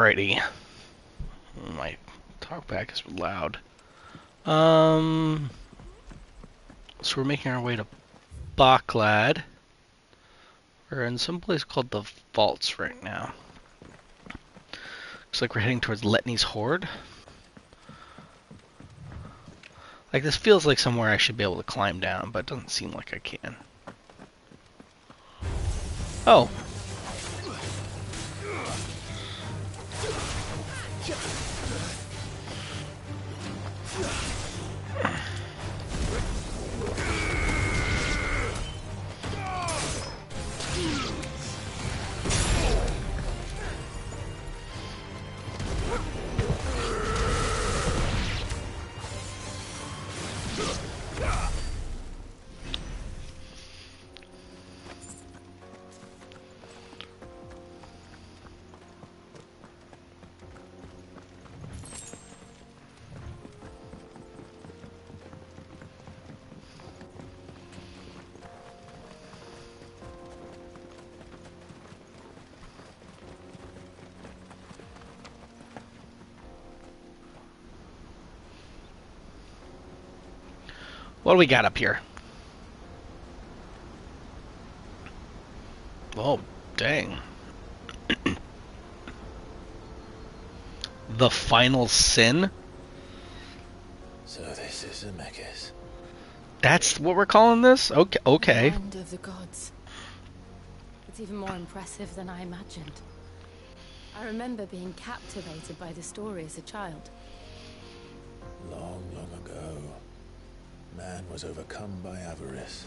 Alrighty. My talkback is loud. So we're making our way to Baklad. We're in some place called the Vaults right now. Looks like we're heading towards Letney's Horde. Like, this feels like somewhere I should be able to climb down, but it doesn't seem like I can. Oh. What do we got up here? Oh, dang. The final sin? So this is Zemeckis. That's what we're calling this? Okay. The land of the gods. It's even more impressive than I imagined. I remember being captivated by the story as a child. Long, long ago, man was overcome by avarice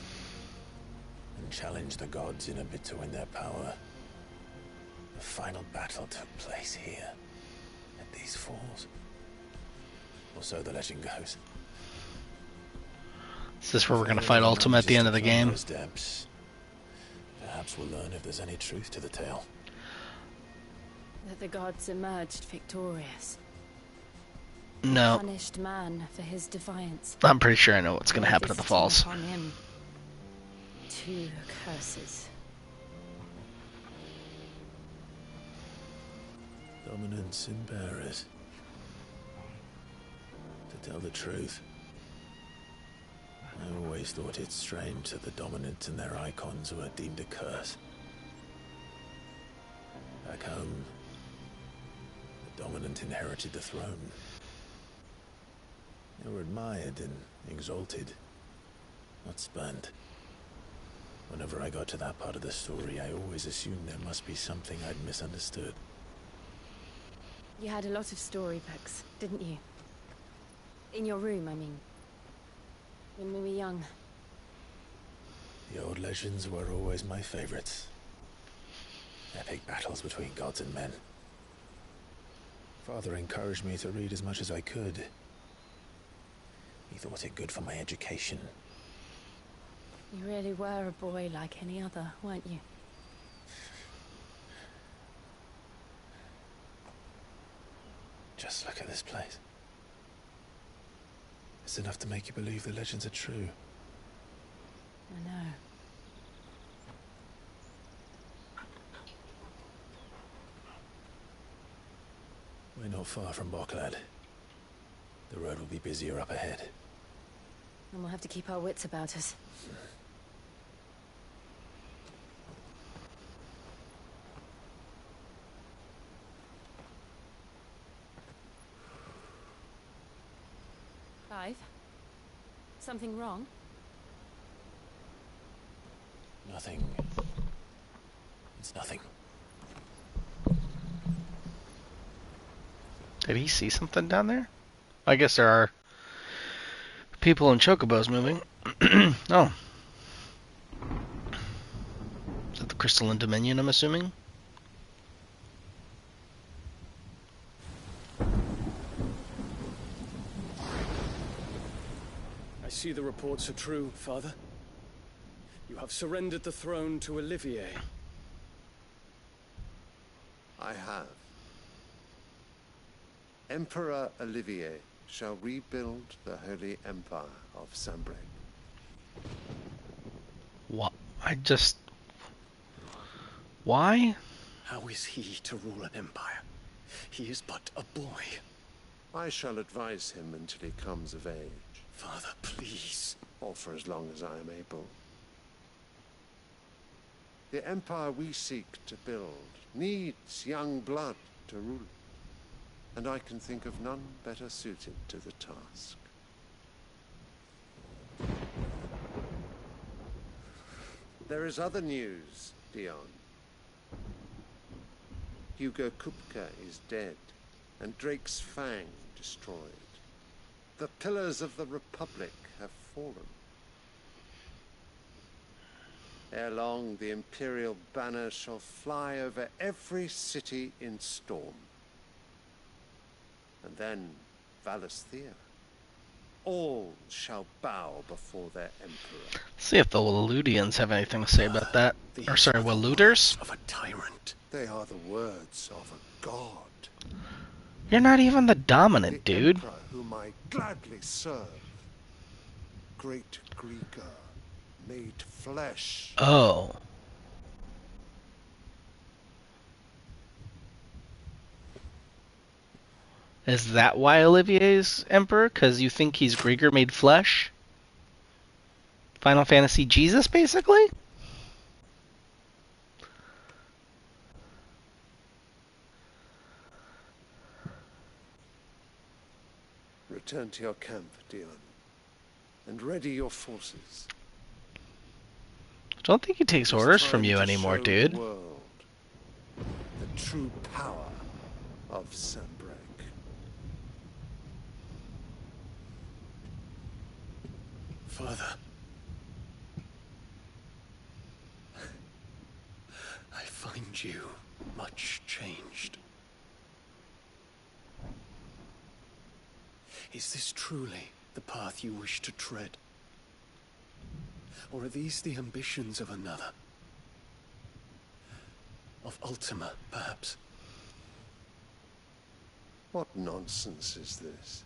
and challenged the gods in a bid to win their power. The final battle took place here, at these falls. Or so the legend goes. Is this where we're going to fight Ultima at the end of the game? Depths, perhaps we'll learn if there's any truth to the tale. That the gods emerged victorious. No. Punished man for his defiance. I'm pretty sure I know what's going to happen at the falls. Upon him. 2 curses. Dominance in Paris. To tell the truth, I always thought it strange that the dominant and their icons were deemed a curse. Back home, the dominant inherited the throne. They were admired and exalted, not spurned. Whenever I got to that part of the story, I always assumed there must be something I'd misunderstood. You had a lot of storybooks, didn't you? In your room, I mean. When we were young. The old legends were always my favorites. Epic battles between gods and men. Father encouraged me to read as much as I could. He thought it good for my education. You really were a boy like any other, weren't you? Just look at this place. It's enough to make you believe the legends are true. I know. We're not far from Baklad. The road will be busier up ahead. And we'll have to keep our wits about us. Clive? Something wrong? Nothing. It's nothing. Did he see something down there? I guess there are people in chocobos moving. Oh. Is that the Crystalline Dominion, I'm assuming? I see the reports are true, Father. You have surrendered the throne to Olivier. I have. Emperor Olivier shall rebuild the Holy Empire of Sanbreque. What? Why? How is he to rule an empire He is but a boy. I shall advise him until he comes of age, Father, please. or for as long as I am able. The empire we seek to build needs young blood to rule it, and I can think of none better suited to the task. There is other news, Dion. Hugo Kupka is dead, and Drake's Fang destroyed. The pillars of the Republic have fallen. Ere long, the Imperial banner shall fly over every city in Storm. And then, Valisthea. All shall bow before their Emperor. See if the Waludians have anything to say about that. Or sorry, Waluders? Of a tyrant. They are the words of a god. You're not even the dominant, The dude. Emperor whom I gladly serve. Great Greeker, made flesh. Oh. Is that why Olivier's emperor? Because you think he's Grieger made flesh? Final Fantasy Jesus, basically? Return to your camp, Dion, and ready your forces. I don't think he takes It's orders from time you to anymore, show dude. The world the true power of Sanbreak. Father. I find you much changed. Is this truly the path you wish to tread? Or are these the ambitions of another? Of Ultima, perhaps? What nonsense is this?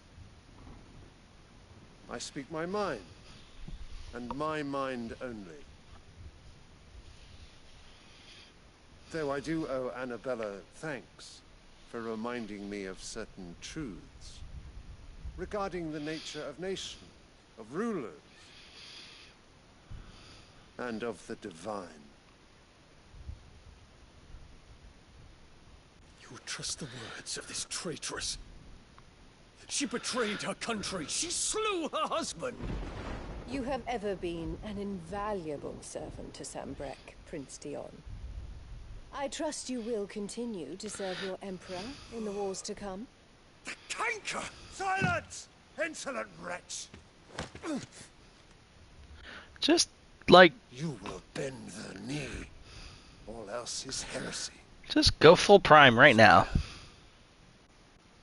I speak my mind, and my mind only. Though I do owe Annabella thanks for reminding me of certain truths regarding the nature of nations, of rulers, and of the divine. You would trust the words of this traitress. She betrayed her country. She slew her husband. You have ever been an invaluable servant to Sanbreque, Prince Dion. I trust you will continue to serve your Emperor in the wars to come. The canker! Silence! Insolent wretch! Just, like, You will bend the knee. All else is heresy. just go full prime right now.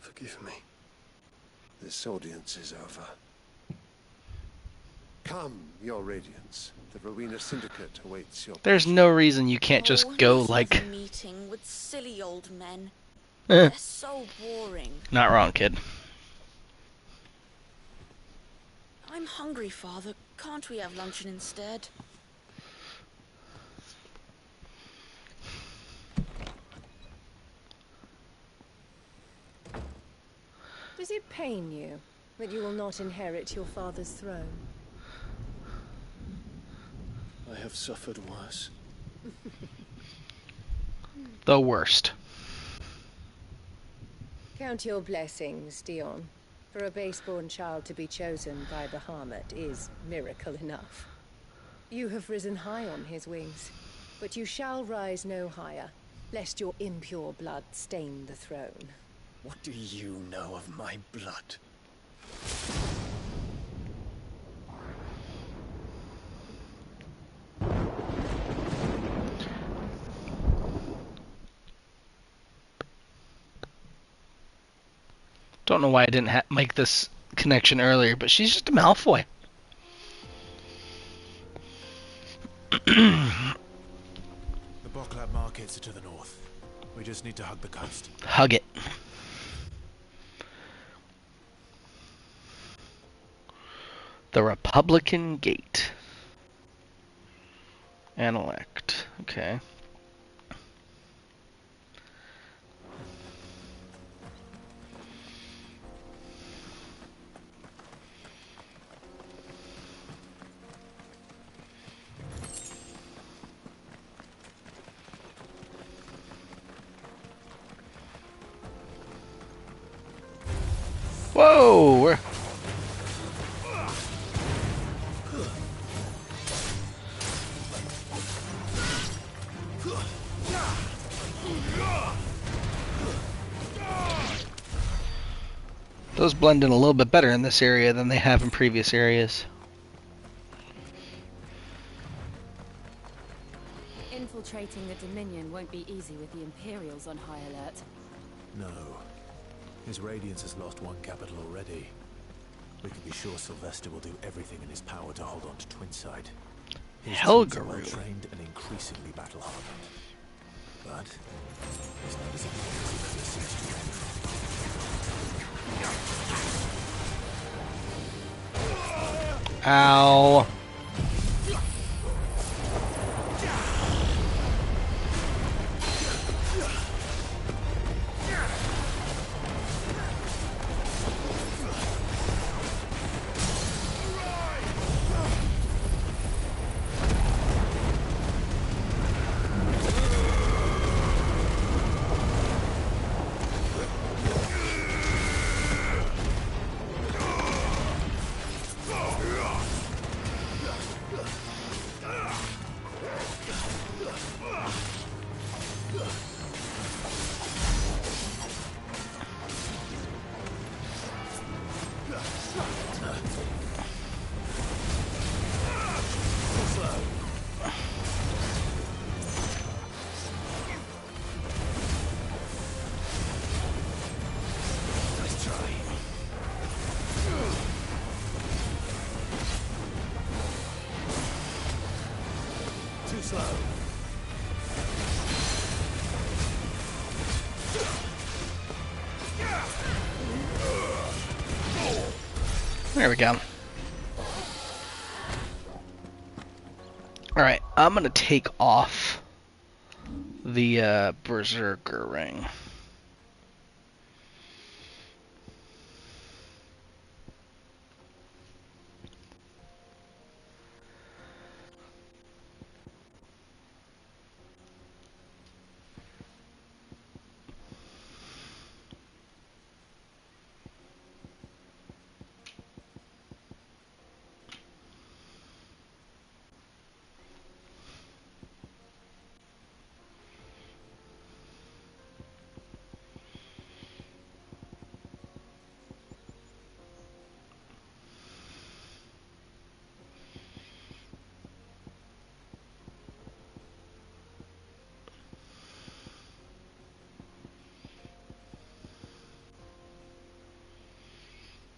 Forgive me. This audience is over. Come, your radiance. The Rowena Syndicate awaits your... There's no reason you can't just go, this like... is a meeting with silly old men. Eh, They're so boring. not wrong, kid. I'm hungry, Father. Can't we have luncheon instead? Does it pain you that you will not inherit your father's throne? I have suffered worse. The worst. Count your blessings, Dion. For a base-born child to be chosen by Bahamut is miracle enough. You have risen high on his wings, but you shall rise no higher, lest your impure blood stain the throne. What do you know of my blood? Don't know why I didn't make this connection earlier, but she's just a Malfoy. The Boklab markets are to the north. We just need to hug the coast. Hug it. The Republican Gate. And elect. Okay. Whoa! Those blend in a little bit better in this area than they have in previous areas. Infiltrating the Dominion won't be easy with the Imperials on high alert. No. His Radiance has lost one capital already. We can be sure Sylvester will do everything in his power to hold on to Twinside. His troops are well trained and increasingly battle-hardened. But he's not as effective as he ever seems to be. Ow. There we go. Alright, I'm gonna take off the Berserker ring.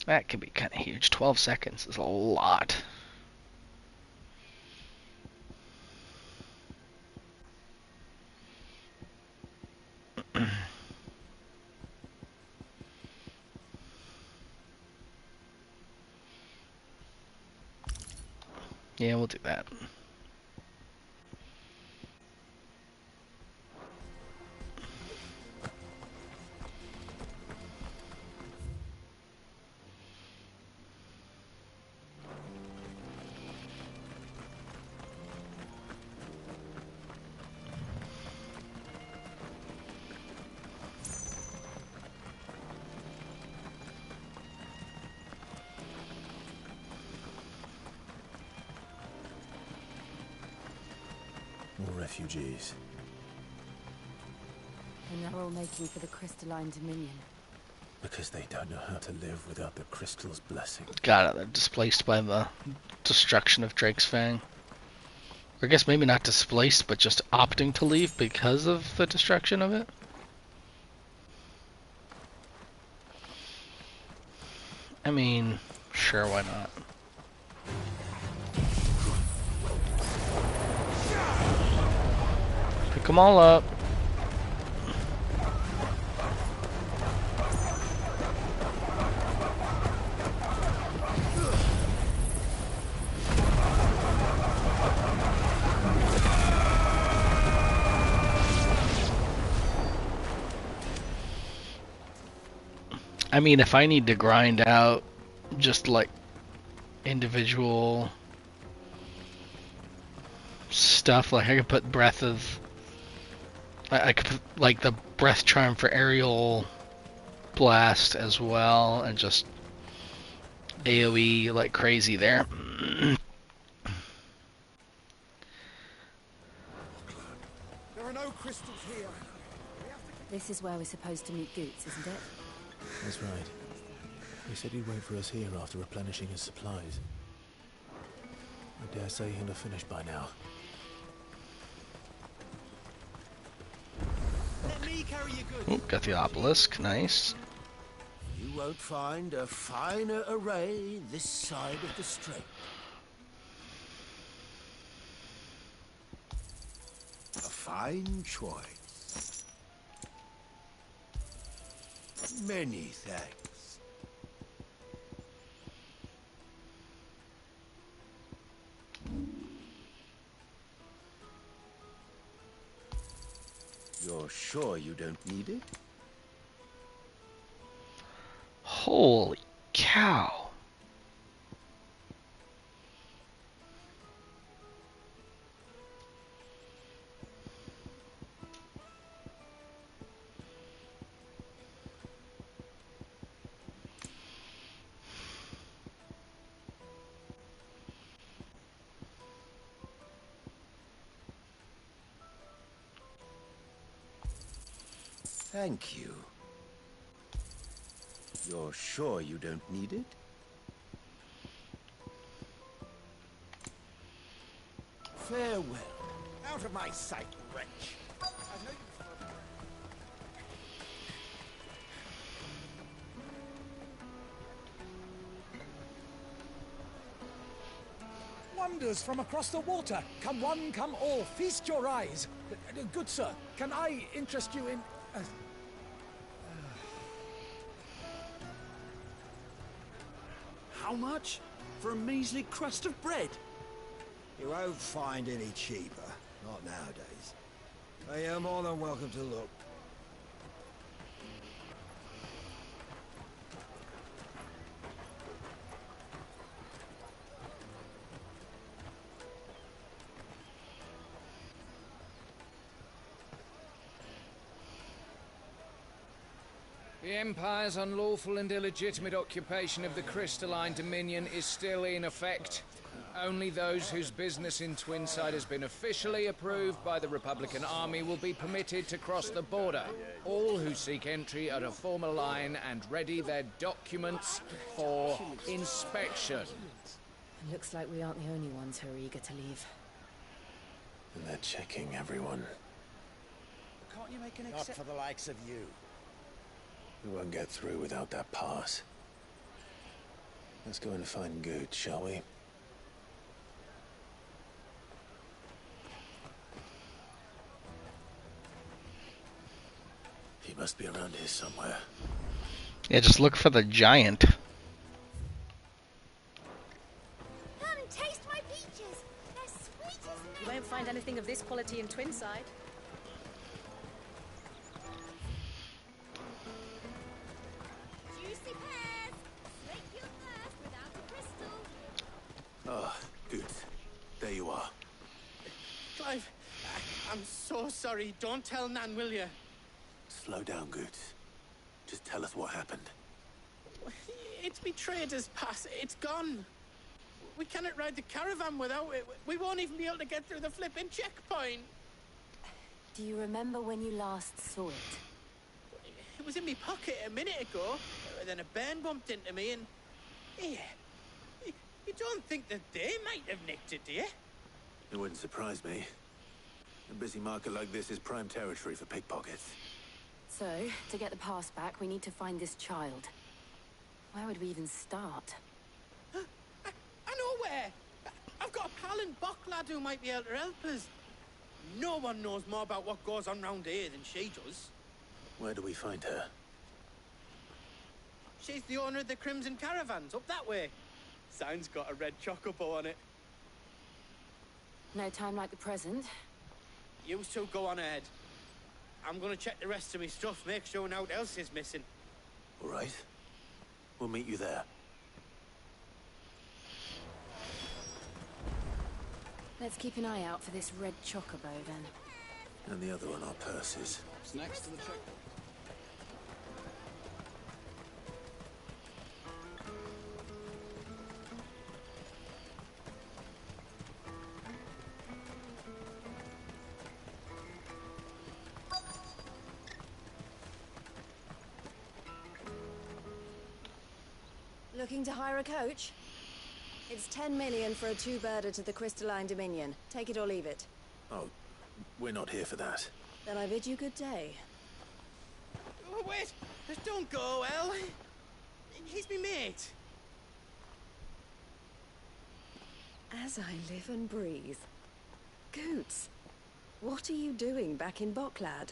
That could be kind of huge. 12 seconds is a lot. Yeah, we'll do that. More refugees. And they're all making for the Crystalline Dominion. Because they don't know how to live without the crystal's blessing. Got it. They're displaced by the destruction of Drake's Fang. Or I guess maybe not displaced, but just opting to leave because of the destruction of it. I mean, sure, why not? Pick them all up. I mean, if I need to grind out just like individual stuff, like I could put Breath of... I could put like the Breath Charm for Ariel blast as well, and just AoE like crazy there. There are no crystals here. This is where we're supposed to meet Goots, isn't it? That's right. He said he'd wait for us here after replenishing his supplies. I dare say he'll have finished by now. Let me carry you good. Ooh, got the obelisk, nice. You won't find a finer array this side of the strait. A fine choice. Many thanks. You're sure you don't need it? Holy cow. Thank you. You're sure you don't need it? Farewell. Out of my sight, wretch. Wonders from across the water. Come one, come all. Feast your eyes. Good sir, can I interest you in... How much? For a measly crust of bread? You won't find any cheaper. Not nowadays. But you're more than welcome to look. The Empire's unlawful and illegitimate occupation of the crystalline dominion is still in effect. Only those whose business in Twinside has been officially approved by the Republican Army will be permitted to cross the border. All who seek entry are to form a line and ready their documents for inspection. It looks like we aren't the only ones who are eager to leave. And they're checking everyone. Can't you make an Not for the likes of you. We won't get through without that pass. Let's go and find Good, shall we? He must be around here somewhere. Yeah, just look for the giant. Come taste my peaches. They're sweet as milk. You won't find anything of this quality in Twinside. Juicy pears. Slake your thirst without a crystal. Ah, Good. There you are. Clive, I'm so sorry. Don't tell Nan, will you? Slow down, Good. Just tell us what happened. It's betrayed us, Pass. It's gone. We cannot ride the caravan without it. We won't even be able to get through the flipping checkpoint. Do you remember when you last saw it? It was in my pocket a minute ago. Then a bairn bumped into me and... Yeah. You don't think that they might have nicked it, do you? It wouldn't surprise me. A busy market like this is prime territory for pickpockets. So, to get the pass back, we need to find this child. Where would we even start? I know where. I've got a pal and Bock lad who might be able to help us. No one knows more about what goes on round here than she does. Where do we find her? She's the owner of the Crimson Caravans, up that way. Sign's got a red chocobo on it. No time like the present. You two go on ahead. I'm gonna check the rest of my stuff, make sure no one else is missing. All right. We'll meet you there. Let's keep an eye out for this red chocobo, then. And the other on our purses. It's next to the checkpoint. Looking to hire a coach? It's 10 million for a two-birder to the Crystalline Dominion. Take it or leave it. Oh, we're not here for that. Then I bid you good day. Oh, wait! Don't go, El. He's me mate. As I live and breathe. Goots, what are you doing back in Bocklad?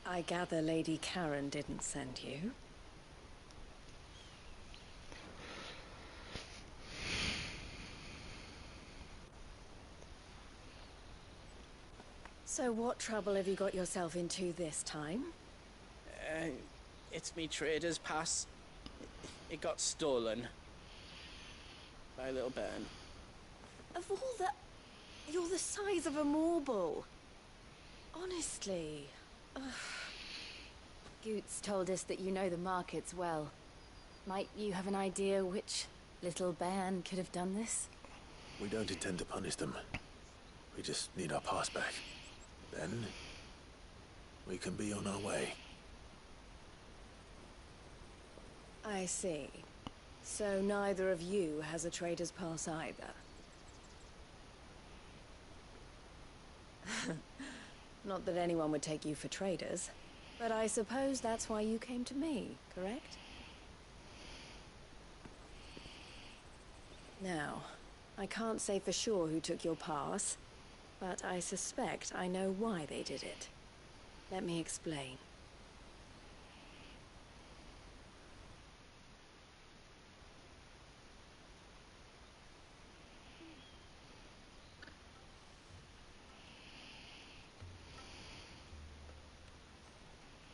I gather Lady Karen didn't send you. So what trouble have you got yourself into this time? It's me trader's pass. It got stolen. By a little bairn. Of all the... You're the size of a marble. Honestly. Ugh. Goots told us that you know the markets well. Might you have an idea which little bairn could have done this? We don't intend to punish them. We just need our pass back. Then, we can be on our way. I see. So neither of you has a trader's pass either. Not that anyone would take you for traders, but I suppose that's why you came to me, correct? Now, I can't say for sure who took your pass, but I suspect I know why they did it. Let me explain.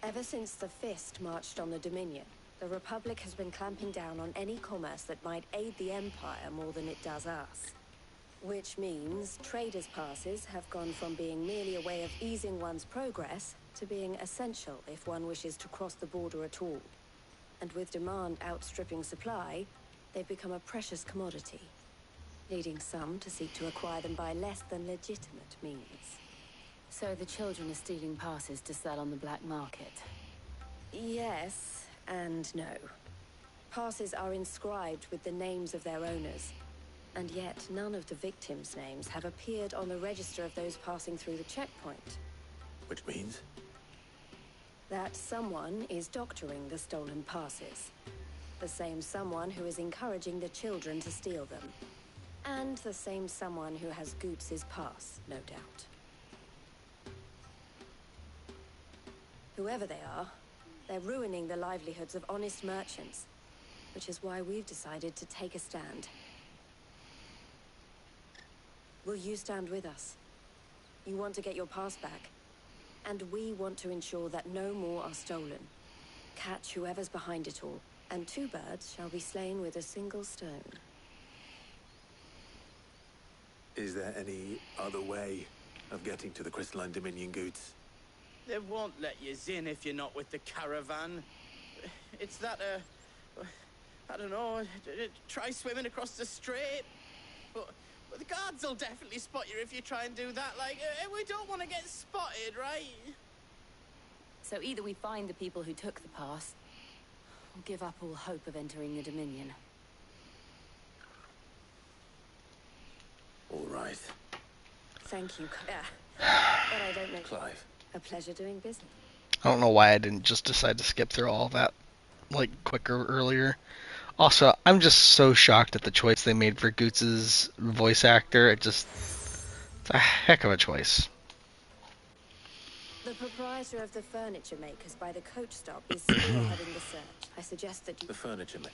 Ever since the Fist marched on the Dominion, the Republic has been clamping down on any commerce that might aid the Empire more than it does us. Which means traders' passes have gone from being merely a way of easing one's progress to being essential if one wishes to cross the border at all. And with demand outstripping supply, they've become a precious commodity, leading some to seek to acquire them by less than legitimate means. So the children are stealing passes to sell on the black market? Yes and no. Passes are inscribed with the names of their owners, and yet none of the victims' names have appeared on the register of those passing through the checkpoint. Which means? That someone is doctoring the stolen passes. The same someone who is encouraging the children to steal them. And the same someone who has Goots' pass, no doubt. Whoever they are, they're ruining the livelihoods of honest merchants, which is why we've decided to take a stand. Will you stand with us? You want to get your pass back, and we want to ensure that no more are stolen. Catch whoever's behind it all, and two birds shall be slain with a single stone. Is there any other way of getting to the Crystalline Dominion, Goots? They won't let you in if you're not with the caravan. It's that, I don't know, try swimming across the strait. But the guards will definitely spot you if you try and do that. Like, we don't want to get spotted, right? So either we find the people who took the pass, or give up all hope of entering the Dominion. All right. Thank you, but I don't know. Clive. A pleasure doing business. I don't know why I didn't just decide to skip through all that, like, quicker earlier. Also, I'm just so shocked at the choice they made for Goots' voice actor. It's a heck of a choice. The proprietor of the furniture makers by the coach stop is spearheading the search. I suggest that you... The furniture maker.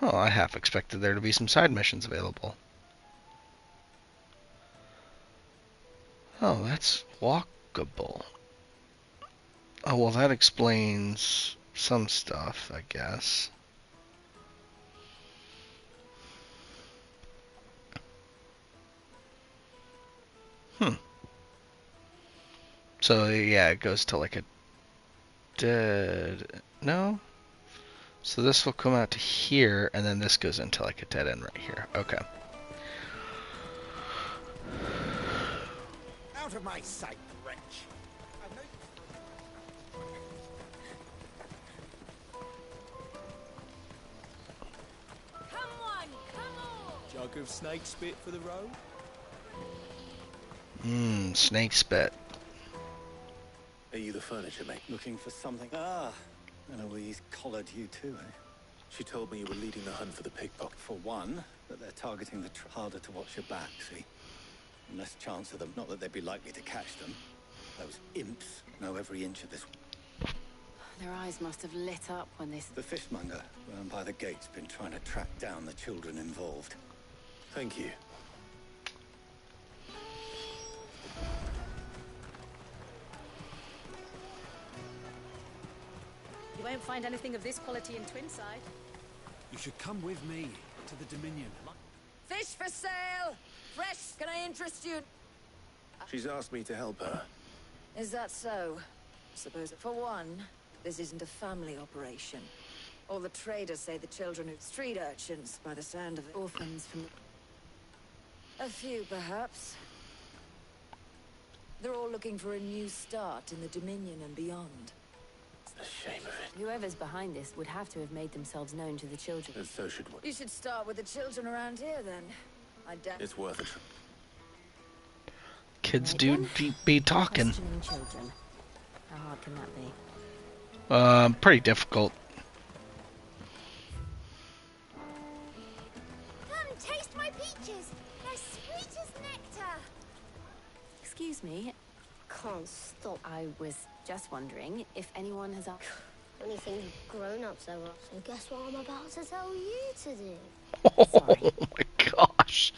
Oh, I half expected there to be some side missions available. Oh, that's walkable. Oh, well, that explains some stuff, I guess. So yeah, it goes to like a dead... No? So this will come out to here, and then this goes into like a dead end right here. Okay. Out of my sight, wretch. Come on, come on! Jug of snake spit for the road? Snake spit. Are you the furniture maker? Looking for something? Ah, Eloise collared you too, eh? She told me you were leading the hunt for the pickpocket. For one, that they're targeting the harder to watch your back, see? And less chance of them, not that they'd be likely to catch them. Those imps know every inch of this. Their eyes must have lit up when they... The fishmonger, round by the gate's been trying to track down the children involved. Thank you. You won't find anything of this quality in Twinside. You should come with me to the Dominion. Fish for sale! Fresh! Can I interest you? She's asked me to help her. Is that so? Suppose, for one, this isn't a family operation. All the traders say the children are street urchins, by the sound of it. Orphans from... A few, perhaps. They're all looking for a new start in the Dominion and beyond. The shame of it. Whoever's behind this would have to have made themselves known to the children. And so should we. You should start with the children around here, then. I doubt... It's worth it. Kids do be talking. Questioning children. How hard can that be? Pretty difficult. Come, taste my peaches. They're sweet as nectar. Excuse me. Can't stop. I was just wondering if anyone has asked... Anything grown-ups ever. So guess what I'm about to tell you to do? Oh my gosh.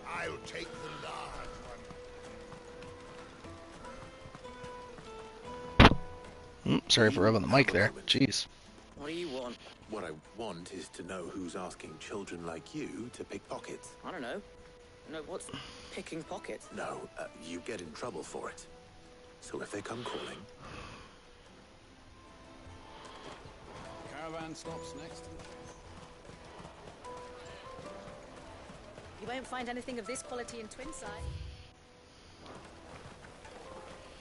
I'll take the large one. Sorry for rubbing the mic there. Jeez. What do you want? What I want is to know who's asking children like you to pick pockets. I don't know. No, what's picking pockets? No, you get in trouble for it. So if they come calling... Caravan stops next to You won't find anything of this quality in Twinside.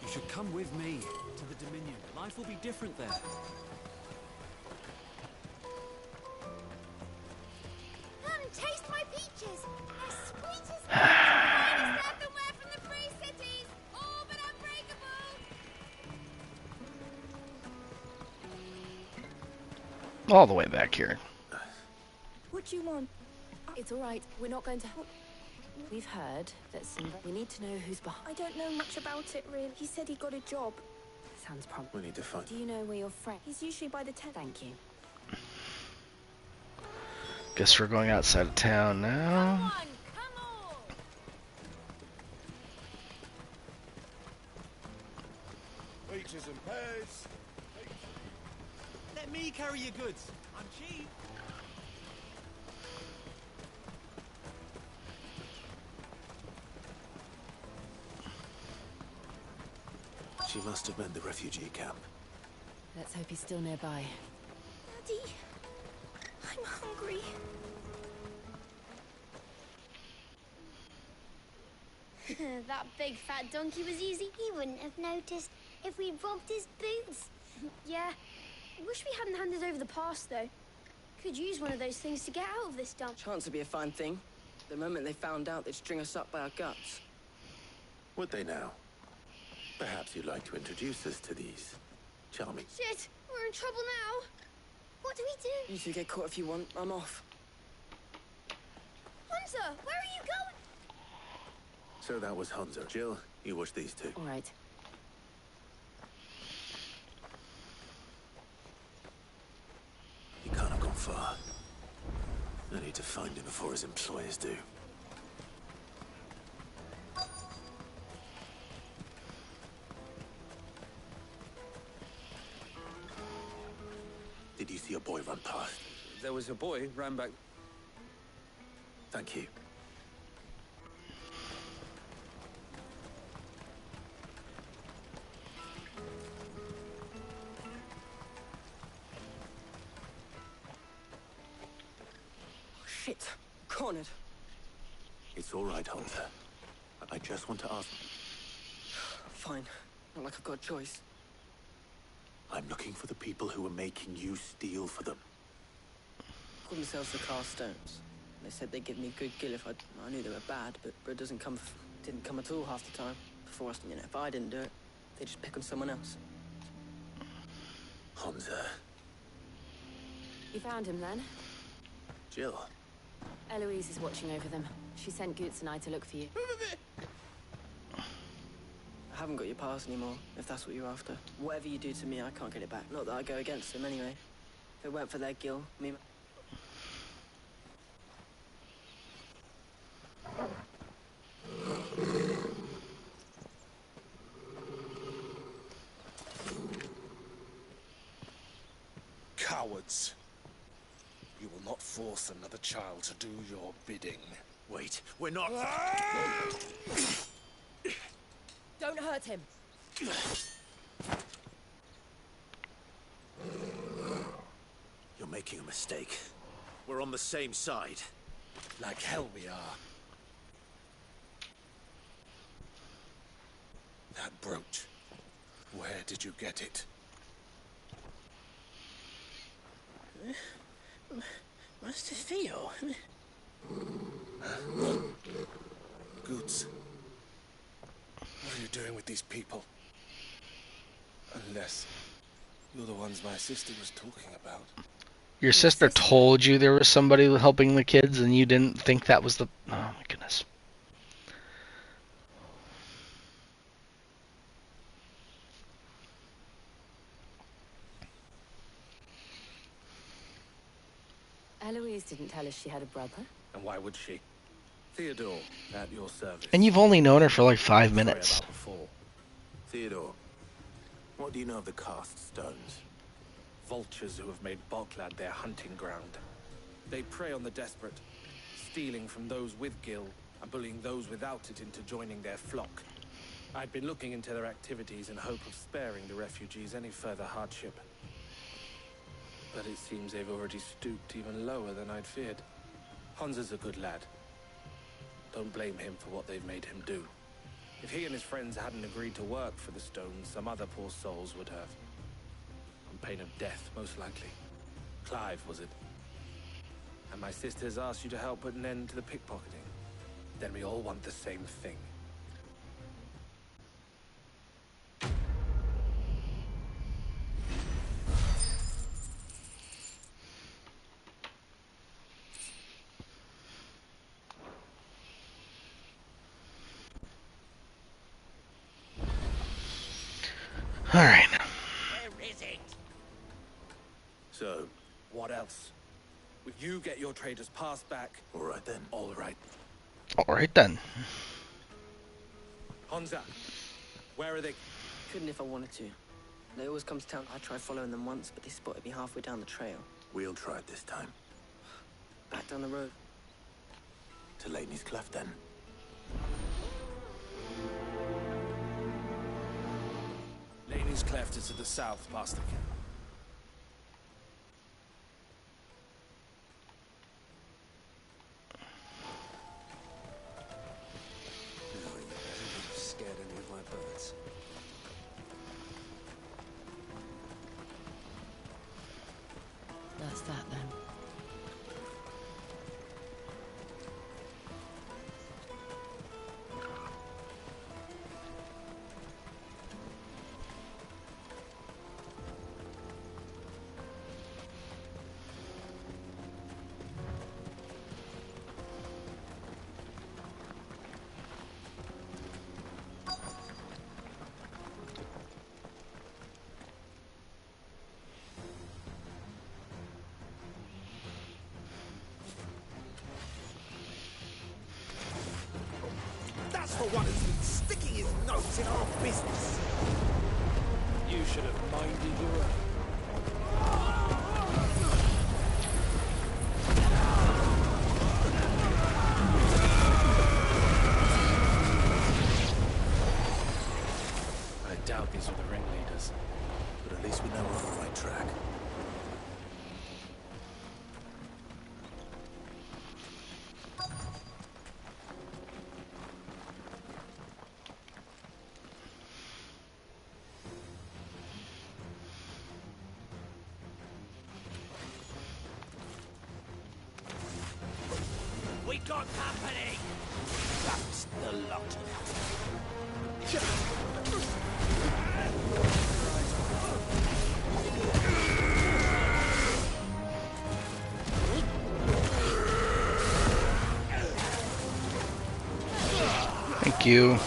You should come with me to the Dominion. Life will be different there. Come, taste my peaches. They're sweet as nectar. Finest earthenware from the free cities. All but unbreakable. All the way back here. What do you want? It's all right. We're not going to... We've heard that we need to know who's behind... I don't know much about it, really. He said he got a job. Sounds promising. We need to find... Do you know where your friend... He's usually by the tent. Thank you. Guess we're going outside of town now. Come on! Peaches and pears. Let me carry your goods. I'm cheap. She must have meant the refugee camp. Let's hope he's still nearby. Daddy, I'm hungry. That big fat donkey was easy. He wouldn't have noticed if we'd robbed his boots. Yeah. Wish we hadn't handed over the pass, though. Could use one of those things to get out of this dump. Chance would be a fine thing. The moment they found out, they'd string us up by our guts. Would they now? Perhaps you'd like to introduce us to these charming... Shit, we're in trouble now. What do we do? You two get caught if you want. I'm off. Hunter, where are you going? So that was Hunter. Jill, you watch these two. All right. He can't have gone far. I need to find him before his employers do. Did you see a boy run past? There was a boy ran back. Thank you. Shit. Cornered. It's all right, Hunter. I just want to ask... Fine. Not like I've got a choice. I'm looking for the people who are making you steal for them. Called themselves the Cast Stones. They said they'd give me a good gill if I knew they were bad, but it didn't come at all half the time. Before us, if I didn't do it, they just pick on someone else. Hunter. You found him then? Jill. Eloise is watching over them. She sent Goots and I to look for you. I haven't got your pass anymore, if that's what you're after. Whatever you do to me, I can't get it back. Not that I go against them anyway. If it weren't for their gill, me... Cowards. You will not force another child to do your bidding. Wait, we're not... Don't hurt him. You're making a mistake. We're on the same side. Like hell we are. That brooch. Where did you get it? Master Theo? Goots. What are you doing with these people? Unless you're the ones my sister was talking about. Your sister told you there was somebody helping the kids and you didn't think that was the... Oh my goodness. Eloise didn't tell us she had a brother. And why would she? Theodore, at your service. And you've only known her for like 5 minutes. Sorry about before. Theodore, what do you know of the Cast Stones? Vultures who have made Boklad their hunting ground. They prey on the desperate, stealing from those with gil and bullying those without it into joining their flock. I'd been looking into their activities in hope of sparing the refugees any further hardship. But it seems they've already stooped even lower than I'd feared. Hansa's a good lad. Don't blame him for what they've made him do. If he and his friends hadn't agreed to work for the Stones, some other poor souls would have. On pain of death, most likely. Clive, was it? And my sisters asked you to help put an end to the pickpocketing. Then we all want the same thing. All right. Where is it? So, what else? Will you get your trader's pass back? all right then. All right. All right then. Hansa, where are they? Couldn't if I wanted to. They always come to town. I tried following them once, but they spotted me halfway down the trail. We'll try it this time. Back down the road. To Laney's Cleft then. Laney's Cleft is to the south, past the camp. Scared any of my birds. That's that then. That's for one who's been sticking his nose in our business. You should have minded your own. I doubt these are the ringleaders. But at least we know we're on the right track. got company! That's the lot. Thank you.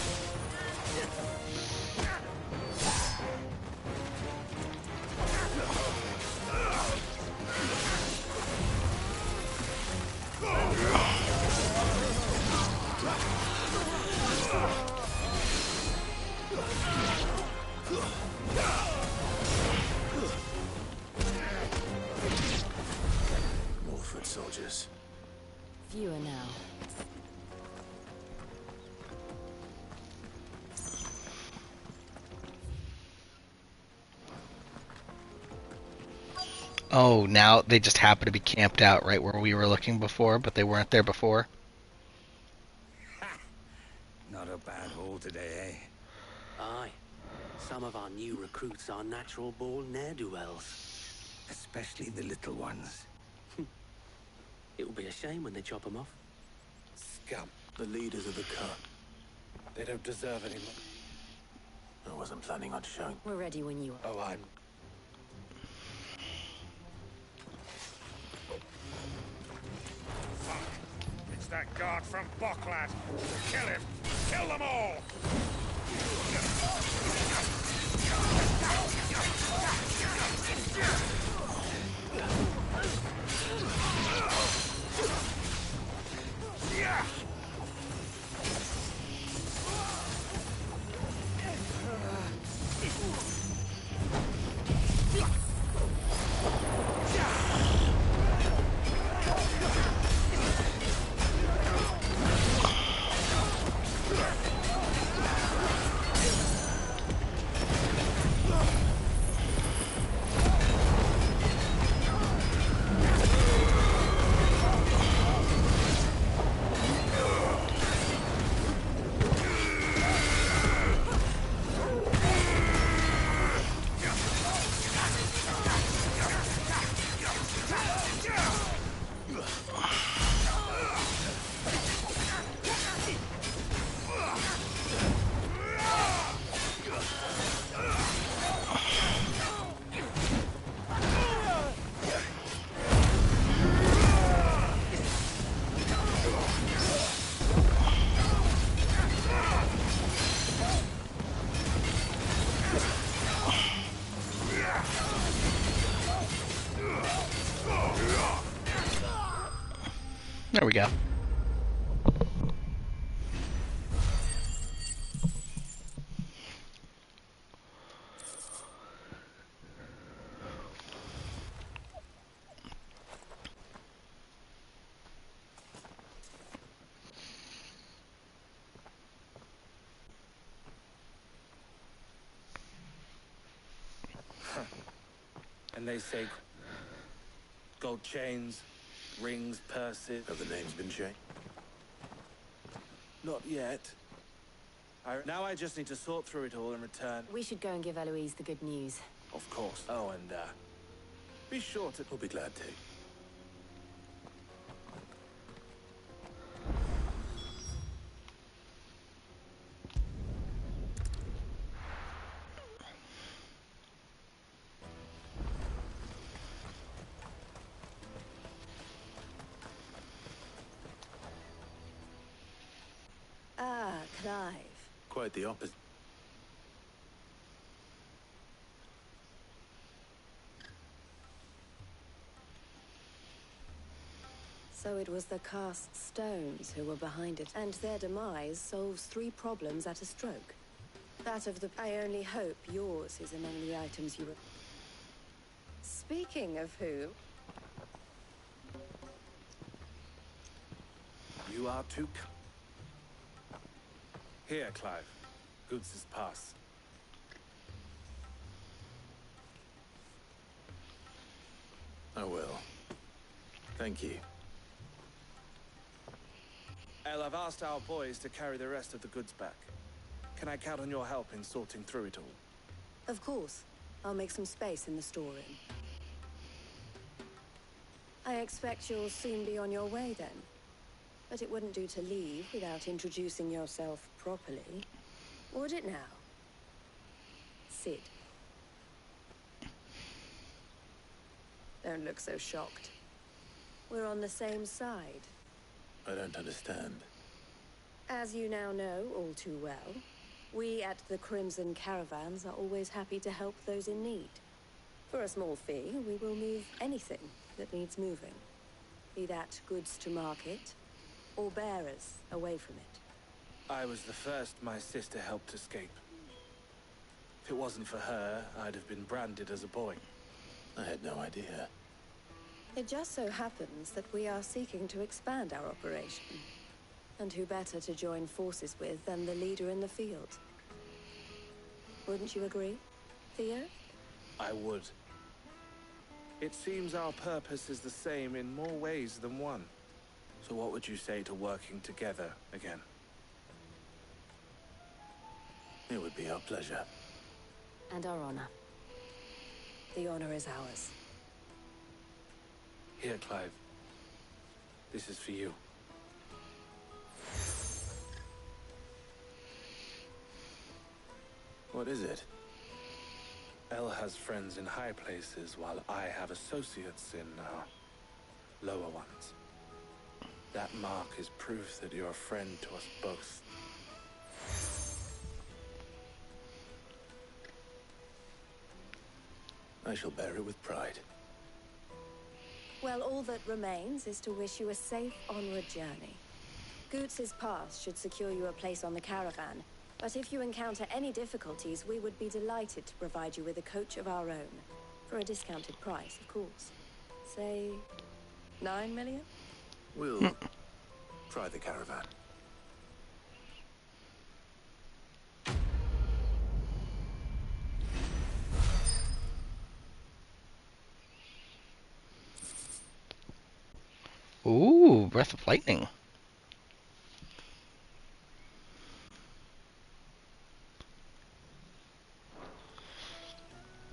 More foot soldiers. Fewer now. Oh, now they just happen to be camped out right where we were looking before, but they weren't there before. Not a bad haul today, eh? Aye. Some of our new recruits are natural-born ne'er-do-wells. Especially the little ones. It will be a shame when they chop them off. Scum. The leaders of the cut. They don't deserve any more. I wasn't planning on showing. We're ready when you are. Oh, I'm... Fuck. It's that guard from Bocklad. Kill him. Kill them all. Yeah. There we go. And they say... gold chains, rings, purses... Have the names been changed? Not yet. Now I just need to sort through it all and return. We should go and give Eloise the good news. Of course. Oh, and, be sure to... We'll be glad to. Ah, Clive. Quite the opposite. So it was the cast stones who were behind it, and their demise solves 3 problems at a stroke. That of the... I only hope yours is among the items you were... Speaking of who... You are too... Here, Clive. Goods' pass. I will. Thank you. El, I've asked our boys to carry the rest of the goods back. Can I count on your help in sorting through it all? Of course. I'll make some space in the storeroom. I expect you'll soon be on your way then. But it wouldn't do to leave without introducing yourself properly. Would it now? Sid. Don't look so shocked. We're on the same side. I don't understand. As you now know all too well, we at the Crimson Caravans are always happy to help those in need. For a small fee, we will move anything that needs moving. Be that goods to market, or bearers away from it. I was the first my sister helped escape. If it wasn't for her, I'd have been branded as a boy. I had no idea. It just so happens that we are seeking to expand our operation. And who better to join forces with than the leader in the field? Wouldn't you agree, Theo? I would. It seems our purpose is the same in more ways than one. So what would you say to working together again? It would be our pleasure. And our honor. The honor is ours. Here, Clive. This is for you. What is it? Elle has friends in high places, while I have associates in, lower ones. That mark is proof that you're a friend to us both. I shall bear it with pride. Well, all that remains is to wish you a safe, onward journey. Goots's pass should secure you a place on the caravan, but if you encounter any difficulties, we would be delighted to provide you with a coach of our own. For a discounted price, of course. Say, 9 million? We'll try the caravan. Ooh, Breath of Lightning.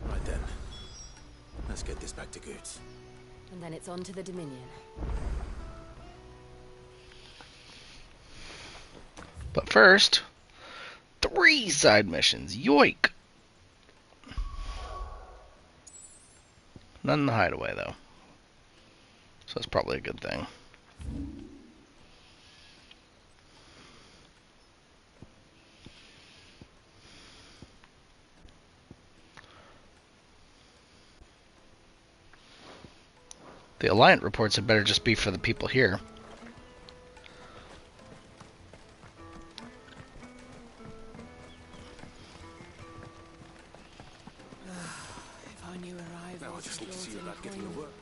Right then. Let's get this back to Goots. And then it's on to the Dominion. But first, 3 side missions. Yoink! None in the hideaway, though. So that's probably a good thing. The Alliant reports had better just be for the people here. If I knew arrivals... Now I just need to see about getting to work.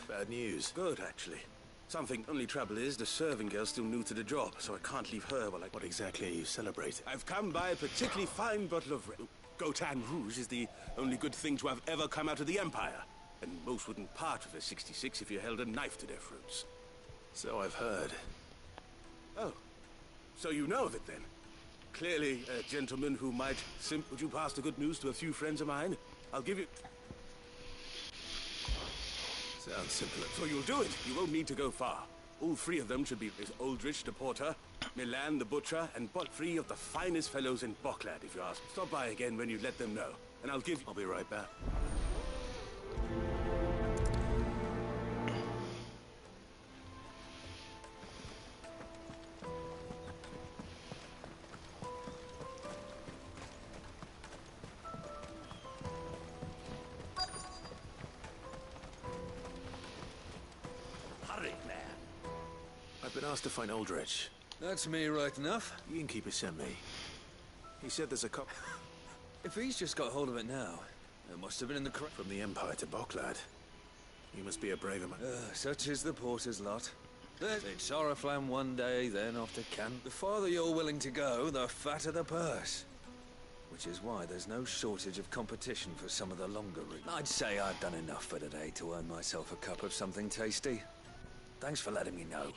Bad news. Good, actually. Something. Only trouble is, the serving girl's still new to the job, so I can't leave her while I... What exactly are you celebrating? I've come by a particularly fine bottle of... Gotan Rouge is the only good thing to have ever come out of the Empire. And most wouldn't part with a 66 if you held a knife to their throats. So I've heard. Oh. So you know of it, then? Clearly a gentleman who might... Would you pass the good news to a few friends of mine? I'll give you... Sounds simple. So you'll do it. You won't need to go far. All 3 of them should be Aldrich the Porter, Milan the Butcher, and but 3 of the finest fellows in Boklad, if you ask. Stop by again when you let them know, and I'll be right back. I've been asked to find Aldrich. That's me right enough. The innkeeper sent me. He said there's a cop... If he's just got hold of it now, it must have been in the... From the Empire to Boklad. You must be a braver man. Such is the porter's lot. It's Oriflamme one day, then off to Kent. The farther you're willing to go, the fatter the purse. Which is why there's no shortage of competition for some of the longer routes. I'd say I've done enough for today to earn myself a cup of something tasty. Thanks for letting me know.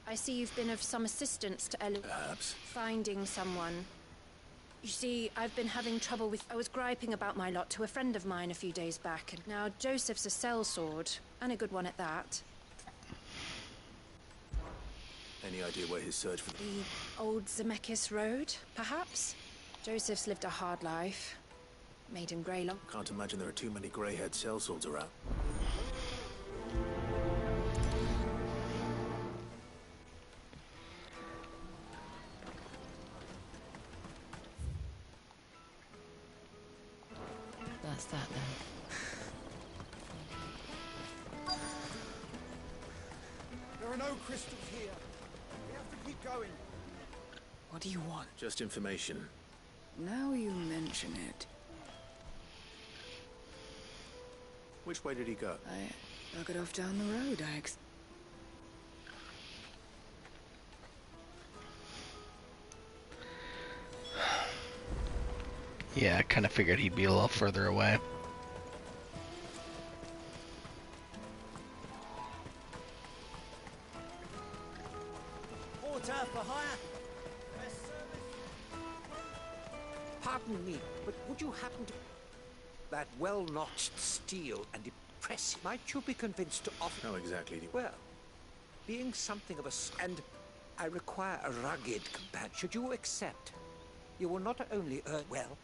I see you've been of some assistance to Elu. Perhaps. Finding someone. You see, I've been having trouble with... I was griping about my lot to a friend of mine a few days back, and now Joseph's a sellsword, and a good one at that. Any idea where his search for The old Zemeckis Road, perhaps? Joseph's lived a hard life. Made him grey long. Can't imagine there are too many grey-haired sellswords around. That's that then. There are no crystals here. We have to keep going. What do you want? Just information. Now you mention it. Which way did he go? I dug it off down the road, Yeah, I kind of figured he'd be a little further away. Porter for hire. Pardon me, but would you happen to... That well-notched steel and impressive. Might you be convinced to offer... How exactly do you... Well, being something of a... And I require a rugged companion. Should you accept, you will not only earn well...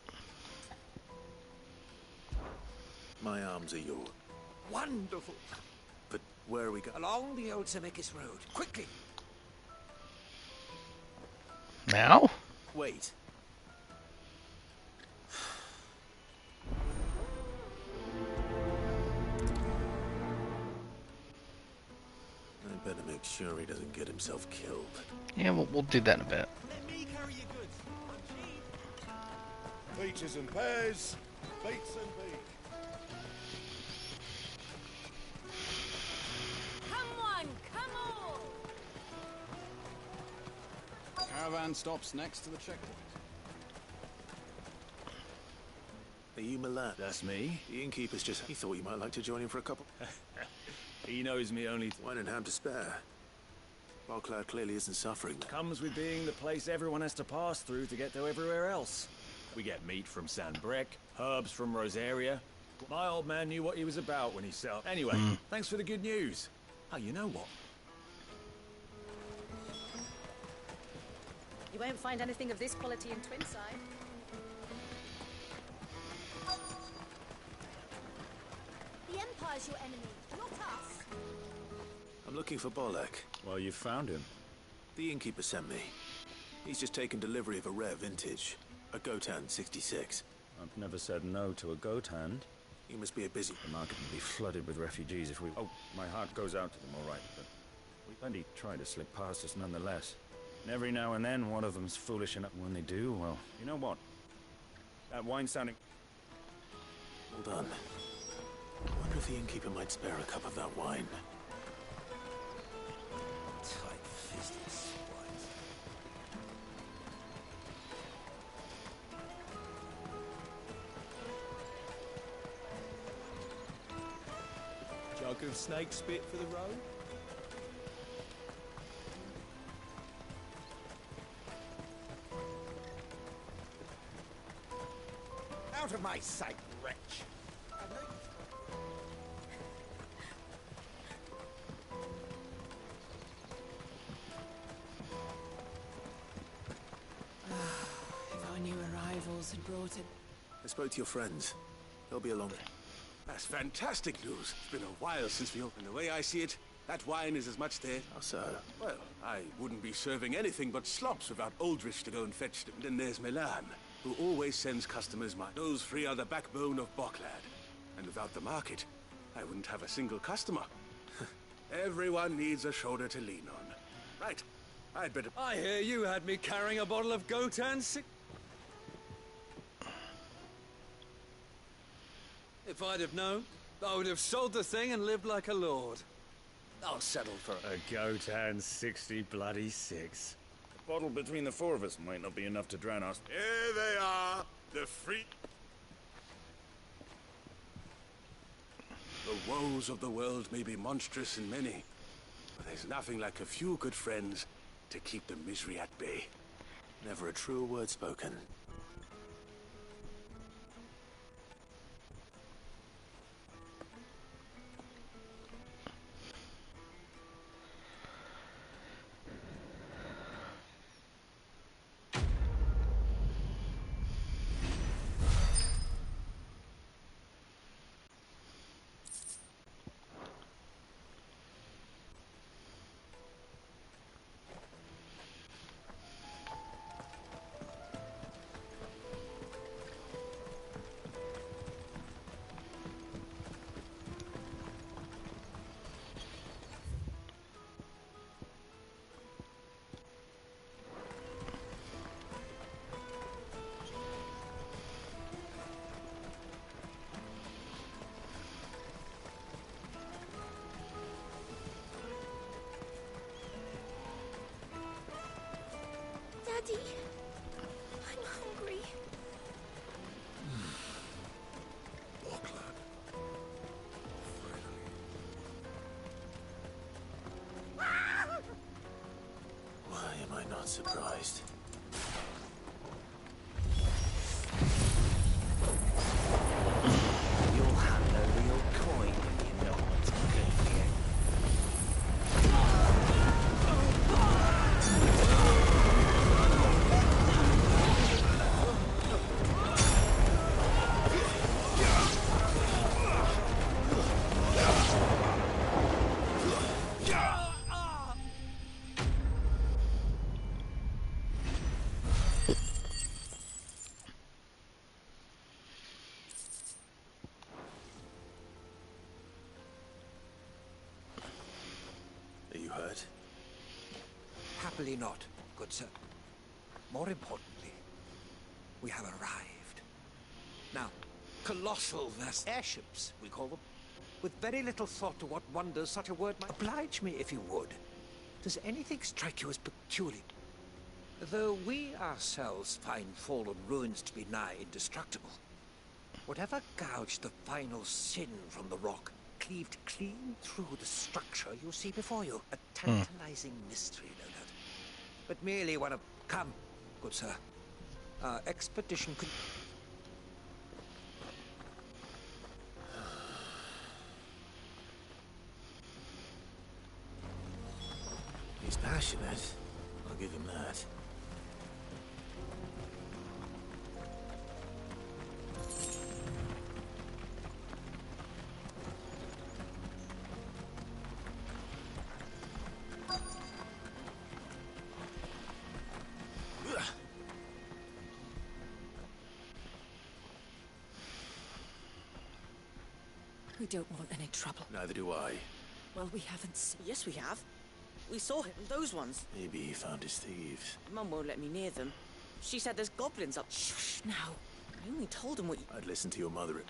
My arms are yours. Wonderful. But where are we going? Along the old Zemeckis Road. Quickly. Now? Wait. I better make sure he doesn't get himself killed. Yeah, we'll do that in a bit. Let me carry your goods. Peaches and pears, beets and beef. Come on, come on! Caravan stops next to the checkpoint. Are you Milan? That's me. The innkeeper's just... He thought you might like to join him for a couple... He knows me only... Wine and ham to spare. Bocklad clearly isn't suffering. Comes with being the place everyone has to pass through to get to everywhere else. We get meat from San Brec, herbs from Rosaria. My old man knew what he was about when he sold... Anyway, thanks for the good news. Oh, you know what? You won't find anything of this quality in Twinside. The Empire's your enemy, not us. I'm looking for Bolek. Well, you found him. The innkeeper sent me. He's just taken delivery of a rare vintage. A goat hand 66. I've never said no to a goat hand. He must be a busy... The market will be flooded with refugees if we... Oh, my heart goes out to them, all right, but... We plenty try to slip past us nonetheless. And every now and then, one of them's foolish enough. When they do, well, you know what? That wine sounding... Hold on. I wonder if the innkeeper might spare a cup of that wine. Tight-fisted swines. Jug of snake spit for the road? Out of my sight, wretch. If our new arrivals had brought it... I spoke to your friends. They'll be along. That's fantastic news. It's been a while since we opened. The way I see it, that wine is as much there. How so? Well, I wouldn't be serving anything but slops without Aldrich to go and fetch them. Then there's Milan, who always sends customers mine. Those three are the backbone of Bocklad. And without the market, I wouldn't have a single customer. Everyone needs a shoulder to lean on. Right. I'd better... I hear you had me carrying a bottle of Gotan si... If I'd have known, I would have sold the thing and lived like a lord. I'll settle for A Gotan 60 bloody 6. A bottle between the four of us might not be enough to drown us. Here they are, the free... The woes of the world may be monstrous and many, but there's nothing like a few good friends to keep the misery at bay. Never a truer word spoken. Daddy, I'm hungry. Why am I not surprised? You'll hand over your coin when you know what's good for you. Are you hurt? Happily not, good sir. More importantly, we have arrived. Now, colossal airships, we call them. With very little thought to what wonders such a word might oblige me, if you would. Does anything strike you as peculiar? Though we ourselves find fallen ruins to be nigh indestructible, whatever gouged the final sin from the rock cleaved clean through the structure you see before you. A tantalizing mystery, no doubt. But merely one of... Come, good sir. Our expedition could... He's passionate. I'll give him that. We don't want any trouble. Neither do I. Well, we haven't seen... Yes, we have. We saw him, those ones. Maybe he found his thieves. Mum won't let me near them. She said there's goblins up. Shh, now. I only told him what you... I'd listen to your mother.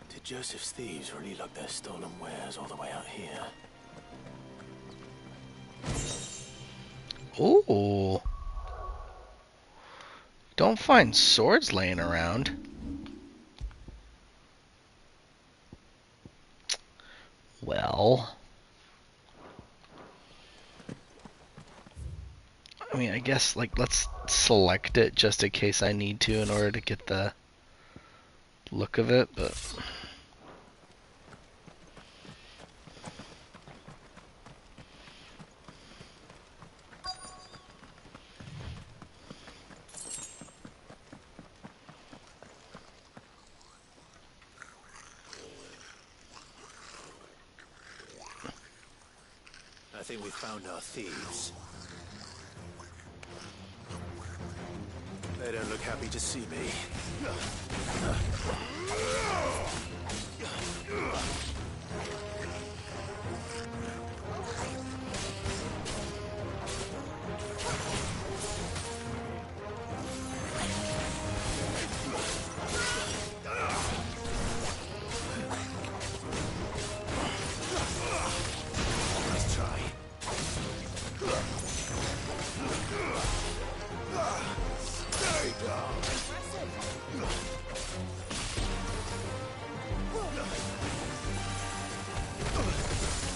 Did Joseph's thieves really lug their stolen wares all the way out here? Ooh. Don't find swords laying around. Well. I mean, I guess, like, let's select it just in case I need to in order to get the look of it, but... I think we found our thieves. They don't look happy to see me. Nice try. Stay down.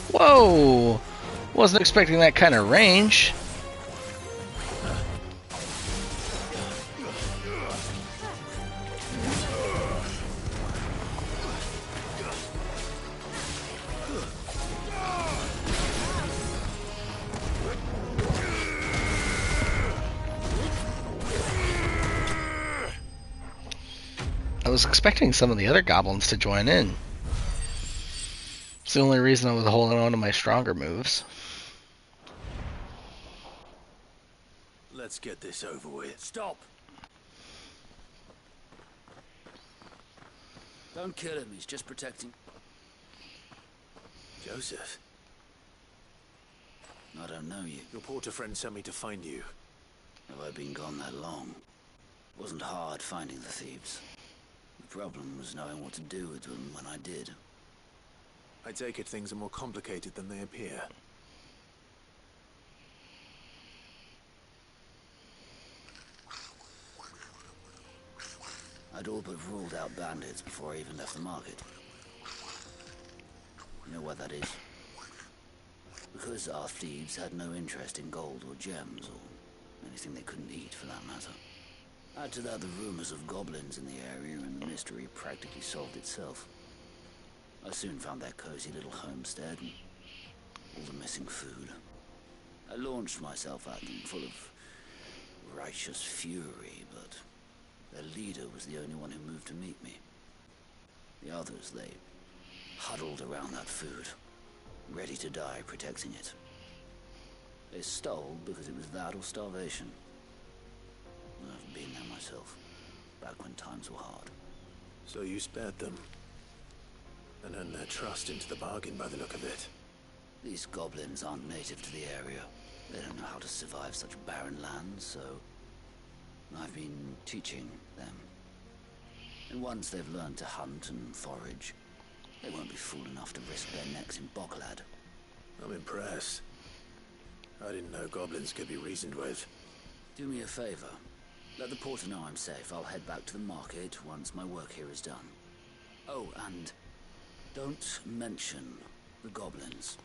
Whoa! Wasn't expecting that kind of range. I was expecting some of the other goblins to join in. It's the only reason I was holding on to my stronger moves. Let's get this over with. Stop! Don't kill him, he's just protecting. Joseph? I don't know you. Your porter friend sent me to find you. Have I been gone that long? It wasn't hard finding the thieves. The problem was knowing what to do with them when I did. I take it things are more complicated than they appear. I'd all but ruled out bandits before I even left the market. You know why that is? Because our thieves had no interest in gold or gems, or anything they couldn't eat for that matter. Add to that the rumors of goblins in the area, and the mystery practically solved itself. I soon found their cozy little homestead and all the missing food. I launched myself at them full of righteous fury, but their leader was the only one who moved to meet me. The others, they huddled around that food, ready to die protecting it. They stole because it was that or starvation. I've been there myself, back when times were hard. So you spared them, and earned their trust into the bargain by the look of it. These goblins aren't native to the area. They don't know how to survive such barren lands, so I've been teaching them. And once they've learned to hunt and forage, they won't be fool enough to risk their necks in Boklad. I'm impressed. I didn't know goblins could be reasoned with. Do me a favor. Let the porter know I'm safe. I'll head back to the market once my work here is done. Oh, and don't mention the goblins.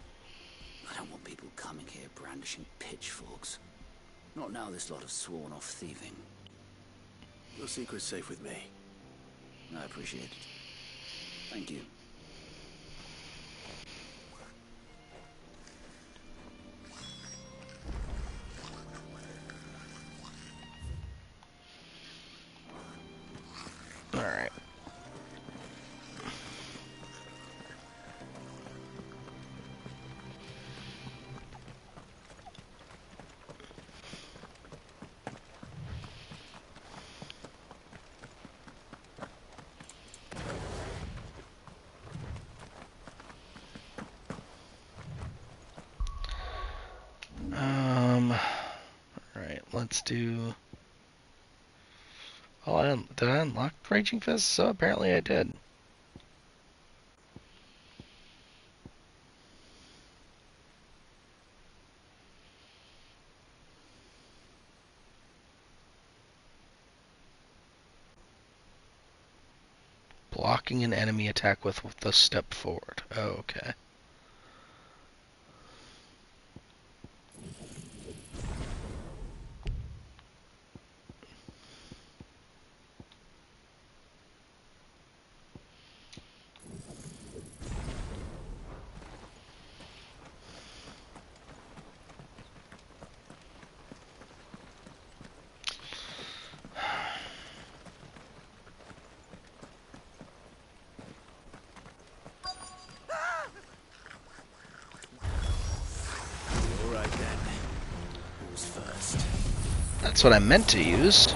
I don't want people coming here brandishing pitchforks. Not now this lot have sworn off thieving. Your secret's safe with me. I appreciate it. Thank you. All right. All right. Let's do. Oh, did I unlock Raging Fist? So apparently I did. Blocking an enemy attack with the step forward. Oh, okay. Alright then. Who's first? That's what I meant to use.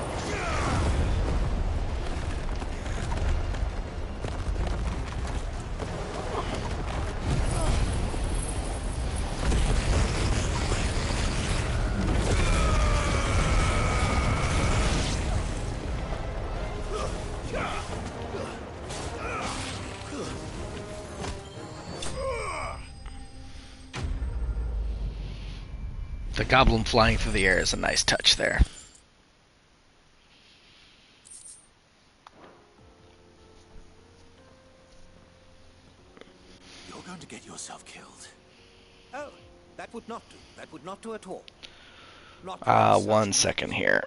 The goblin flying through the air is a nice touch there. You're going to get yourself killed. Oh, that would not do. That would not do at all. Not 1 second here.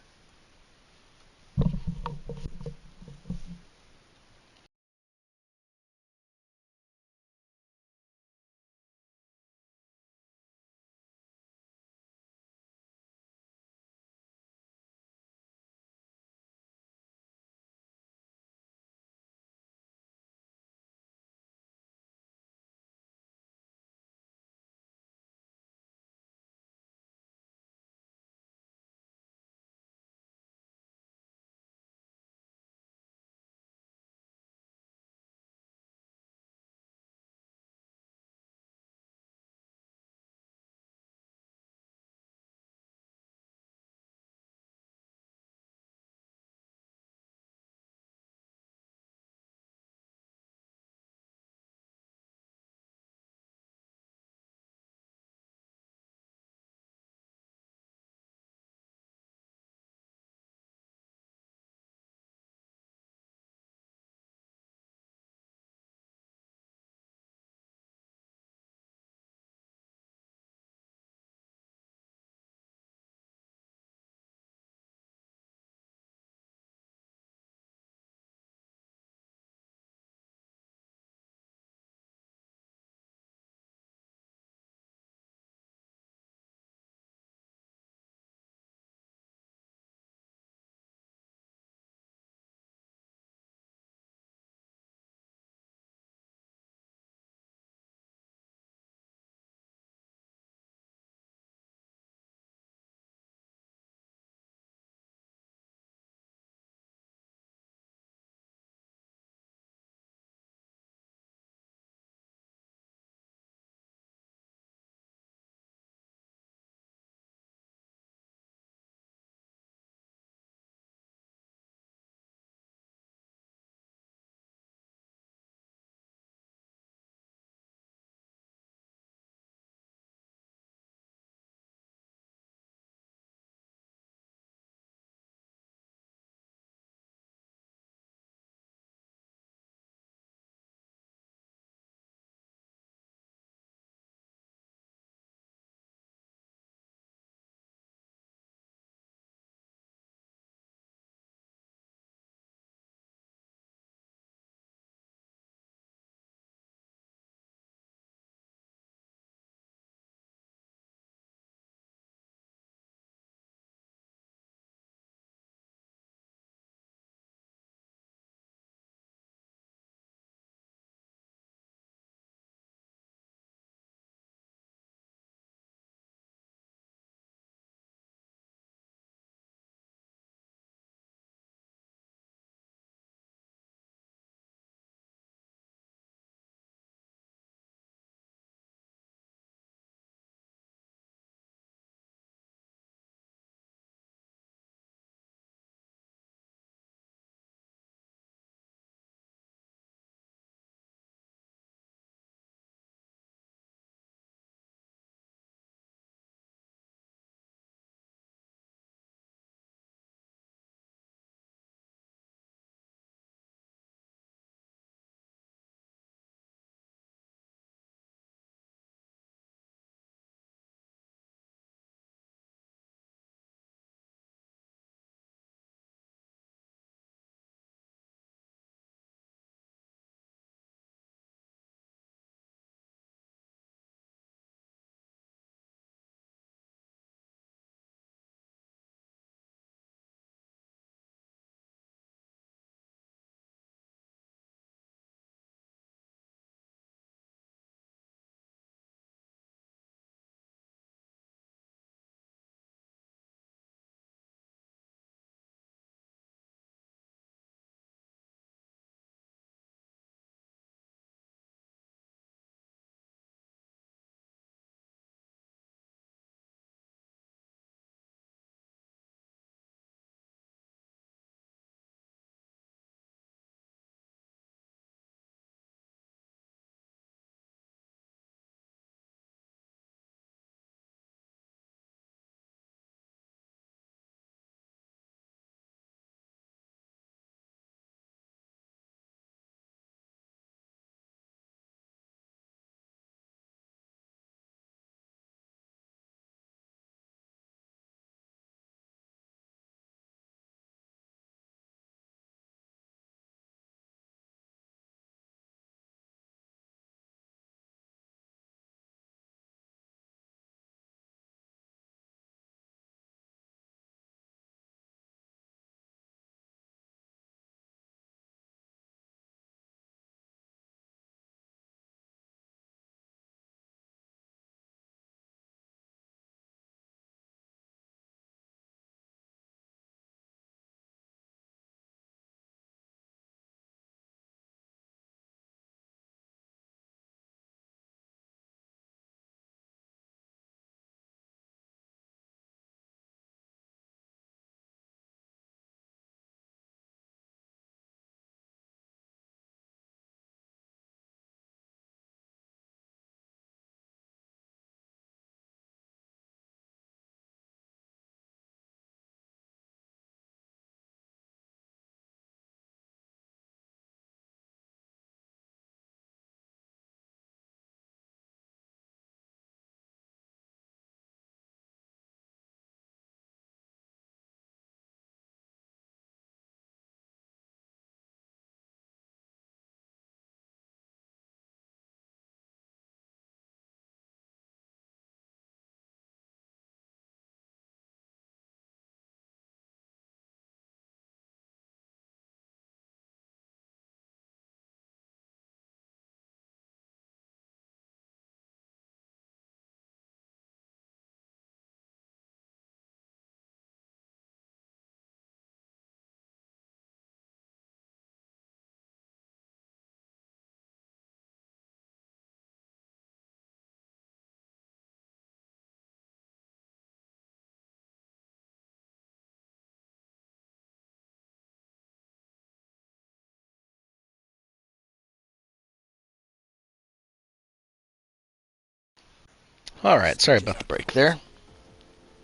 Alright, sorry about the break there.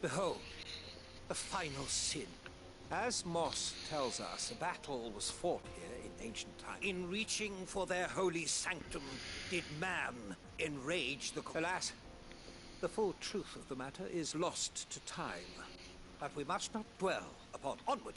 Behold, the final sin. As Moss tells us, a battle was fought here in ancient times. In reaching for their holy sanctum, did man enrage the... Alas, the full truth of the matter is lost to time. But we must not dwell upon. Onward!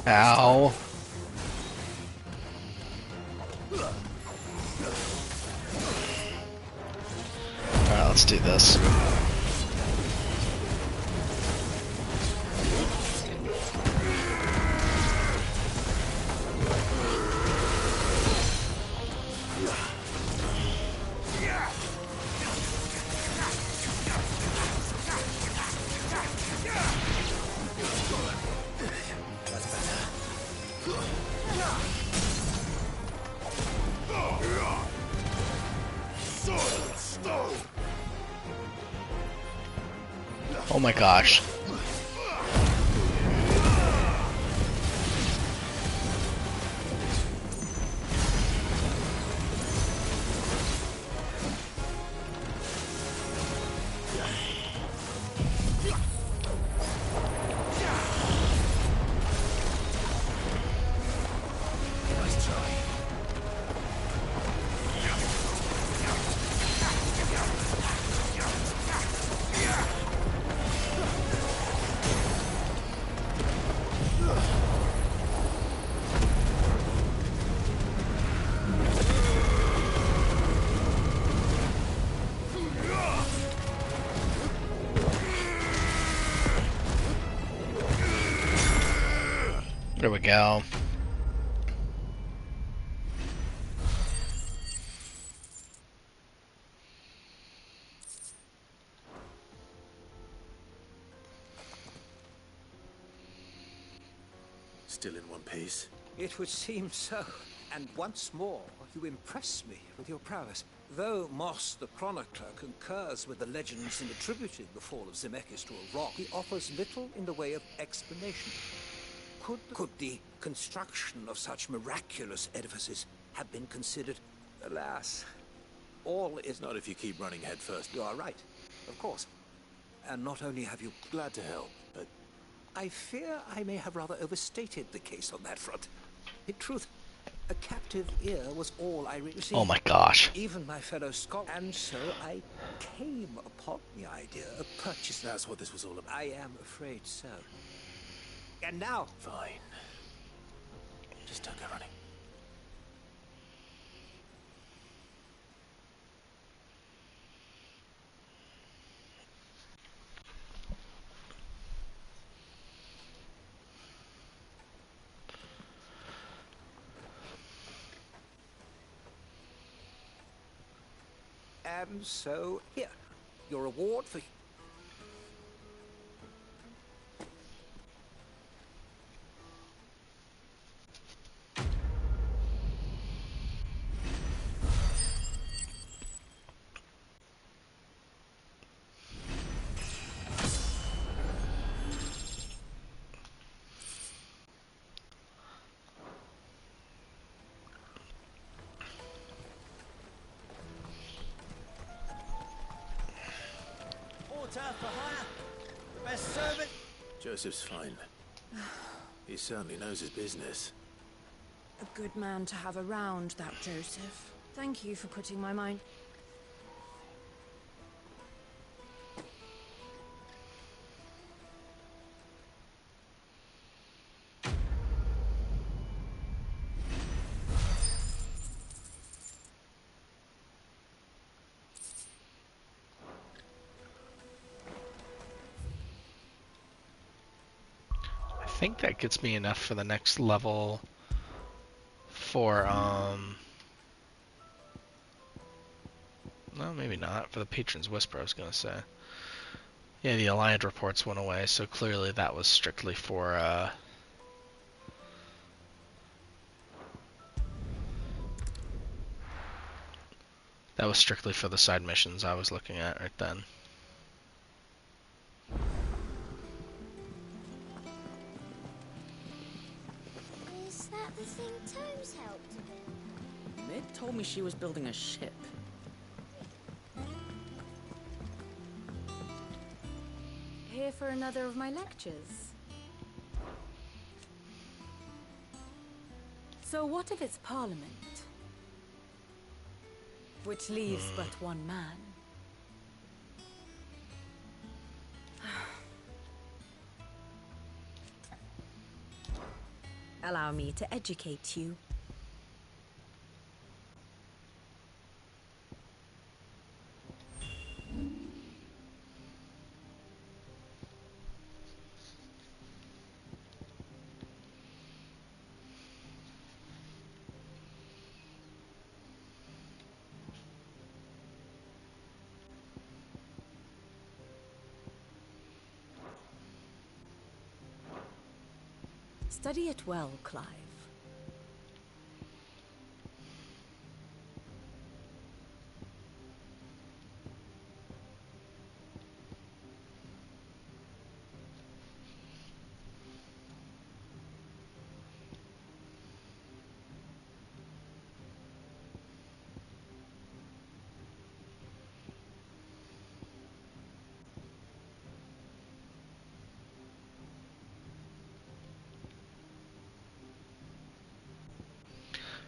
Ow. Alright, let's do this. Oh my gosh. There we go. Still in one piece? It would seem so. And once more, you impress me with your prowess. Though Moss the Chronicler concurs with the legends in attributing the fall of Zemeckis to a rock, he offers little in the way of explanation. Could the construction of such miraculous edifices have been considered? Alas, all is... Not if you keep running head first. You are right, of course. And not only have you... Glad to help, but... I fear I may have rather overstated the case on that front. In truth, a captive ear was all I received. Oh my gosh. Even my fellow scholar. And so I came upon the idea of purchasing... That's what this was all about. I am afraid so. And now... Fine. Just don't go running. And so, here, your reward for... For hire. The best servant. Joseph's fine. He certainly knows his business. A good man to have around, that Joseph. Thank you for putting my mind... think that gets me enough for the next level for, no, maybe not. For the Patron's Whisper, I was going to say. Yeah, the Alliant reports went away, so clearly that was strictly for, that was strictly for the side missions I was looking at right then. Is that the thing Tomes helped to build? Mid told me she was building a ship. Here for another of my lectures. So what if it's Parliament? Which leaves but one man. Allow me to educate you. Study it well, Clive.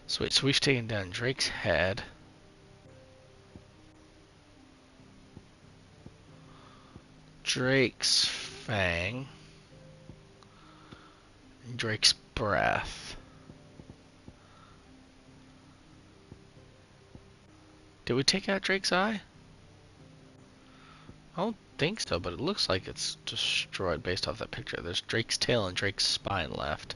Sweet, so we've taken down Drake's head. Drake's fang. And Drake's breath. Did we take out Drake's eye? I don't think so, but it looks like it's destroyed based off that picture. There's Drake's tail and Drake's spine left.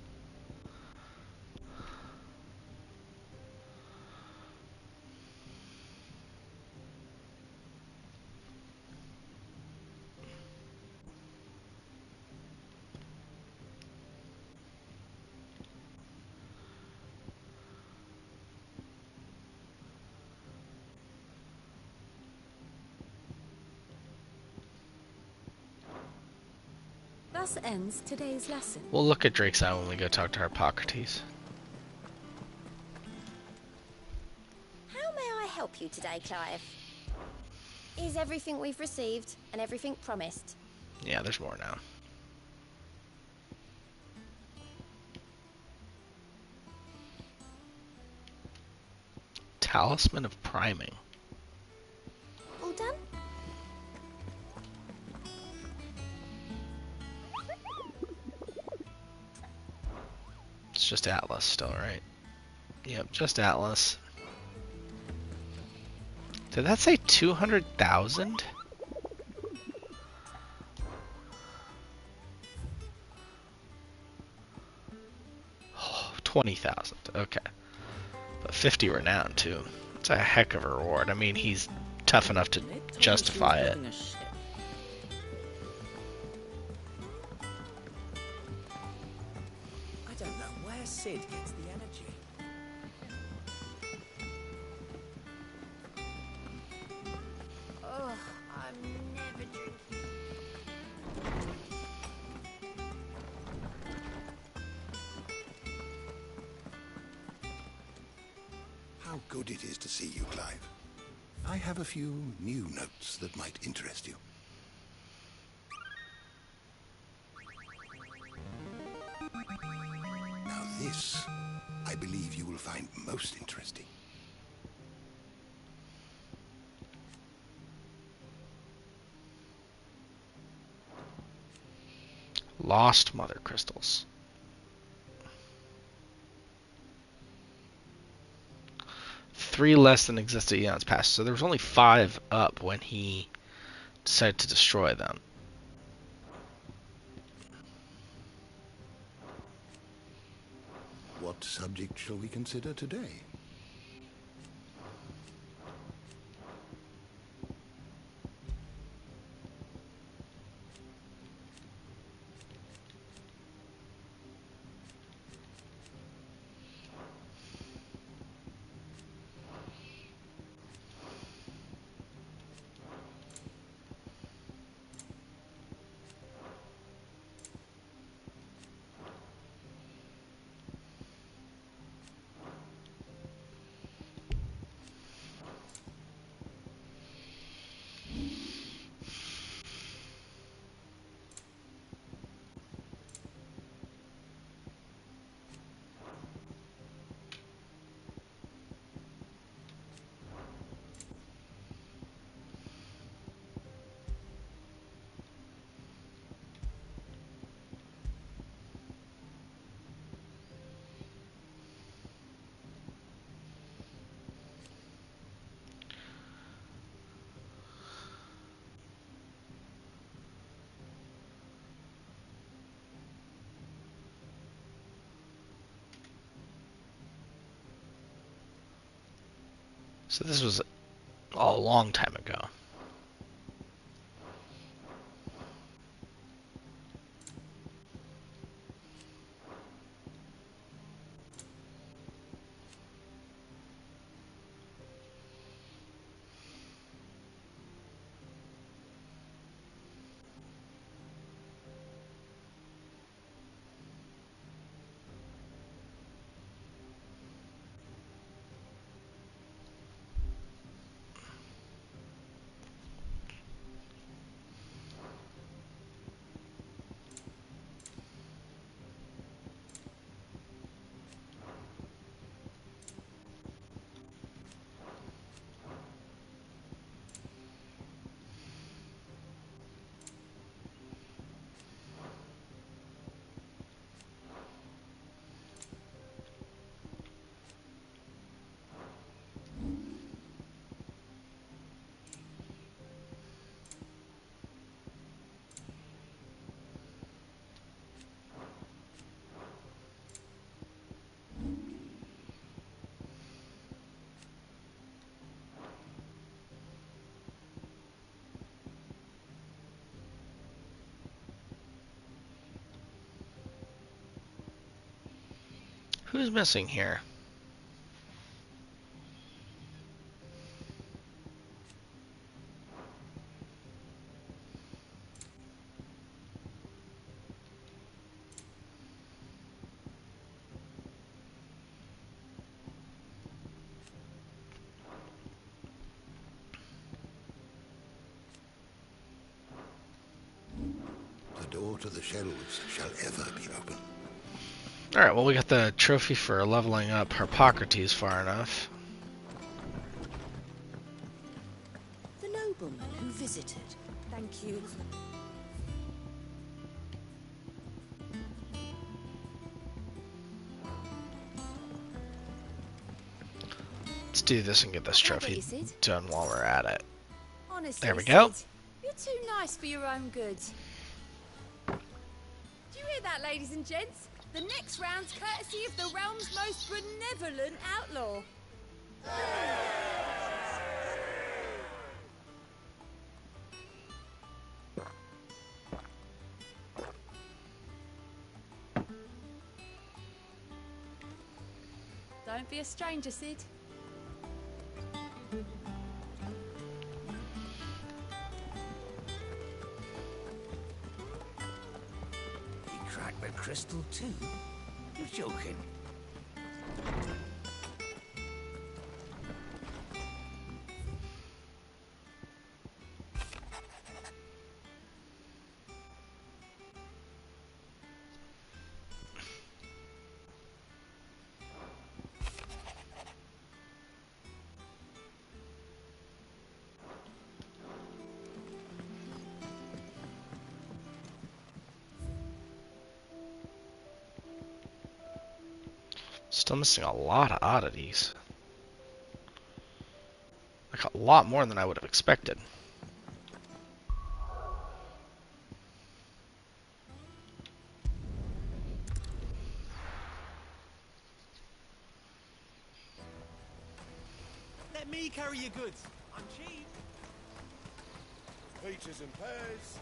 Thus ends today's lesson. We'll look at Drake's eye when we go talk to Harpocrates. How may I help you today, Clive? Is everything we've received and everything promised? Yeah, there's more now. Talisman of Priming. All done? It's just Atlas still, right? Yep, just Atlas. Did that say 200,000? Oh, 20,000. Okay. But 50 renown too. It's a heck of a reward. I mean, he's tough enough to justify it. I don't know where Sid gets the energy. Oh, I'm never drinking. How good it is to see you, Clive. I have a few new notes that might interest you. Now this, I believe you will find most interesting. Lost Mother Crystals. Three less than existed eons past. So there was only 5 up when he decided to destroy them. what subject shall we consider today? So this was a long time ago. Who's missing here? The door to the shelves shall ever be open. Alright, well we got the trophy for leveling up Harpocrates far enough. The nobleman who visited. Thank you. Let's do this and get this trophy done while we're at it. Honestly, There we go. Sid, you're too nice for your own good. Do you hear that, ladies and gents? The next round's courtesy of the realm's most benevolent outlaw. Don't be a stranger, Sid. He cracked the crystal too? You're joking. Still missing a lot of oddities. Like a lot more than I would have expected. me carry your goods. I'm cheap. Peaches and pears.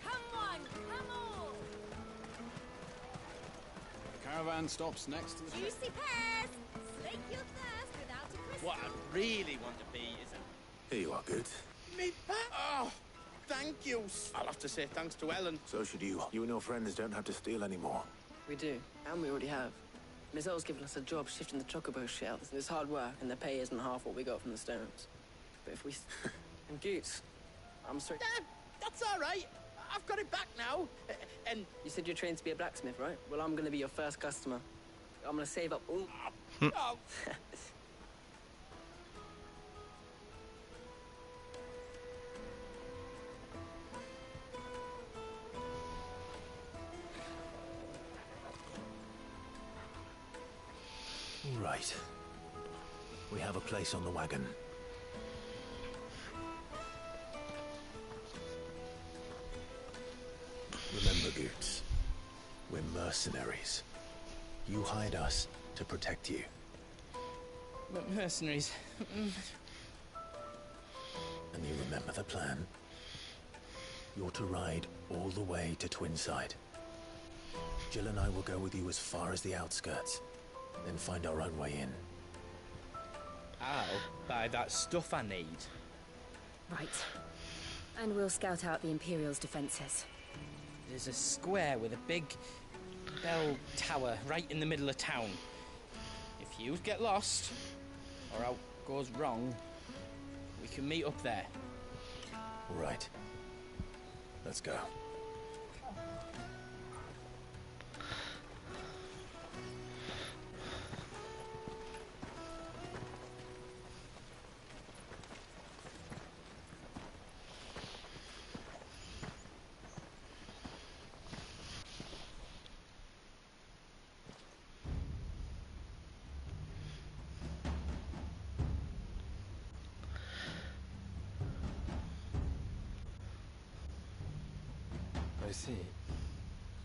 Come on, come on! The caravan stops next to the... Juicy pears! Slake your thirst without a crystal. What I really want to be is a... Here you are, good. Me pet? Oh, thank you. I'll have to say thanks to Ellen. So should you. You and your friends don't have to steal anymore. We do, and we already have. Miss Earl's given us a job shifting the chocobo shells. It's hard work, and the pay isn't half what we got from the stones. But if we... and Goots, I'm sorry... That's all right. I've got it back now. And... You said you're trained to be a blacksmith, right? Well, I'm going to be your first customer. I'm going to save up all... Oh. Right. We have a place on the wagon. Remember, Goots, we're mercenaries. You hired us to protect you. But mercenaries... And you remember the plan? You're to ride all the way to Twinside. Jill and I will go with you as far as the outskirts, then find our own way in. I'll buy that stuff I need. Right. And we'll scout out the Imperial's defenses. There's a square with a big bell tower right in the middle of town. If you get lost, or out goes wrong, we can meet up there. Right. Let's go. I see.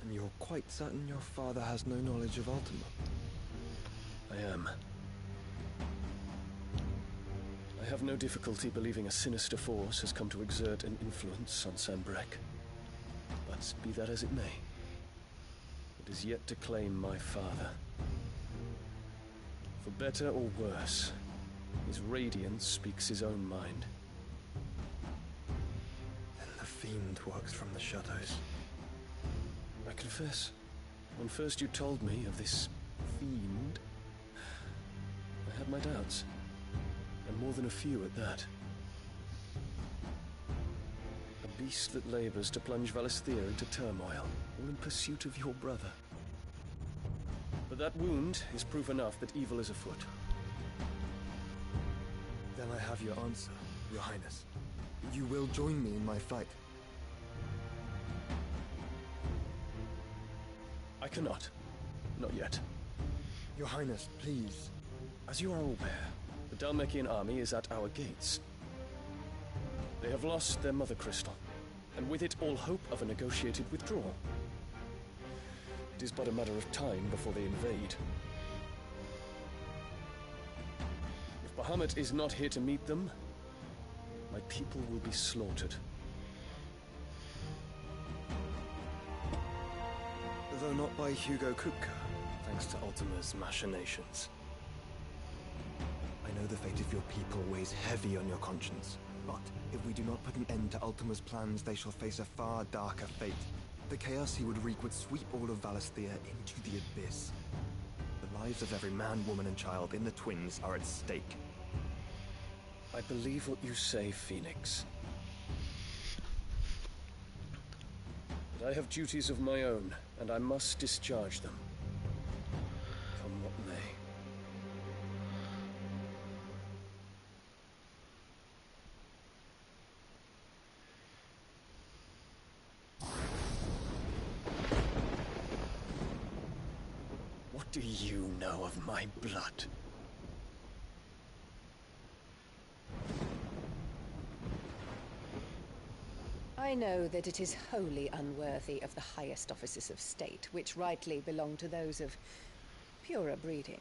And you're quite certain your father has no knowledge of Ultima? I am. I have no difficulty believing a sinister force has come to exert an influence on Sanbreque. But be that as it may, it is yet to claim my father. For better or worse, his radiance speaks his own mind. Then the fiend works from the shadows. I confess, when first you told me of this fiend, I had my doubts, and more than a few at that. A beast that labors to plunge Valisthea into turmoil, all in pursuit of your brother. But that wound is proof enough that evil is afoot. Then I have your answer, Your Highness. You will join me in my fight. I cannot. Not yet. Your Highness, please. As you are aware, the Dhalmekian army is at our gates. They have lost their mother crystal, and with it all hope of a negotiated withdrawal. It is but a matter of time before they invade. If Bahamut is not here to meet them, my people will be slaughtered. Though not by Hugo Kupka, thanks to Ultima's machinations. I know the fate of your people weighs heavy on your conscience, but if we do not put an end to Ultima's plans, they shall face a far darker fate. The chaos he would wreak would sweep all of Valisthea into the abyss. The lives of every man, woman, and child in the Twins are at stake. I believe what you say, Phoenix. But I have duties of my own, and I must discharge them. Come what may. What do you know of my blood? I know that it is wholly unworthy of the highest offices of state, which rightly belong to those of purer breeding.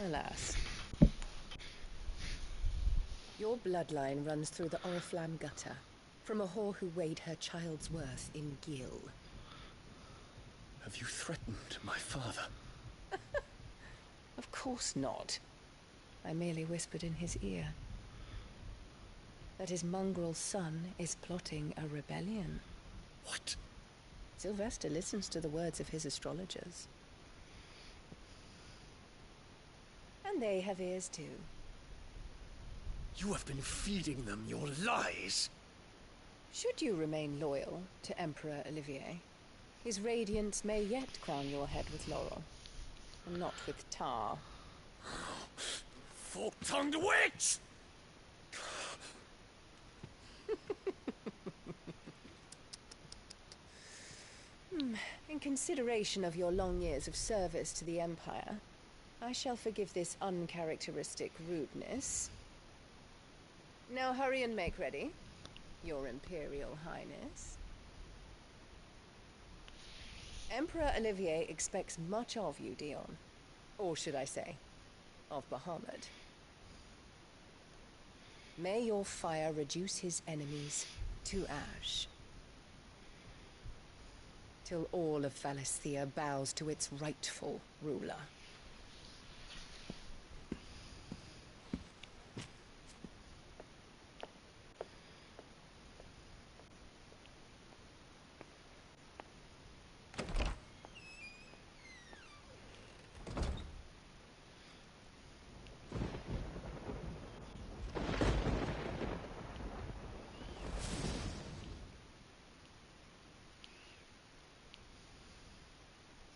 Alas. Your bloodline runs through the Oriflamme gutter, from a whore who weighed her child's worth in gil. Have you threatened my father? Of course not. I merely whispered in his ear that his mongrel son is plotting a rebellion. What? Sylvester listens to the words of his astrologers. And they have ears too. You have been feeding them your lies! Should you remain loyal to Emperor Olivier, his radiance may yet crown your head with laurel, and not with tar. Fork-tongued witch! In consideration of your long years of service to the Empire, I shall forgive this uncharacteristic rudeness. Now hurry and make ready, Your Imperial Highness. Emperor Olivier expects much of you, Dion. Or should I say, of Bahamut. May your fire reduce his enemies to ash, till all of Valisthea bows to its rightful ruler.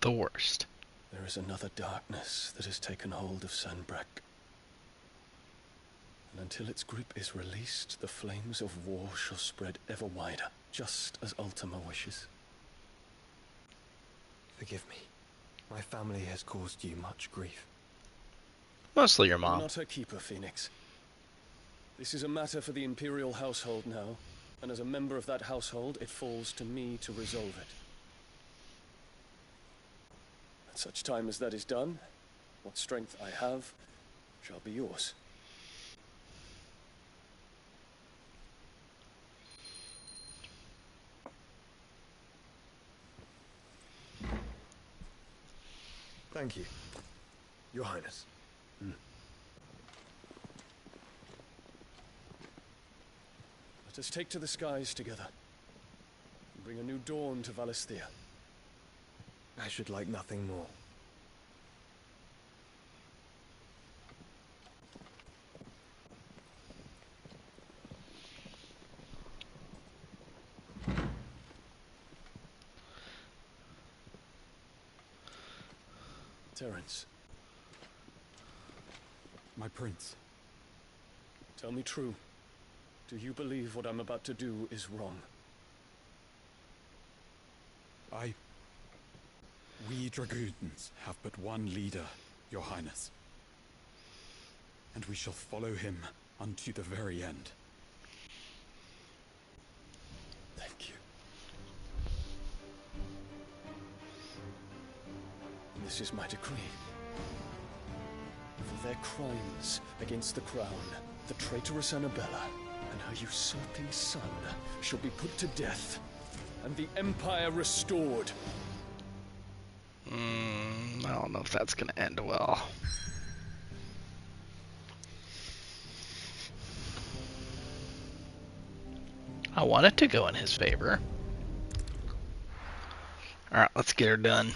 The worst. There is another darkness that has taken hold of Sanbreque. And until its grip is released, the flames of war shall spread ever wider, just as Ultima wishes. Forgive me. My family has caused you much grief. Mostly your I'm mom. not her keeper, Phoenix. This is a matter for the Imperial household now, and as a member of that household, it falls to me to resolve it. At such time as that is done, what strength I have shall be yours. Thank you, Your Highness. Let us take to the skies together, and bring a new dawn to Valisthea. I should like nothing more. Terence, My prince. tell me true. Do you believe what I'm about to do is wrong? We dragoons have but one leader, Your Highness. And we shall follow him unto the very end. Thank you. This is my decree. For their crimes against the crown, the traitorous Annabella and her usurping son shall be put to death, and the Empire restored. I don't know if that's going to end well. I want it to go in his favor. Alright, let's get her done.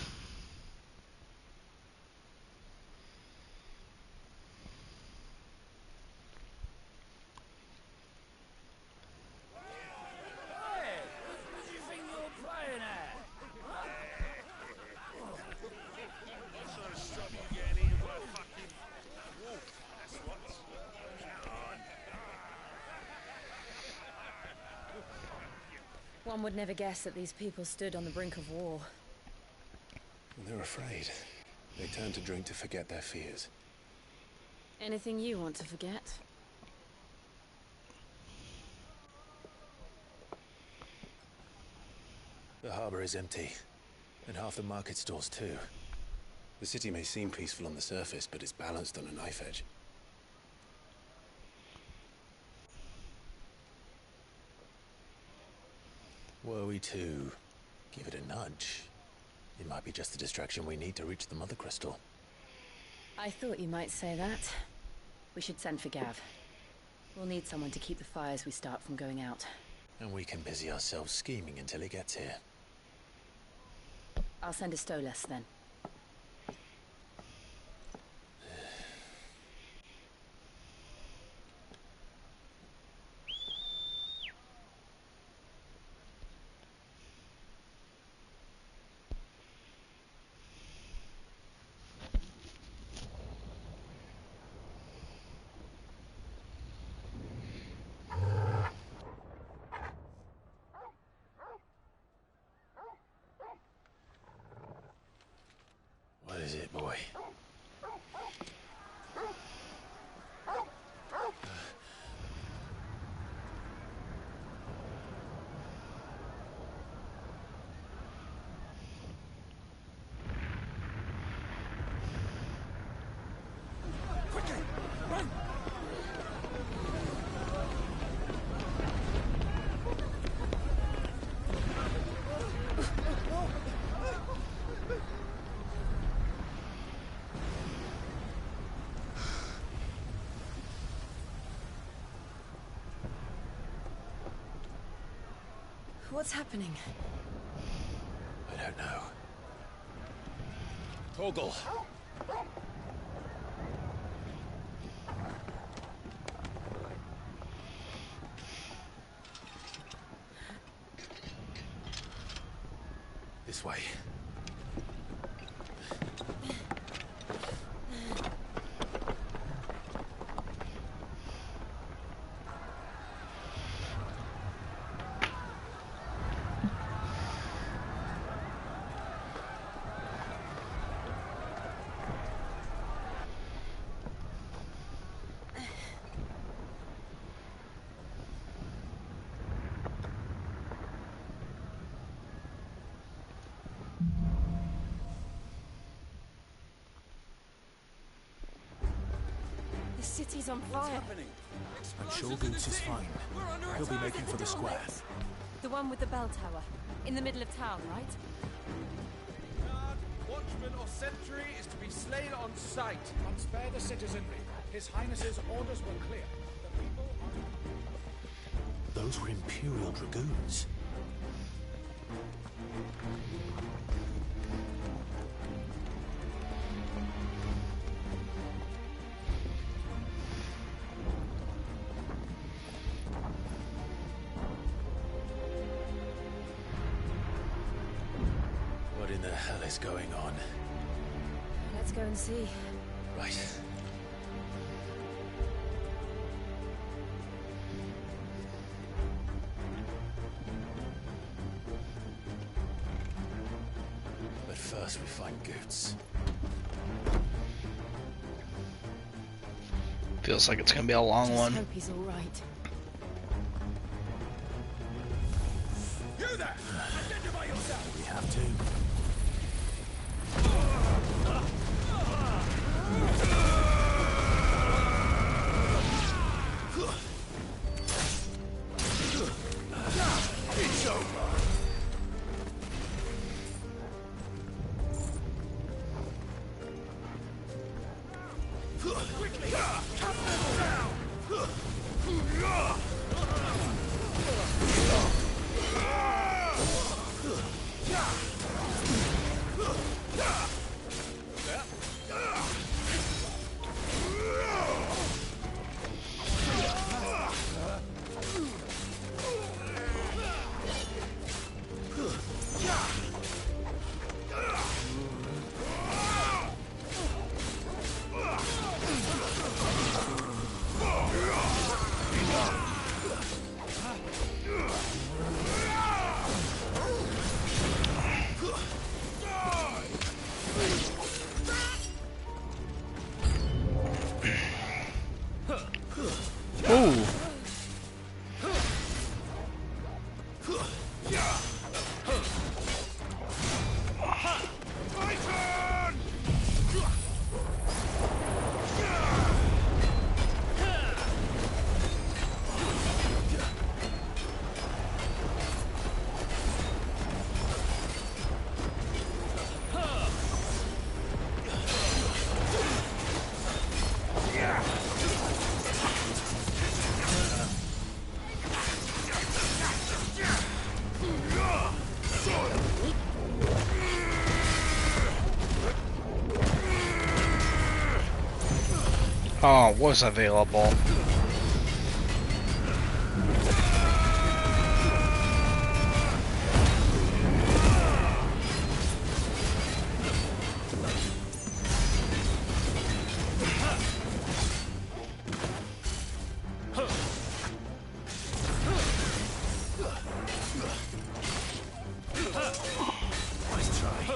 One would never guess that these people stood on the brink of war. They're afraid. They turn to drink to forget their fears. Anything you want to forget? The harbor is empty, and half the market stalls too. The city may seem peaceful on the surface, but it's balanced on a knife edge. Were we to give it a nudge, it might be just the distraction we need to reach the Mother Crystal. I thought you might say that. We should send for Gav. We'll need someone to keep the fires we start from going out. And we can busy ourselves scheming until he gets here. I'll send a Stolas then. What is it, boy? What's happening? I don't know. Torgal! This way. The city's on fire. I'm sure Boots is fine. He'll be making for the square. The one with the bell tower. In the middle of town, right? Guard, watchman or sentry is to be slain on sight. And spare the citizenry. His Highness's orders were clear. The people are... Those were Imperial Dragoons. What in the hell is going on? Let's go and see. Right. But first we find Goots. Feels like it's gonna be a long Just one. hope he's all right. You there! Identify yourself! We have to. It's over! Quickly! Cut them down! Oh, was available. Nice try.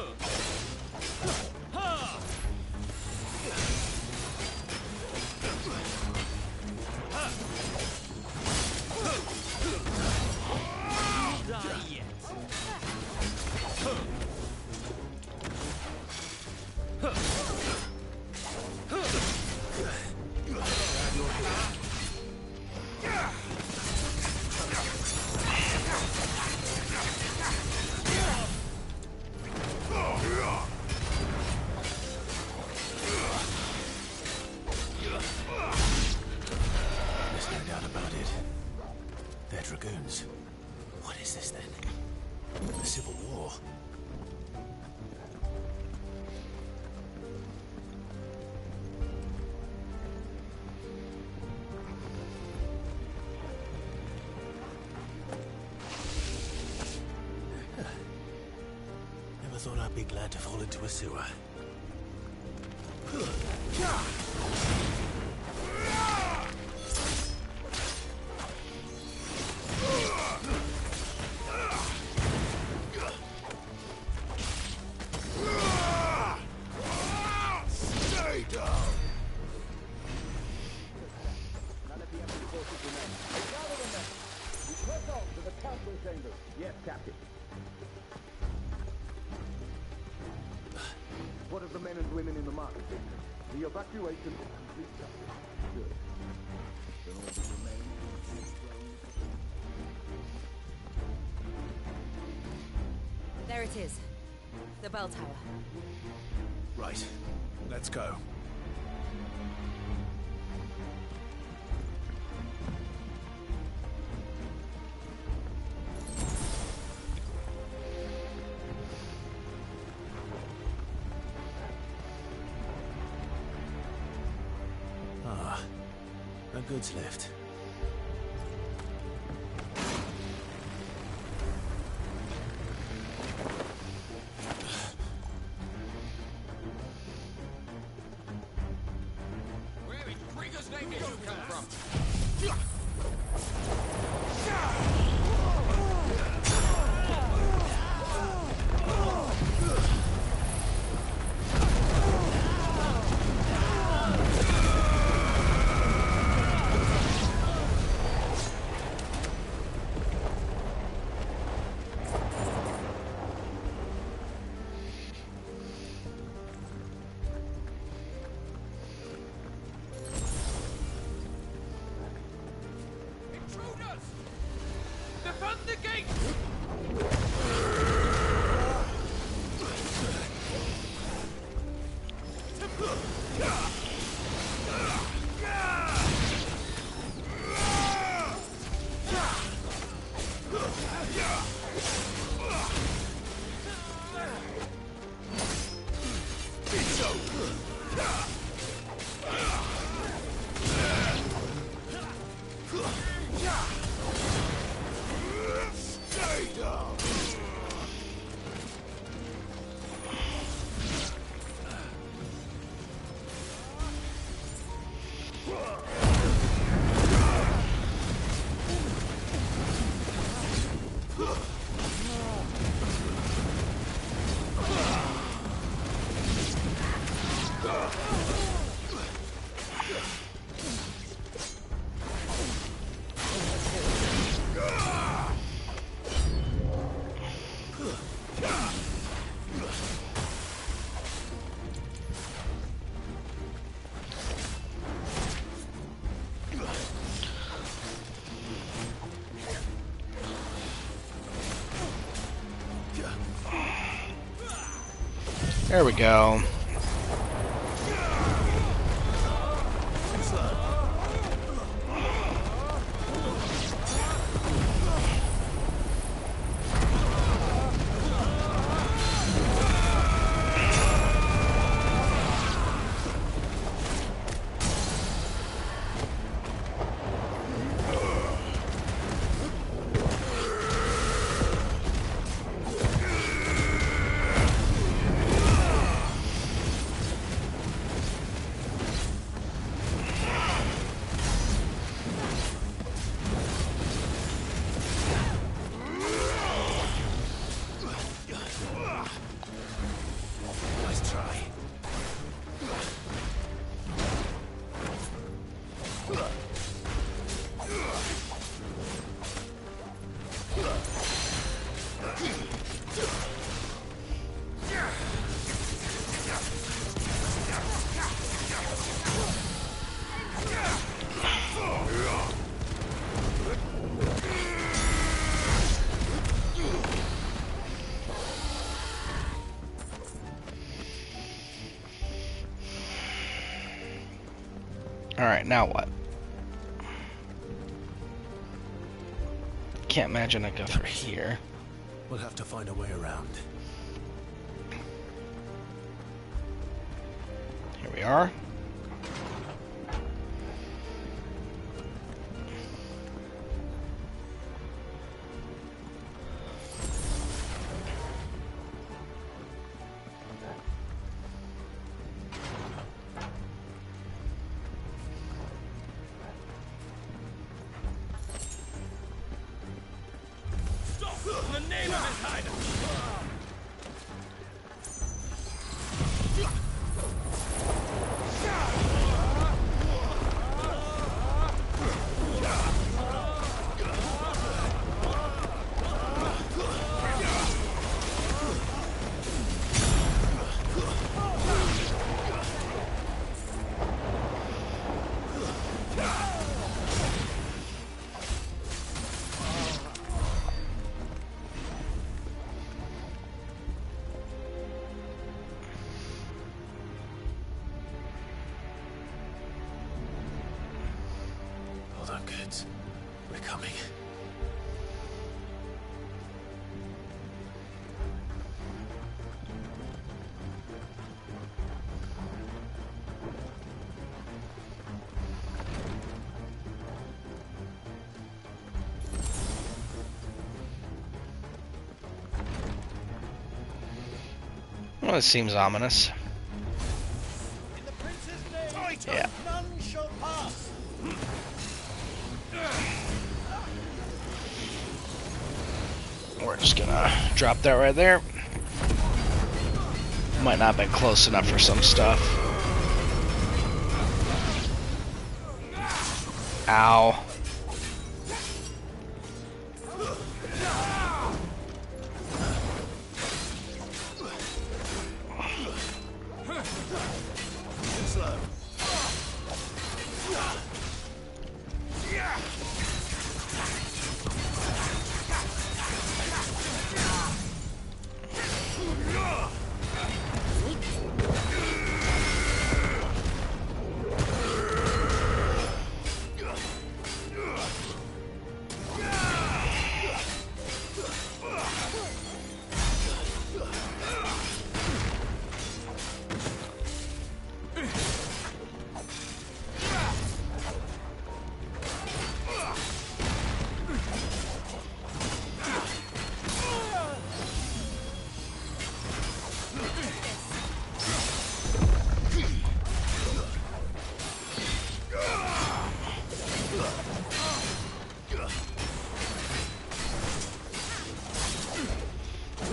There's no doubt about it. They're dragoons. What is this then? The Civil War? Never thought I'd be glad to fall into a sewer. Stay down! Yes, Captain. What of the men and women in the market district? The evacuation is complete, Captain. Good. Then all that remains is There it is. The bell tower. Right. Let's go. Ah, a goods lift. Where in Krieger's name did you come from? Intruders! Defend the gate! Stay down! There we go. Alright, now what? Can't imagine I go through here. We'll have to find a way around. Here we are. In the name of His Highness! Hold on, kids. We're coming. Well, it seems ominous. In the prince's name, Yeah. none shall pass. We're just gonna drop that right there. Might not have been close enough for some stuff. Ow.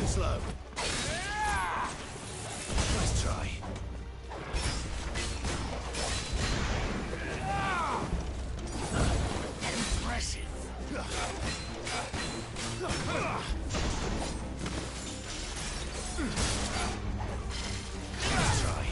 Slow. Nice try. Impressive. Nice try.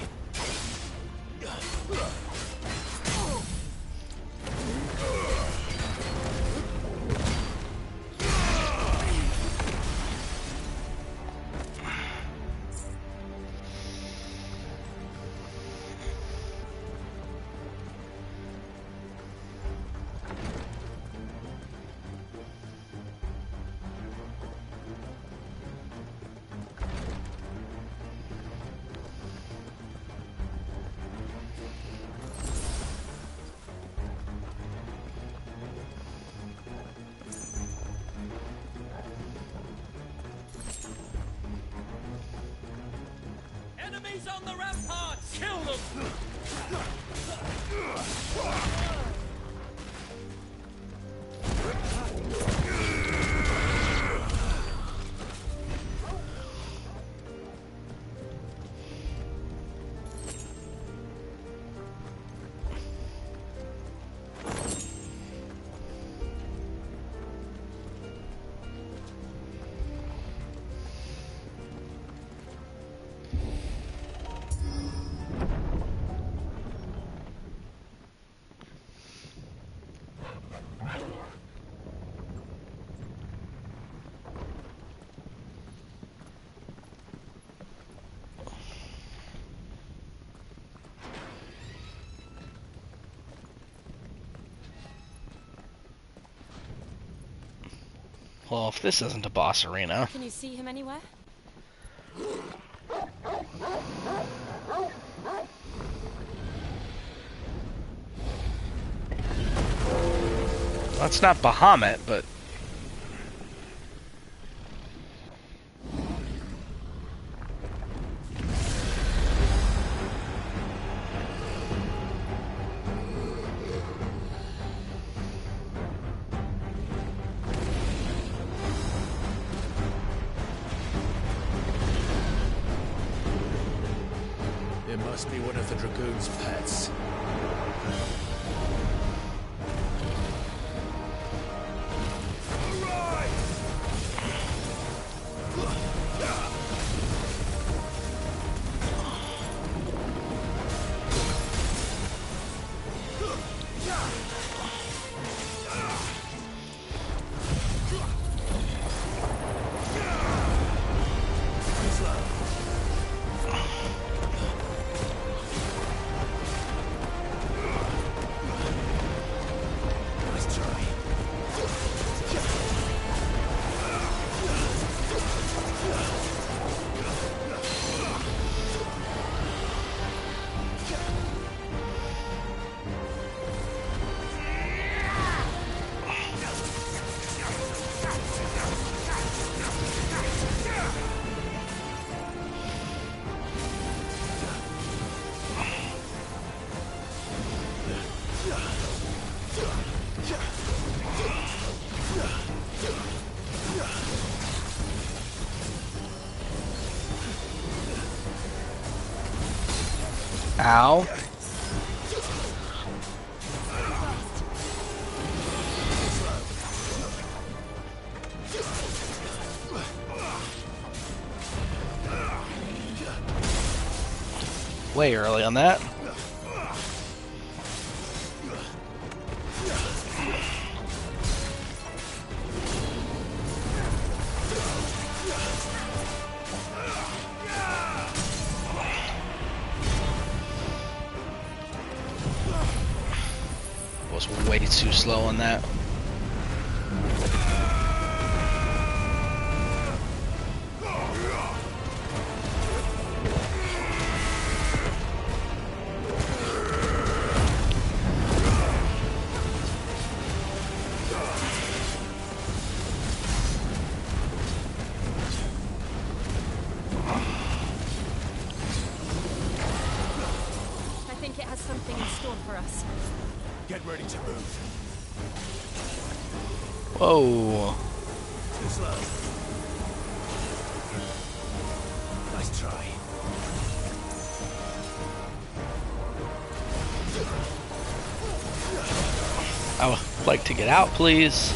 Enemies on the ramparts! Kill them! Well, if this isn't a boss arena. Can you see him anywhere? Well, it's not Bahamut, but... It must be one of the Dragoon's pets. Ow. Way early on that. Was way too slow on that. I think it has something in store for us. Get ready to move. Whoa. Too slow. Nice try. I would like to get out, please.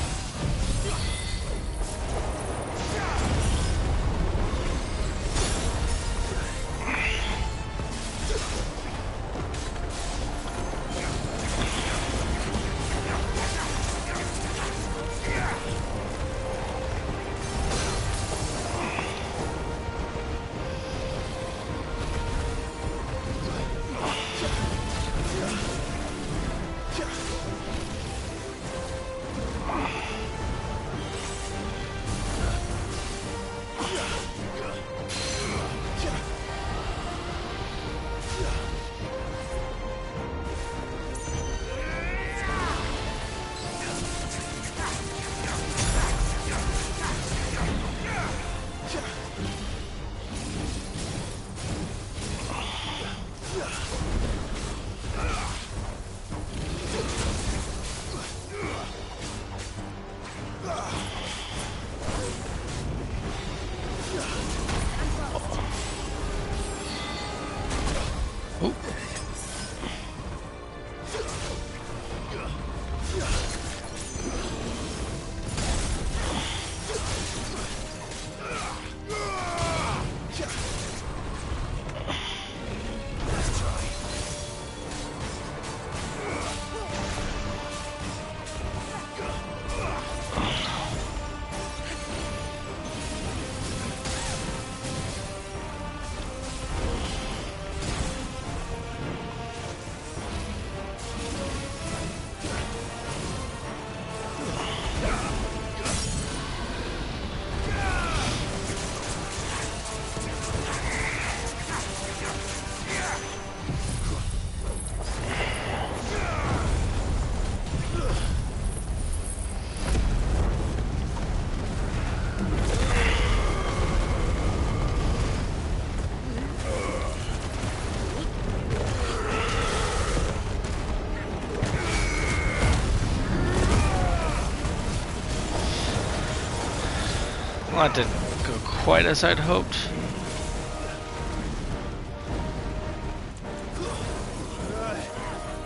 Well, that didn't go quite as I'd hoped.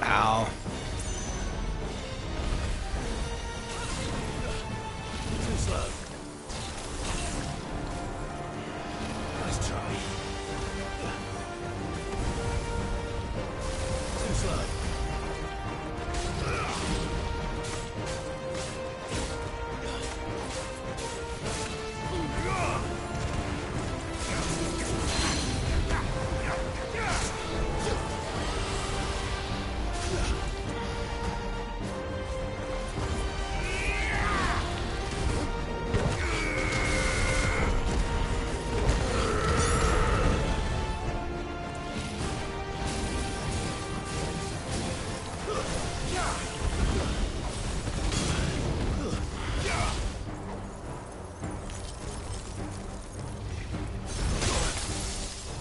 Ow. Too slow. Nice try. Too slow.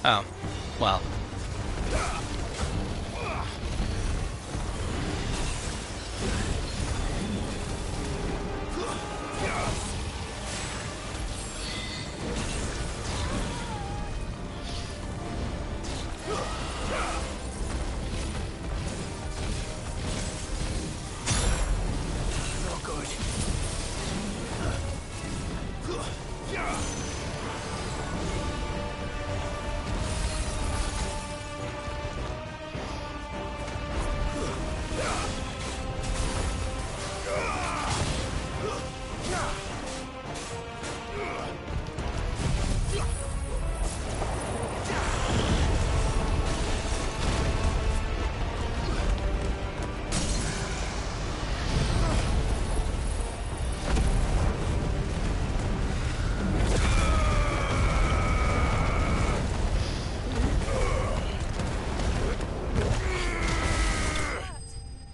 Oh, well. Not good.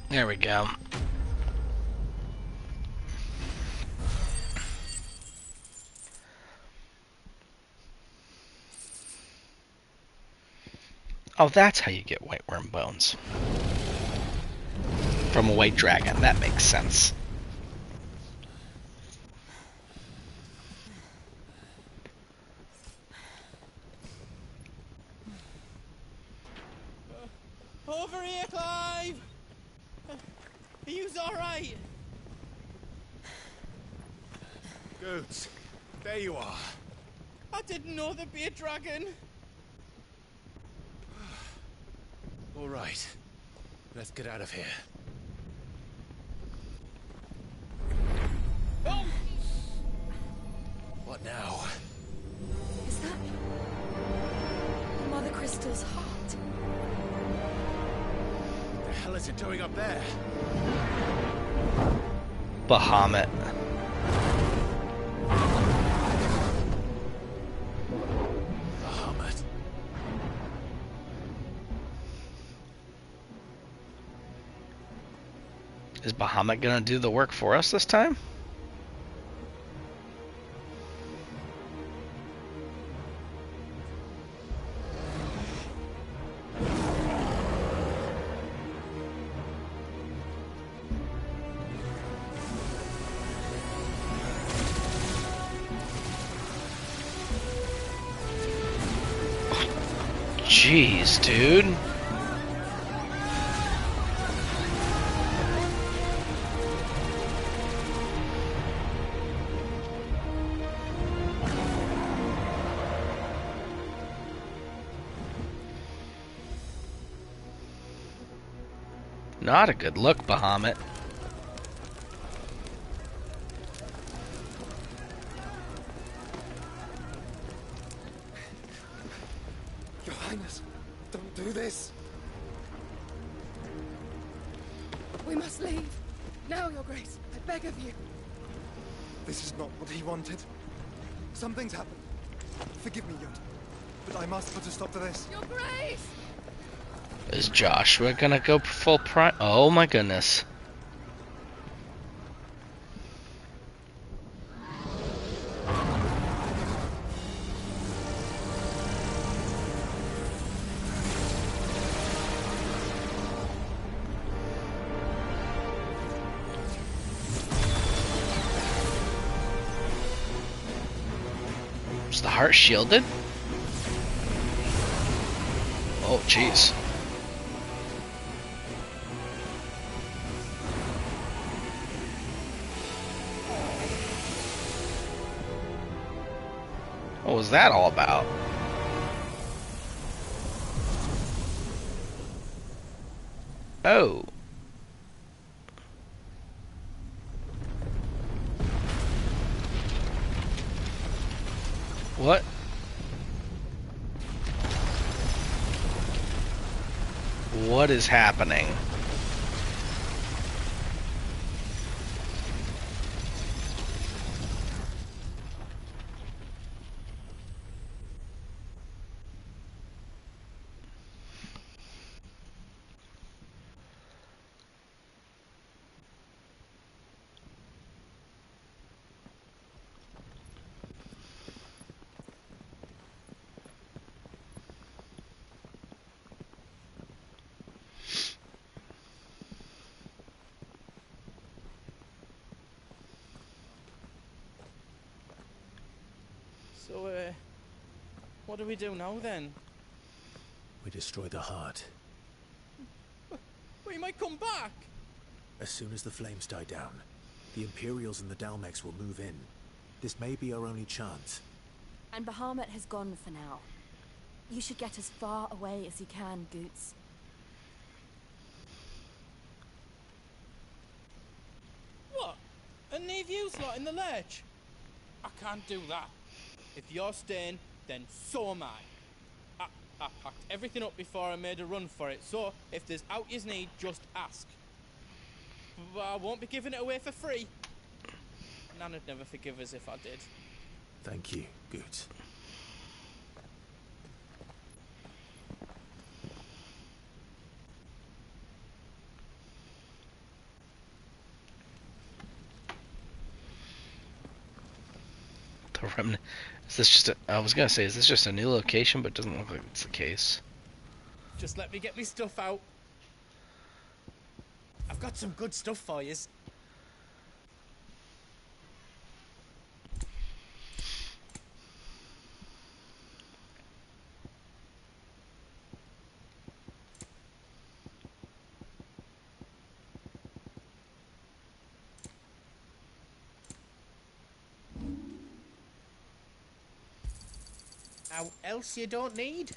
There we go. Oh, that's how you get white worm bones. From a white dragon. That makes sense. Over here, Clive! Are you alright? Goats, there you are. I didn't know there'd be a dragon. All right, let's get out of here. Oh! What now? Is that Mother Crystal's heart? What the hell is it doing up there? Bahamut. Bahamut. Is Bahamut gonna do the work for us this time? Jeez, dude. Not a good look, Bahamut. Your Highness, don't do this. We must leave. Now, Your Grace. I beg of you. This is not what he wanted. Something's happened. Forgive me, Yoda, but I must put a stop to this. Your Grace! Is Joshua gonna go full prime? Oh my goodness. Is the heart shielded? Oh, jeez. What was that all about? Oh. What? What is happening? So, what do we do now then? We destroy the heart. We might come back! As soon as the flames die down, the Imperials and the Dalmex will move in. This may be our only chance. And Bahamut has gone for now. You should get as far away as you can, Goots. What? And leave you lot in the lurch? I can't do that. If you're staying, then so am I. I packed everything up before I made a run for it, so if there's out you need, just ask. But I won't be giving it away for free. Nana'd never forgive us if I did. Thank you, Goots. The remnant. Is this just a... I was gonna say, is this just a new location, but it doesn't look like it's the case. Just let me get me stuff out. I've got some good stuff for yous. How else you don't need?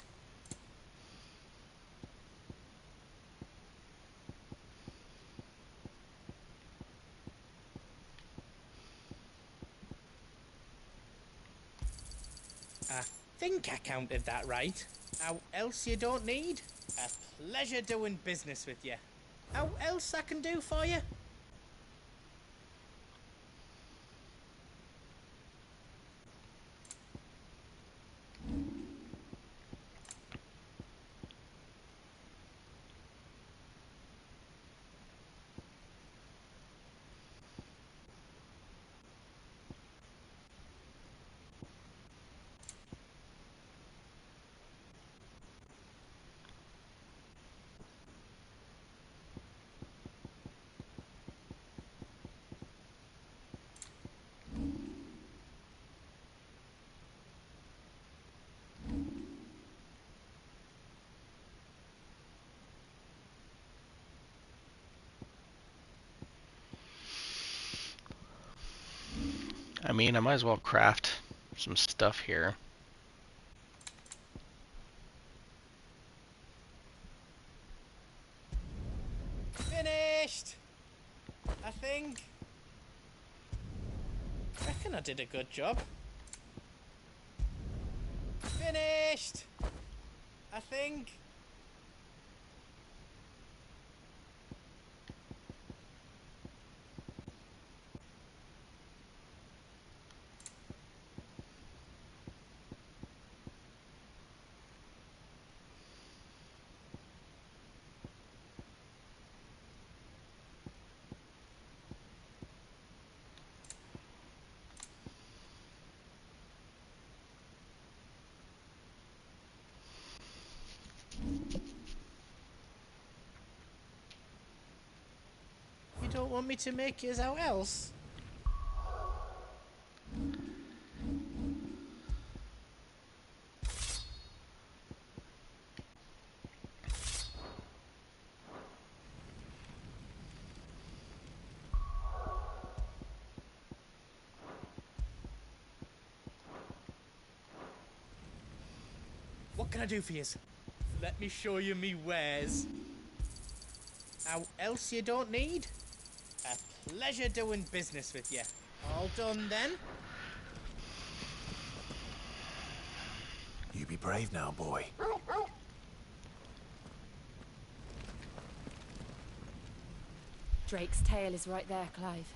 I think I counted that right. How else you don't need? A pleasure doing business with you. How else I can do for you? I mean, I might as well craft some stuff here. Finished! I think. Reckon I did a good job. Finished! I think. You don't want me to make yours out else? What can I do for you? Let me show you me wares. How else you don't need? A pleasure doing business with you. All done then? You be brave now, boy. Drake's tail is right there, Clive.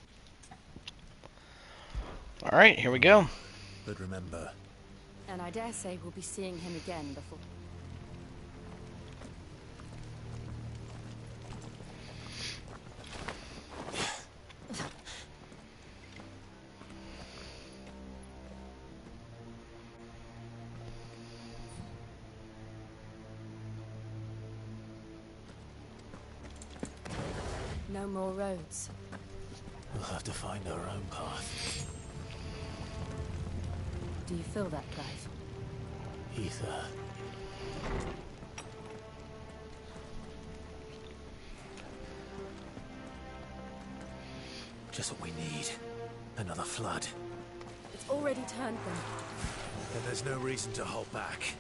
Alright, here we go. But remember... And I dare say we'll be seeing him again before... No more roads. We'll have to find our own path. Do you feel that, Clive? Ether. Just what we need. Another flood. It's already turned them. Then there's no reason to hold back.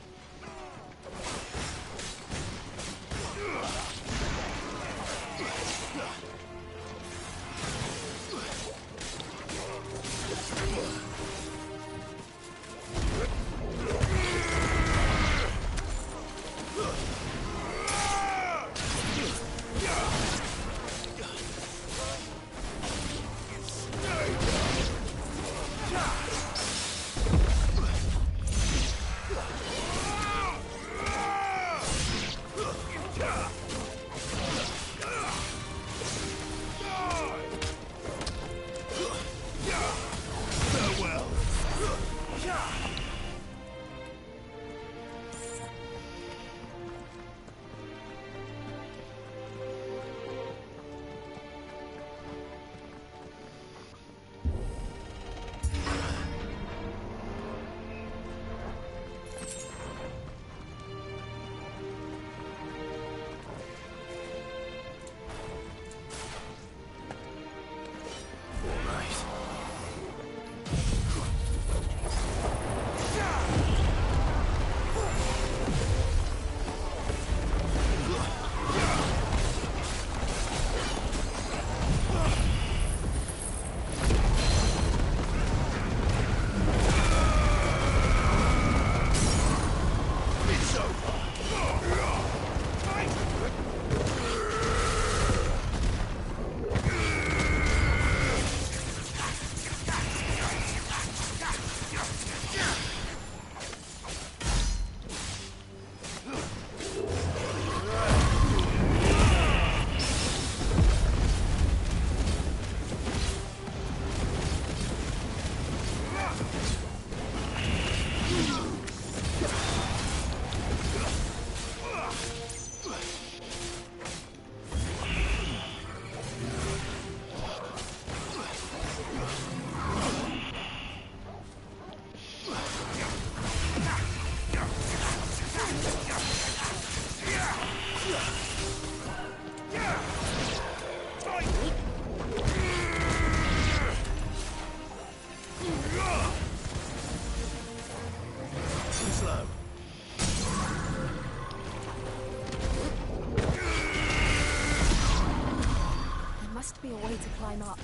To climb up.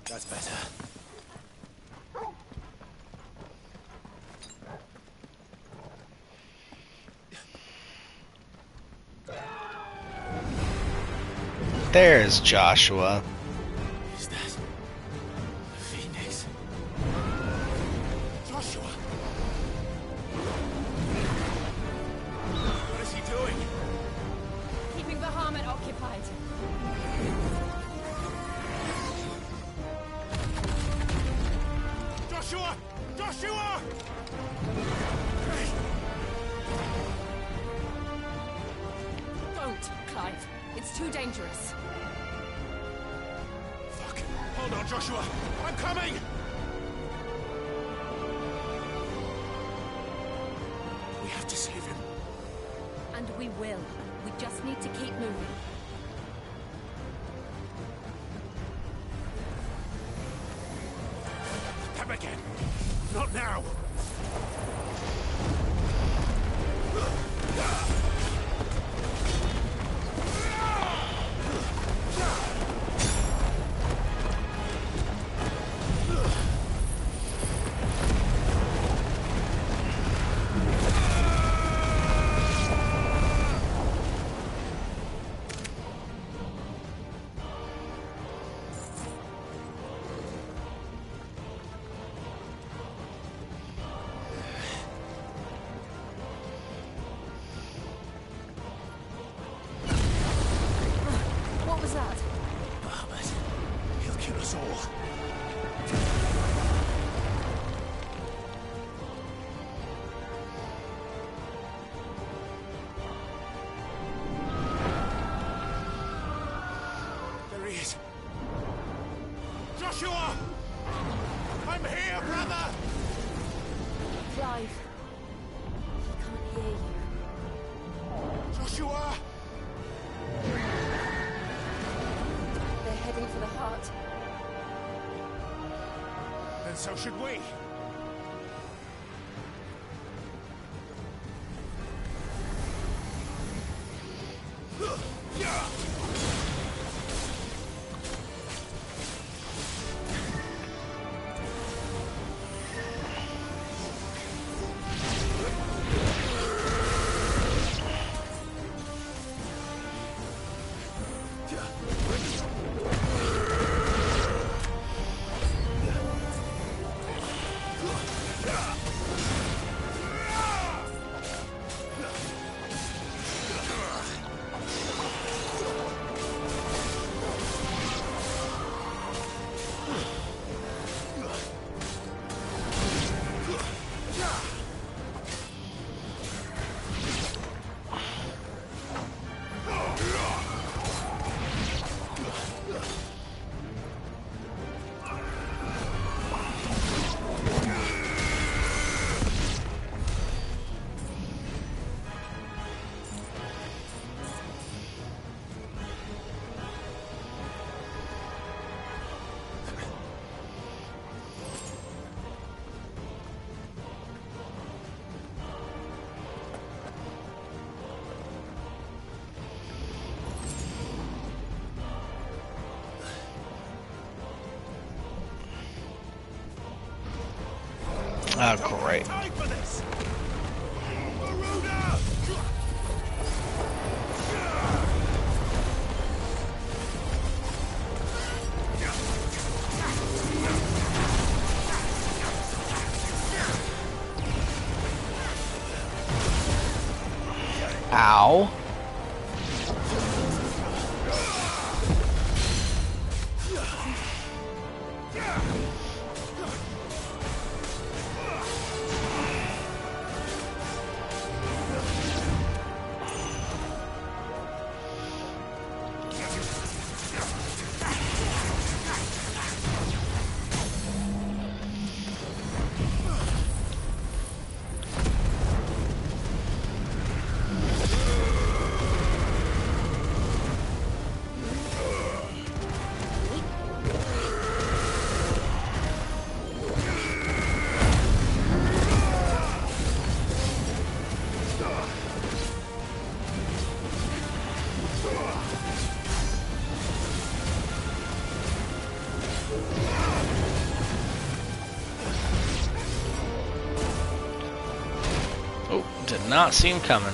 That's better. There's Joshua. Is that the Phoenix? Joshua! What is he doing? Keeping the Harmon occupied. Joshua! Don't, Clive. It's too dangerous. Fuck. Hold on, Joshua. I'm coming! We have to save him. And we will. We just need to keep moving. Come again. Not now. What was that? Bahamut. He'll kill us all. There he is. Joshua! I'm here, brother! Clive. He can't hear you. Joshua! They're heading for the heart. Then so should we. Oh, great. Time for this! Ow. Oh, did not see him coming.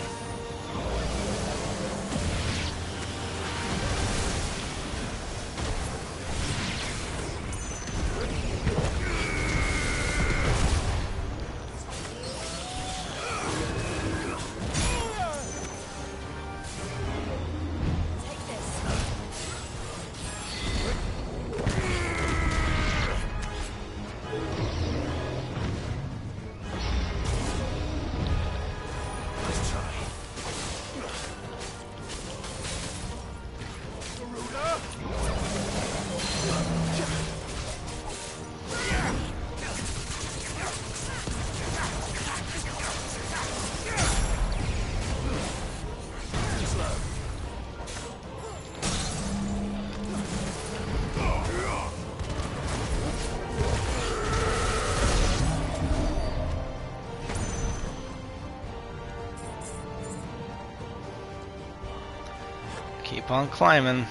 Keep on climbing.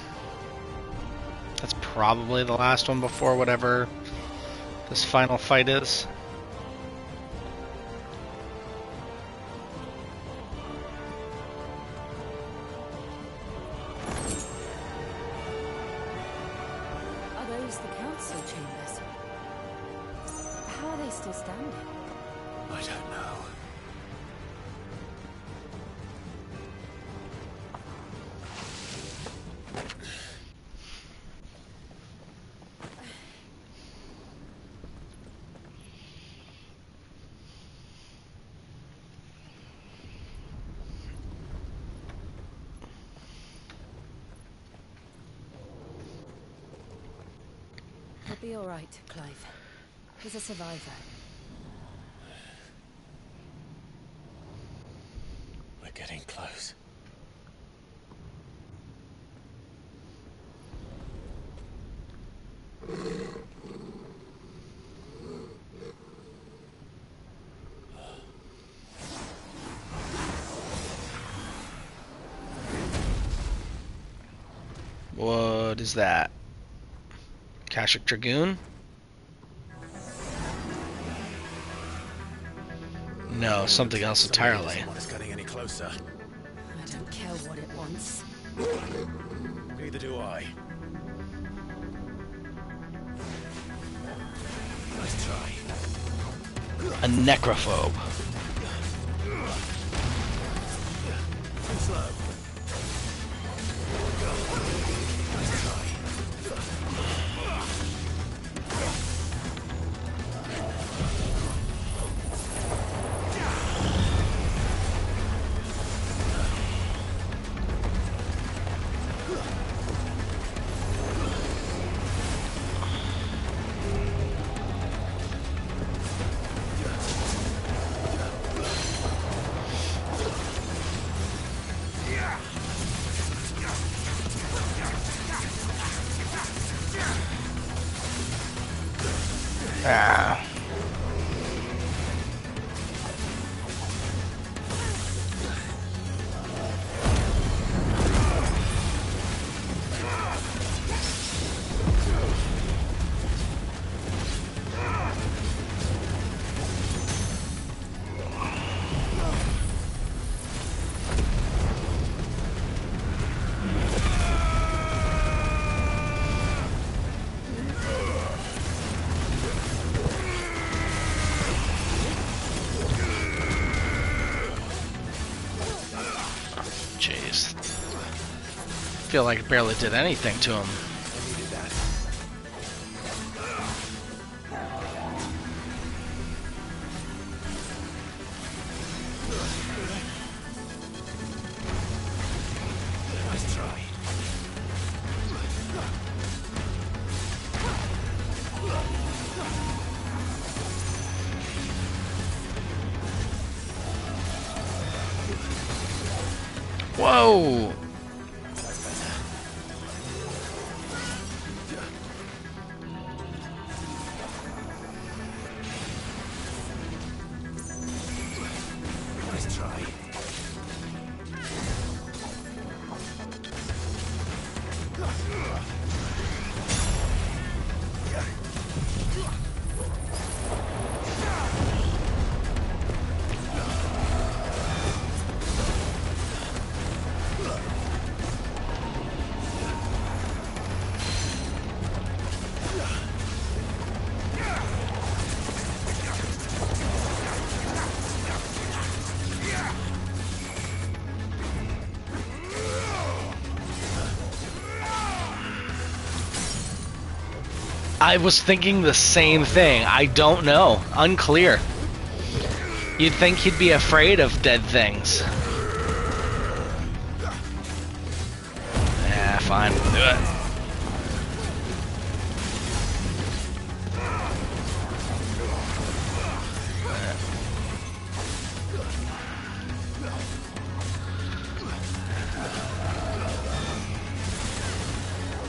That's probably the last one before whatever this final fight is. Are those the council chambers? How are they still standing? I don't know. He'll be all right, Clive. He's a survivor. We're getting close. What is that? Kashik Dragoon? No, something else entirely. Someone's getting any closer. I don't care what it wants. Neither do I. Nice try. A necrophobe. Too slow. Nice try. Ah. Jeez. Feel like it barely did anything to him. Nice try. Whoa! Nice try. I was thinking the same thing. I don't know. Unclear. You'd think he'd be afraid of dead things. Yeah, fine. We'll do it.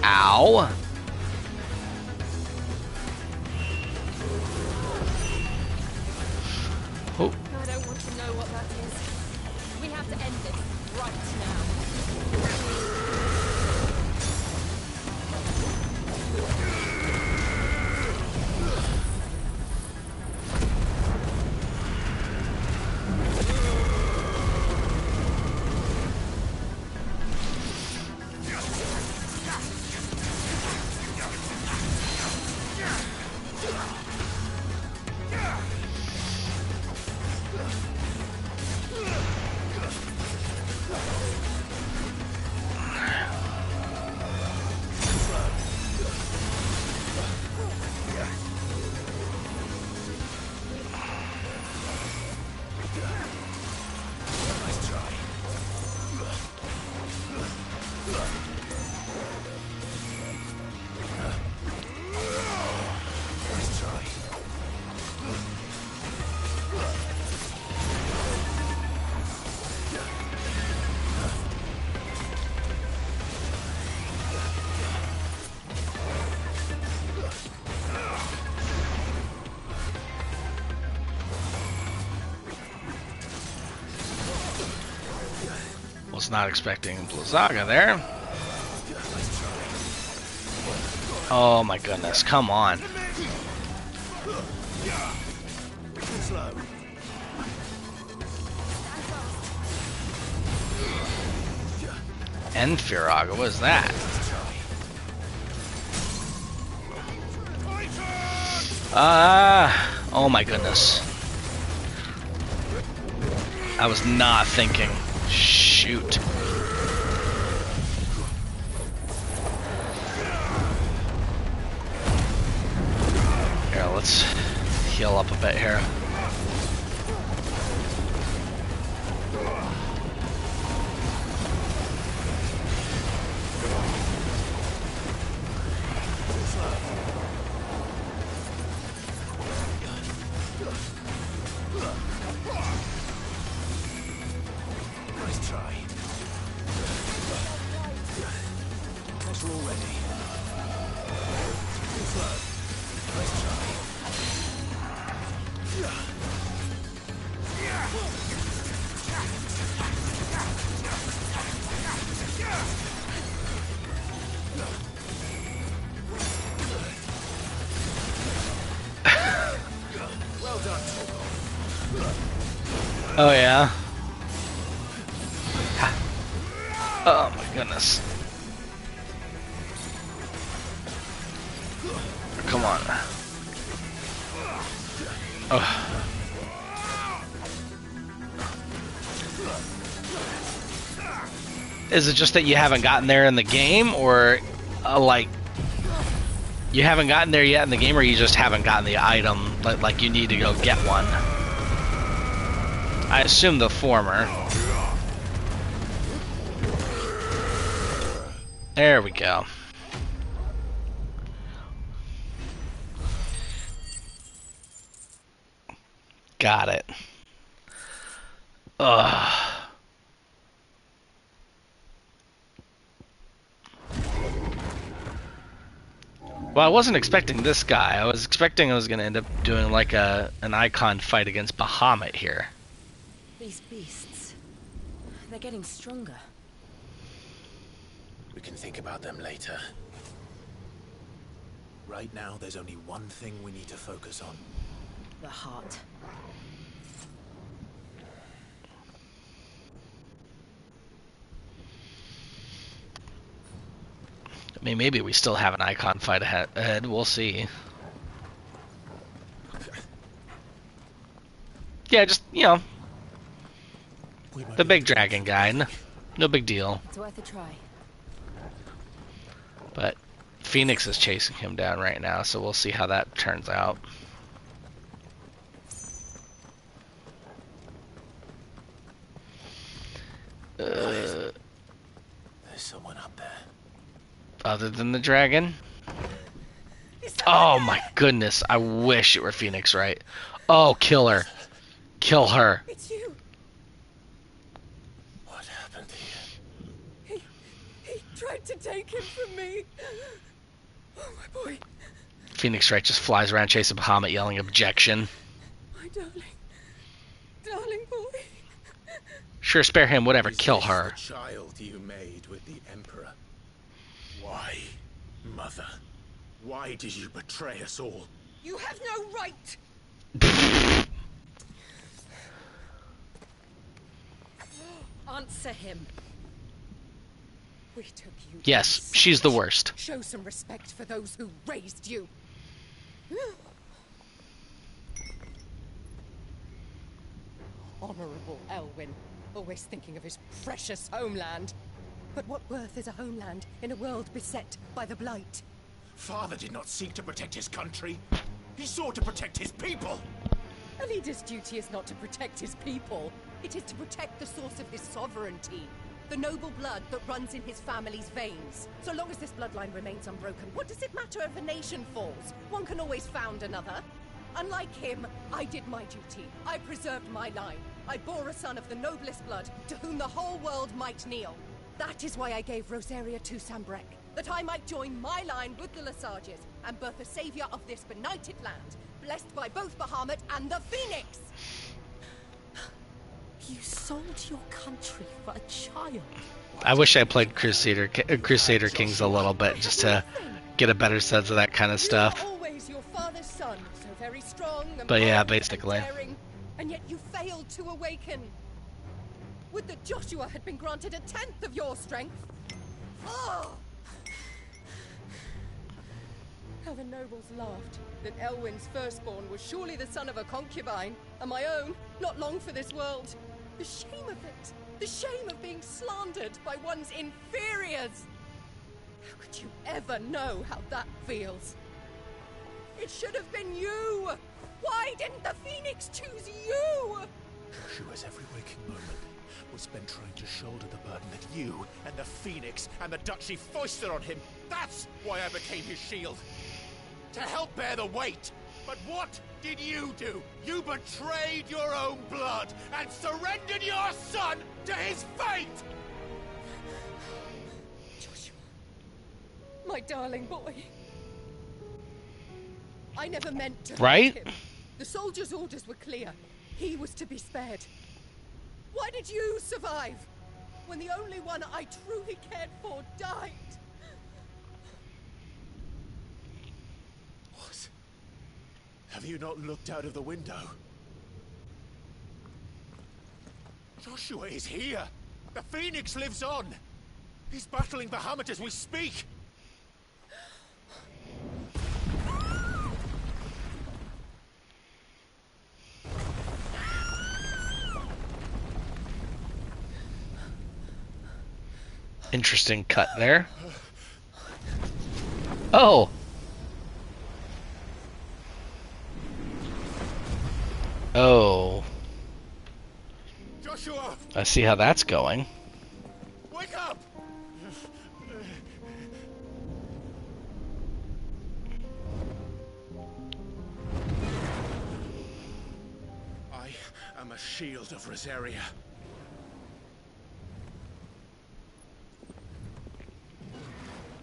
Ow. Oh. I don't want to know what that is. We have to end this right now. Was not expecting Blizzaga there. Oh my goodness, come on. Enfiraga, what is that? Oh my goodness. I was not thinking. Shoot. Here, let's heal up a bit here. Nice try. Guess we're all ready. Too slow. Nice try. Well done, Oh yeah. Oh my goodness. Come on. Oh. Is it just that you haven't gotten there in the game, or like you haven't gotten there yet in the game, or you just haven't gotten the item, like you need to go get one? I assume the former. There we go. Got it. Ugh. Well, I wasn't expecting this guy. I was expecting I was going to end up doing like an icon fight against Bahamut here. These beasts, they're getting stronger. We can think about them later. Right now, there's only one thing we need to focus on. The heart. I mean, maybe we still have an icon fight ahead. We'll see. Yeah, just, you know, the big dragon guy. No big deal. It's worth a try. But Phoenix is chasing him down right now, so we'll see how that turns out. There's someone up there. Other than the dragon? Oh my goodness, I wish it were Phoenix, right? Oh, kill her. Kill her. It's you. What happened here? He tried to take him from me. Oh, my boy. Phoenix Wright just flies around chasing Bahamut yelling objection. My darling. Darling boy. Sure, spare him, whatever, kill Is her. this the child you made with the Emperor? Why, Mother? Why did you betray us all? You have no right. Answer him. We took you. Yes, she's the worst. Show some respect for those who raised you. Honorable Elwyn, always thinking of his precious homeland. But what worth is a homeland in a world beset by the Blight? Father did not seek to protect his country. He sought to protect his people. A leader's duty is not to protect his people. It is to protect the source of his sovereignty. The noble blood that runs in his family's veins. So long as this bloodline remains unbroken, what does it matter if a nation falls? One can always found another. Unlike him, I did my duty. I preserved my line. I bore a son of the noblest blood, to whom the whole world might kneel. That is why I gave Rosaria to Sambrek, that I might join my line with the Lesages and birth a savior of this benighted land, blessed by both Bahamut and the Phoenix! You sold your country for a child. I wish I played Crusader Kings a little bit just to get a better sense of that kind of stuff. Always your father's son, so very strong and But yeah, bold basically. and daring, and yet you failed to awaken. Would that Joshua had been granted 1/10 of your strength? Oh! How the nobles laughed that Elwyn's firstborn was surely the son of a concubine, and my own, not long for this world. The shame of it! The shame of being slandered by one's inferiors! How could you ever know how that feels? It should have been you! Why didn't the Phoenix choose you? Joshua's every waking moment was spent trying to shoulder the burden that you and the Phoenix and the Duchy foisted on him. That's why I became his shield. To help bear the weight. But what did you do? You betrayed your own blood and surrendered your son to his fate! Joshua, my darling boy. I never meant to Right? hurt him. The soldiers' orders were clear. He was to be spared. Why did you survive when the only one I truly cared for died? What? Have you not looked out of the window? Joshua is here! The Phoenix lives on! He's battling Bahamut as we speak! Interesting cut there. Oh! Oh. Joshua! I see how that's going. Wake up! I am a shield of Rosaria.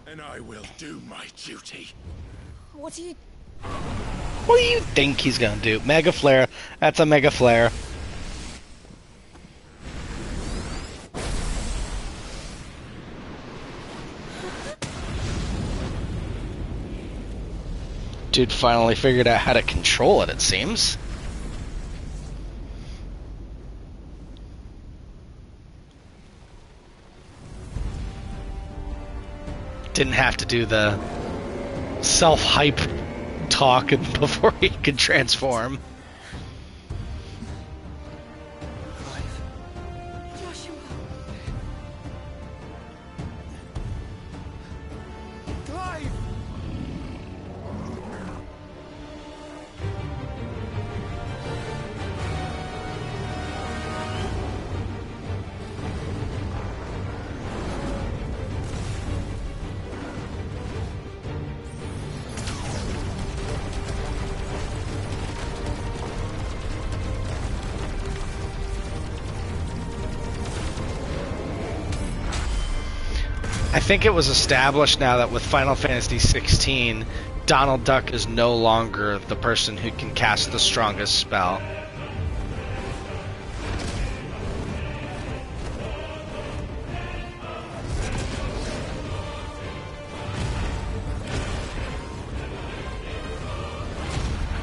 And I will do my duty. What do you... What do you think he's gonna do? Mega Flare. That's a Mega Flare. Dude finally figured out how to control it, it seems. Didn't have to do the self-hype talk before he could transform. Joshua. Clive! I think it was established now that with Final Fantasy XVI, Donald Duck is no longer the person who can cast the strongest spell.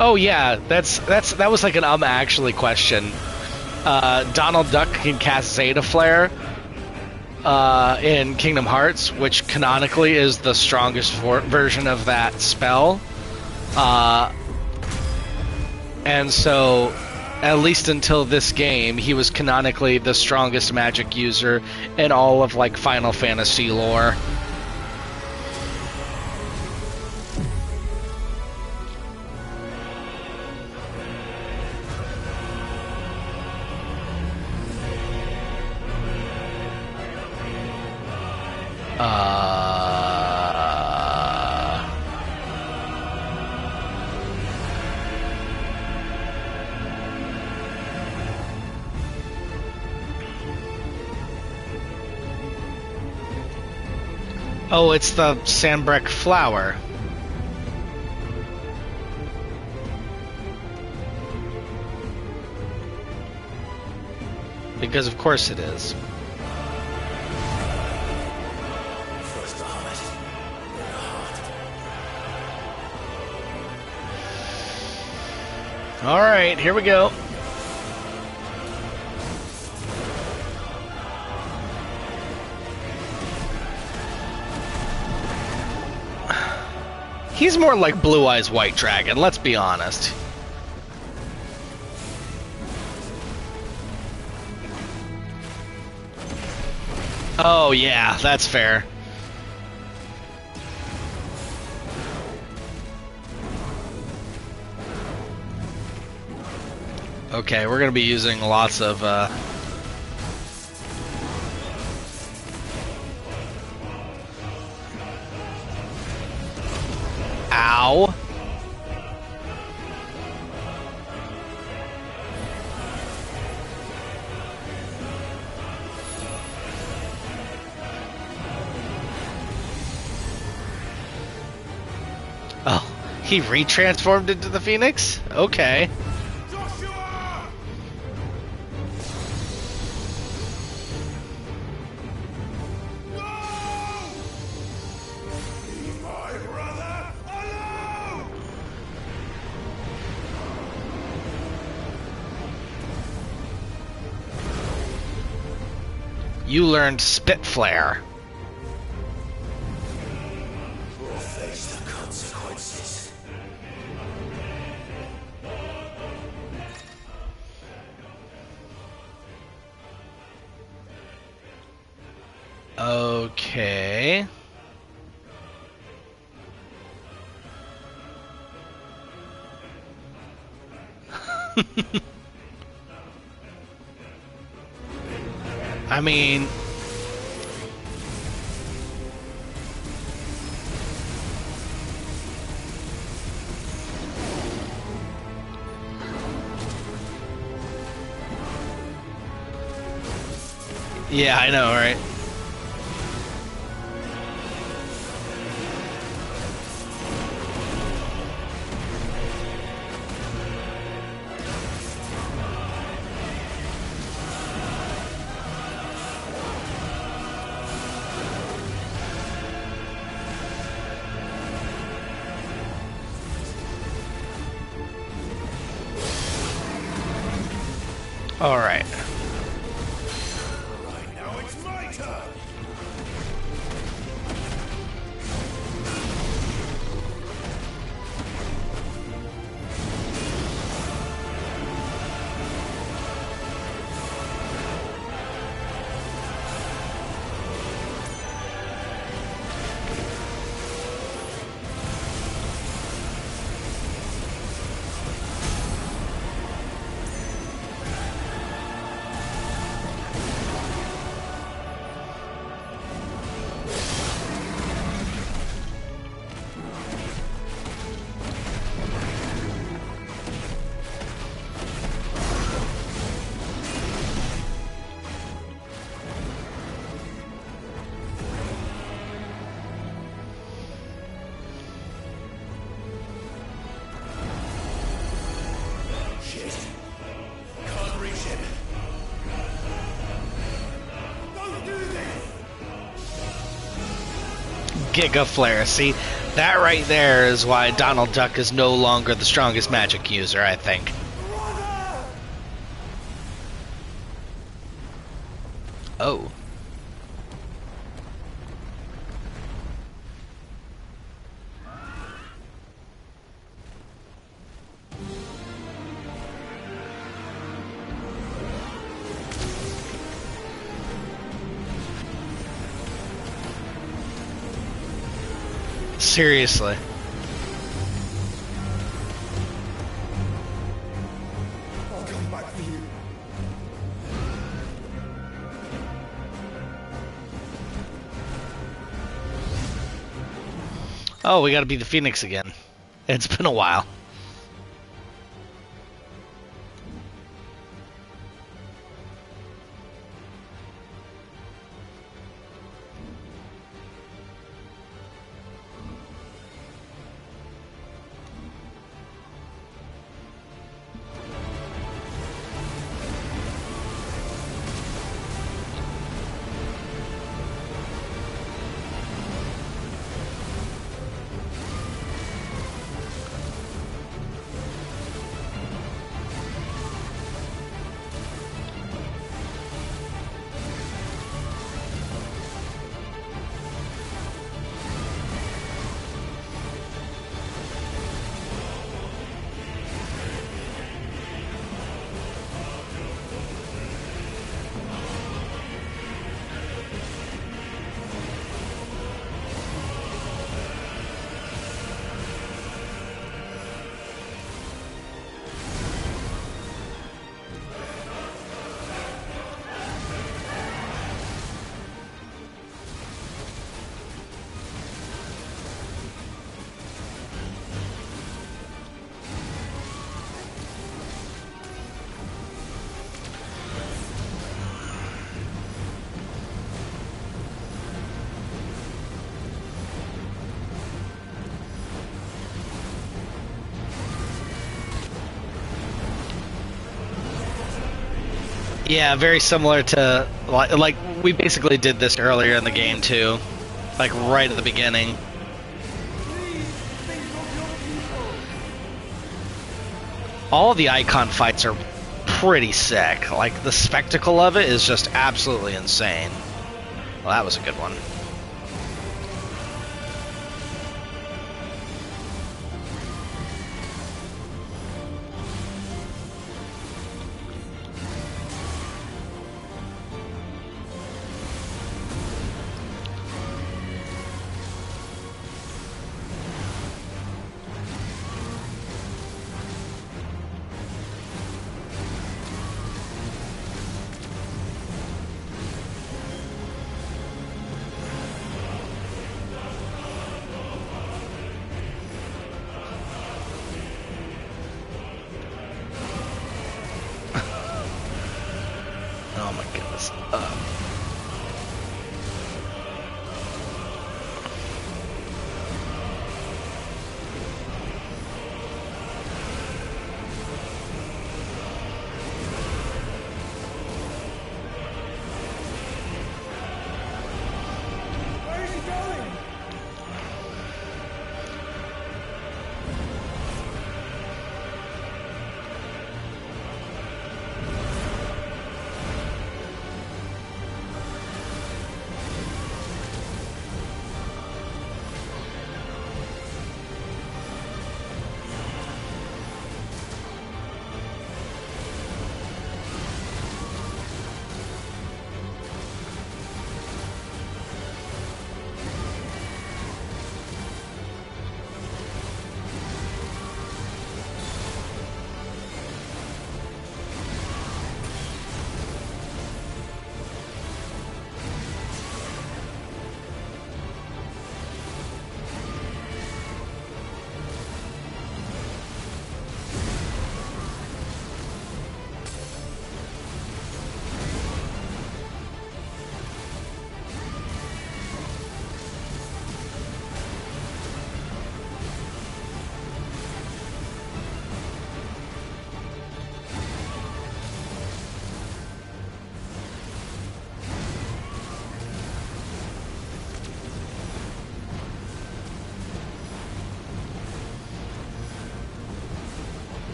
Oh yeah, that was like an actually question. Donald Duck can cast Zeta Flare in Kingdom Hearts, which canonically is the strongest version of that spell. And so, at least until this game, he was canonically the strongest magic user in all of like Final Fantasy lore. Oh, it's the Sandbreck flower. Because of course it is. First the heart, then the heart. Alright, here we go. He's more like Blue Eyes White Dragon, let's be honest. Oh yeah, that's fair. Okay, we're gonna be using lots of Ow. Oh, he retransformed into the Phoenix? Okay. You learned Spit Flare. We'll face the consequences. Okay. I mean, yeah, I know, right? All right. Now it's my turn. Giga Flare. See, that right there is why Donald Duck is no longer the strongest magic user, I think. Oh. Seriously. I'll come back for you. Oh, we gotta be the Phoenix again. It's been a while. Yeah, very similar to like we basically did this earlier in the game too, like right at the beginning. All the icon fights are pretty sick. Like the spectacle of it is just absolutely insane. Well, that was a good one. Oh my goodness. Where is he going?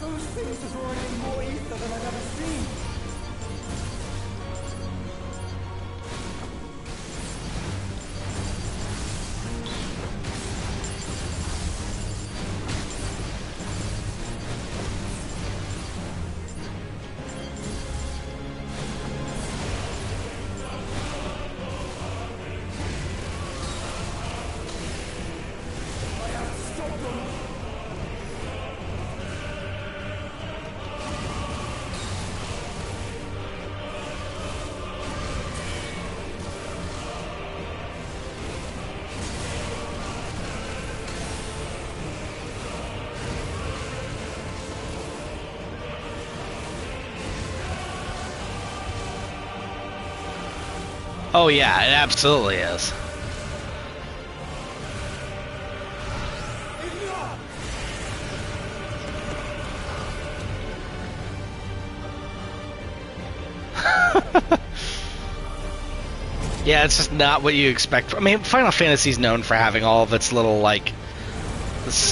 Those things are drawing in more ether than I've ever seen. I have to stop them. Oh yeah, it absolutely is. Yeah, it's just not what you expect. I mean, Final Fantasy's known for having all of its little, like,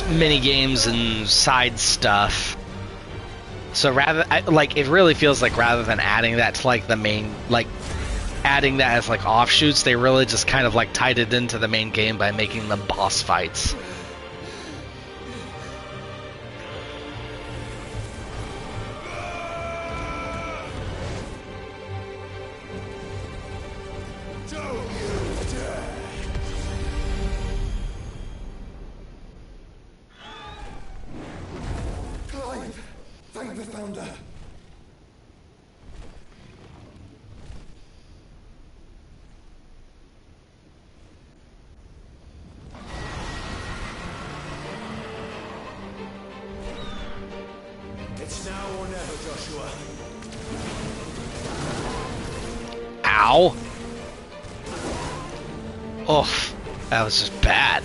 mini games and side stuff. So it really feels like rather than adding that to, like, the main, like, adding that as, like, offshoots, they really just kind of, like, tied it into the main game by making them boss fights. Thank the Founder. Joshua. Ow! Oof, that was just bad.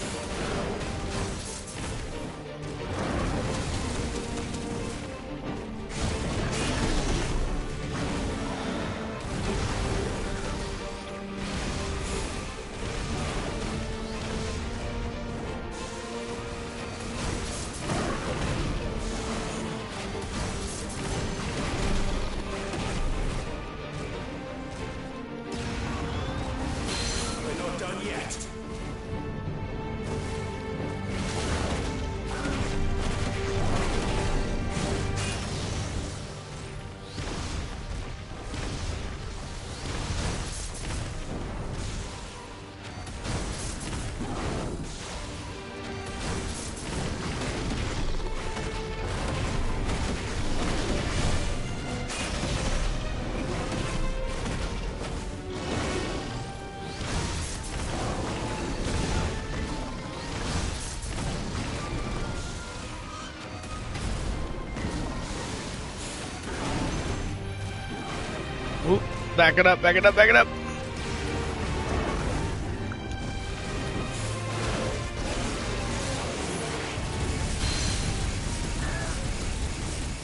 Oop, back it up, back it up, back it up.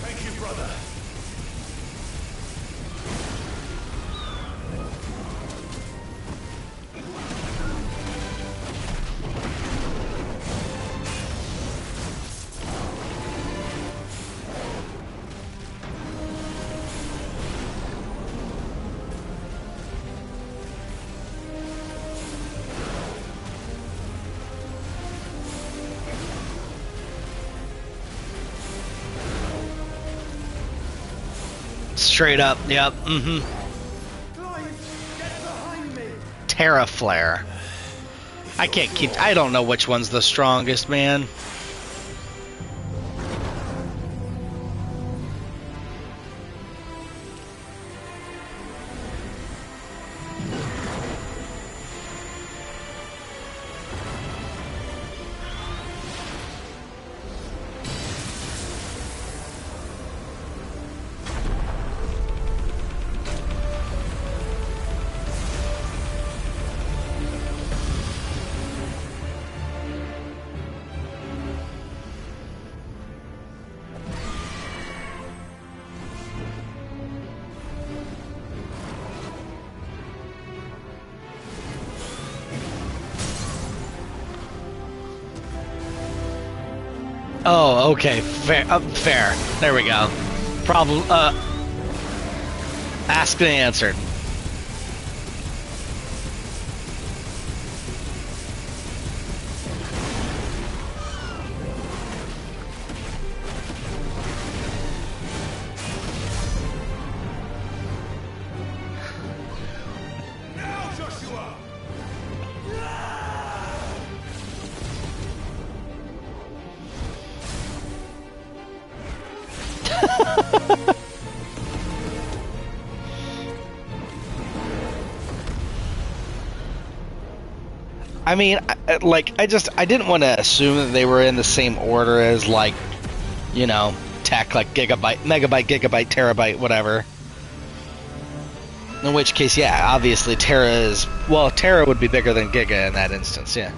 Thank you, brother. Straight up, yep, Terra Flare. I don't know which one's the strongest, man. Oh, okay, fair, fair. There we go. Problem, asked and answered. Now, Joshua! I mean, I didn't want to assume that they were in the same order as, like, you know, tech, like gigabyte, megabyte, gigabyte, terabyte, whatever. In which case, yeah, obviously Terra would be bigger than Giga in that instance, yeah.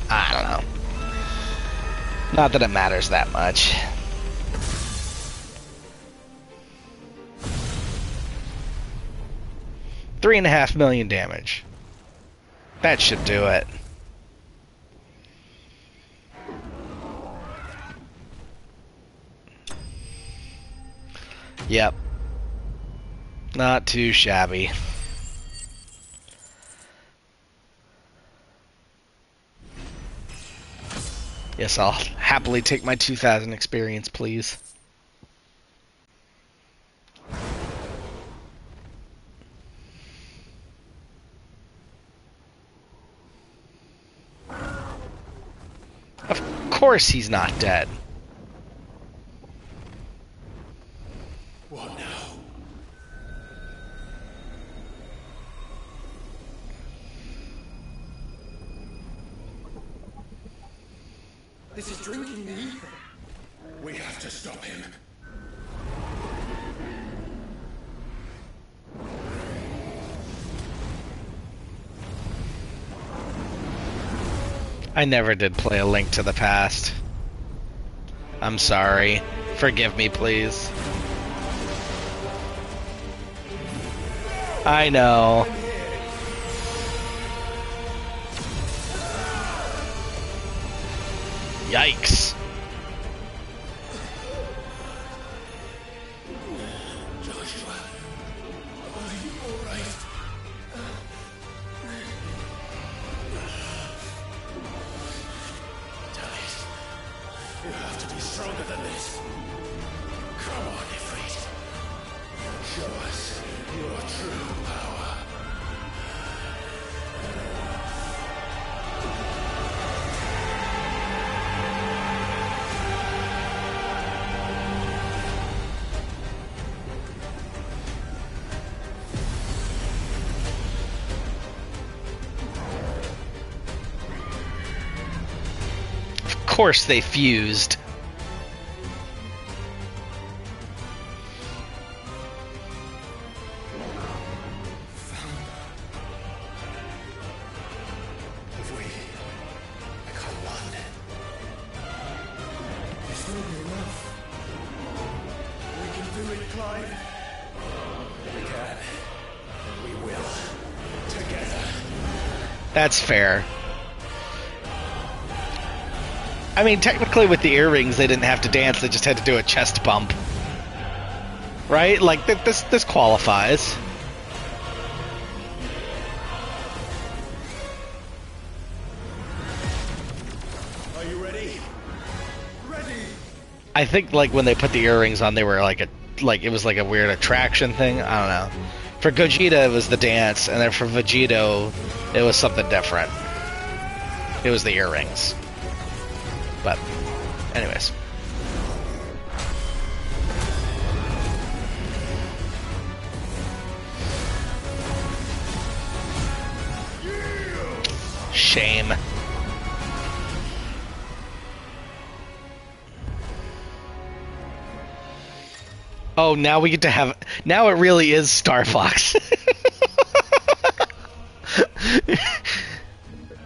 I don't know. Not that it matters that much. $3.5 million damage. That should do it. Yep. Not too shabby. Yes, I'll happily take my 2,000 experience, please. Of course he's not dead. What now? This is drinking the ether. We have to stop him. I never did play A Link to the Past. I'm sorry. Forgive me, please. I know. Yikes. Joshua, are you all right? Dallas, you have to be stronger than this. Come on, Ifrit. Show us your true power. Of course they fused. If we become one, This will be enough. We can do it, Clive. we can. We will. Together. That's fair. I mean, technically with the earrings, they didn't have to dance, they just had to do a chest bump. Right? Like, this qualifies. Are you ready? Ready! I think, like, when they put the earrings on, they were like it was like a weird attraction thing. I don't know. For Gogeta, it was the dance, and then for Vegito, it was something different. It was the earrings. But, anyways. Shame. Oh, now we get to have... Now it really is Star Fox.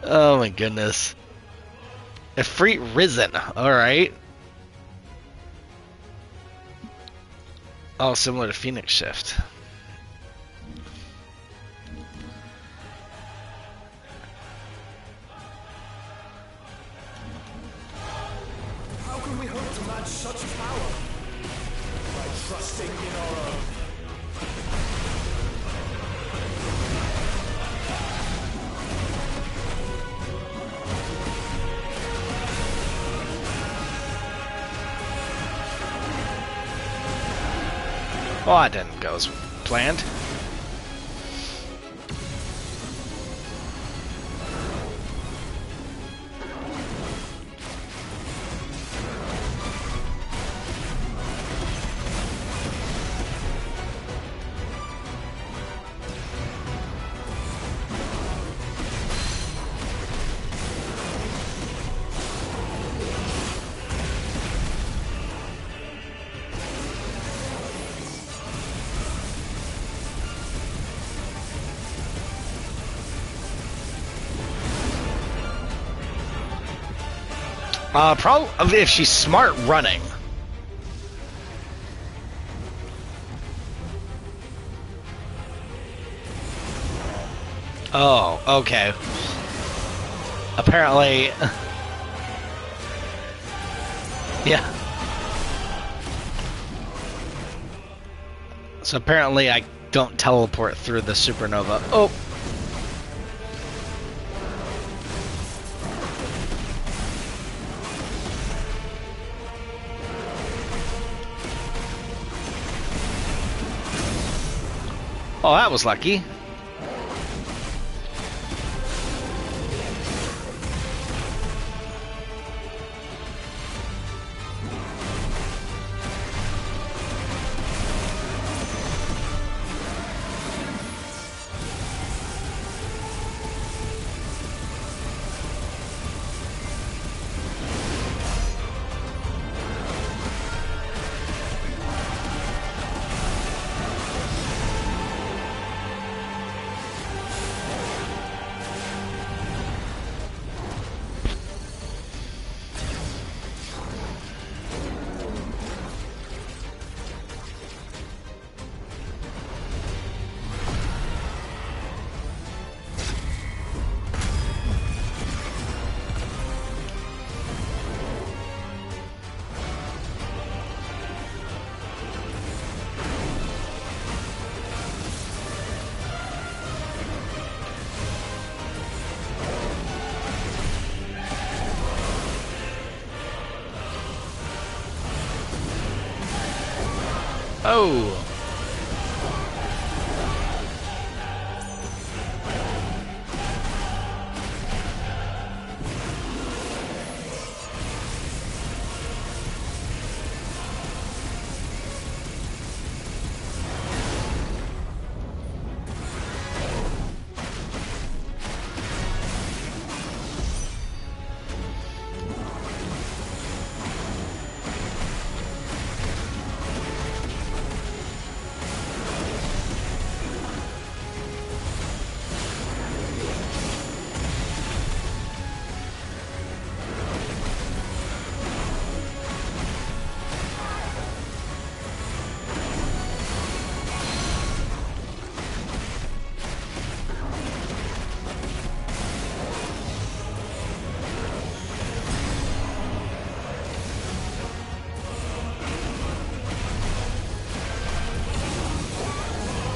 Oh my goodness. Ifrit Risen. Alright. Oh, similar to Phoenix Shift. How can we hope to match such power? By trusting in our own. Oh, that didn't go as planned. Probably if she's smart running. Oh, okay. Apparently... Yeah. So apparently I don't teleport through the supernova. Oh! Oh, that was lucky. go!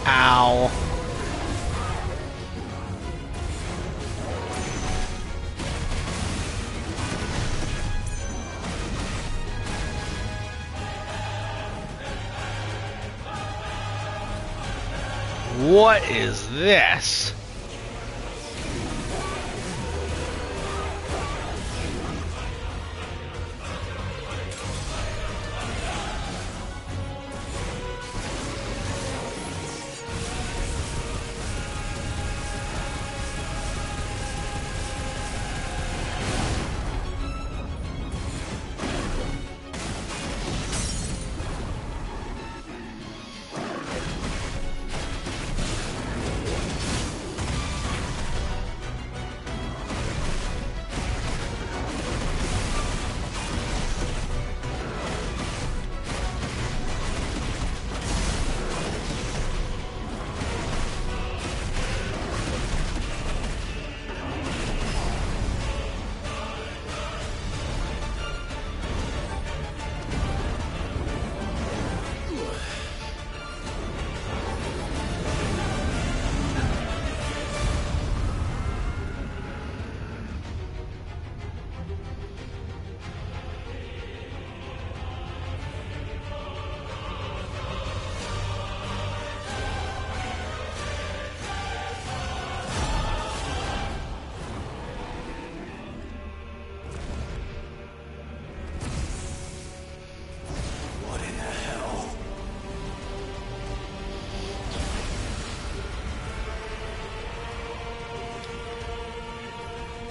Ow. What is this?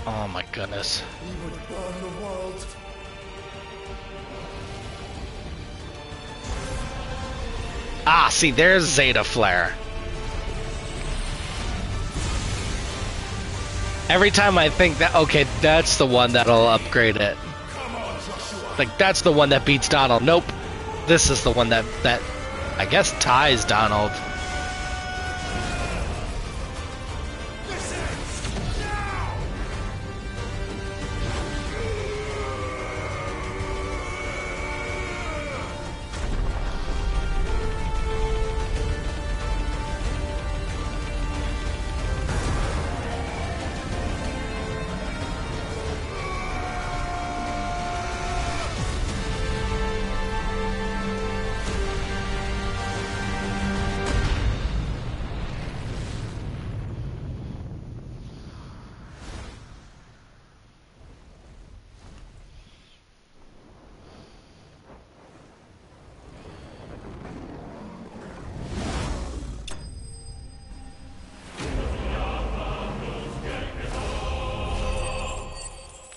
Oh my goodness. We would burn the world. Ah, see, there's Zeta Flare. Every time I think that, okay, that's the one that'll upgrade it. Like, that's the one that beats Donald. Nope. This is the one that I guess ties Donald.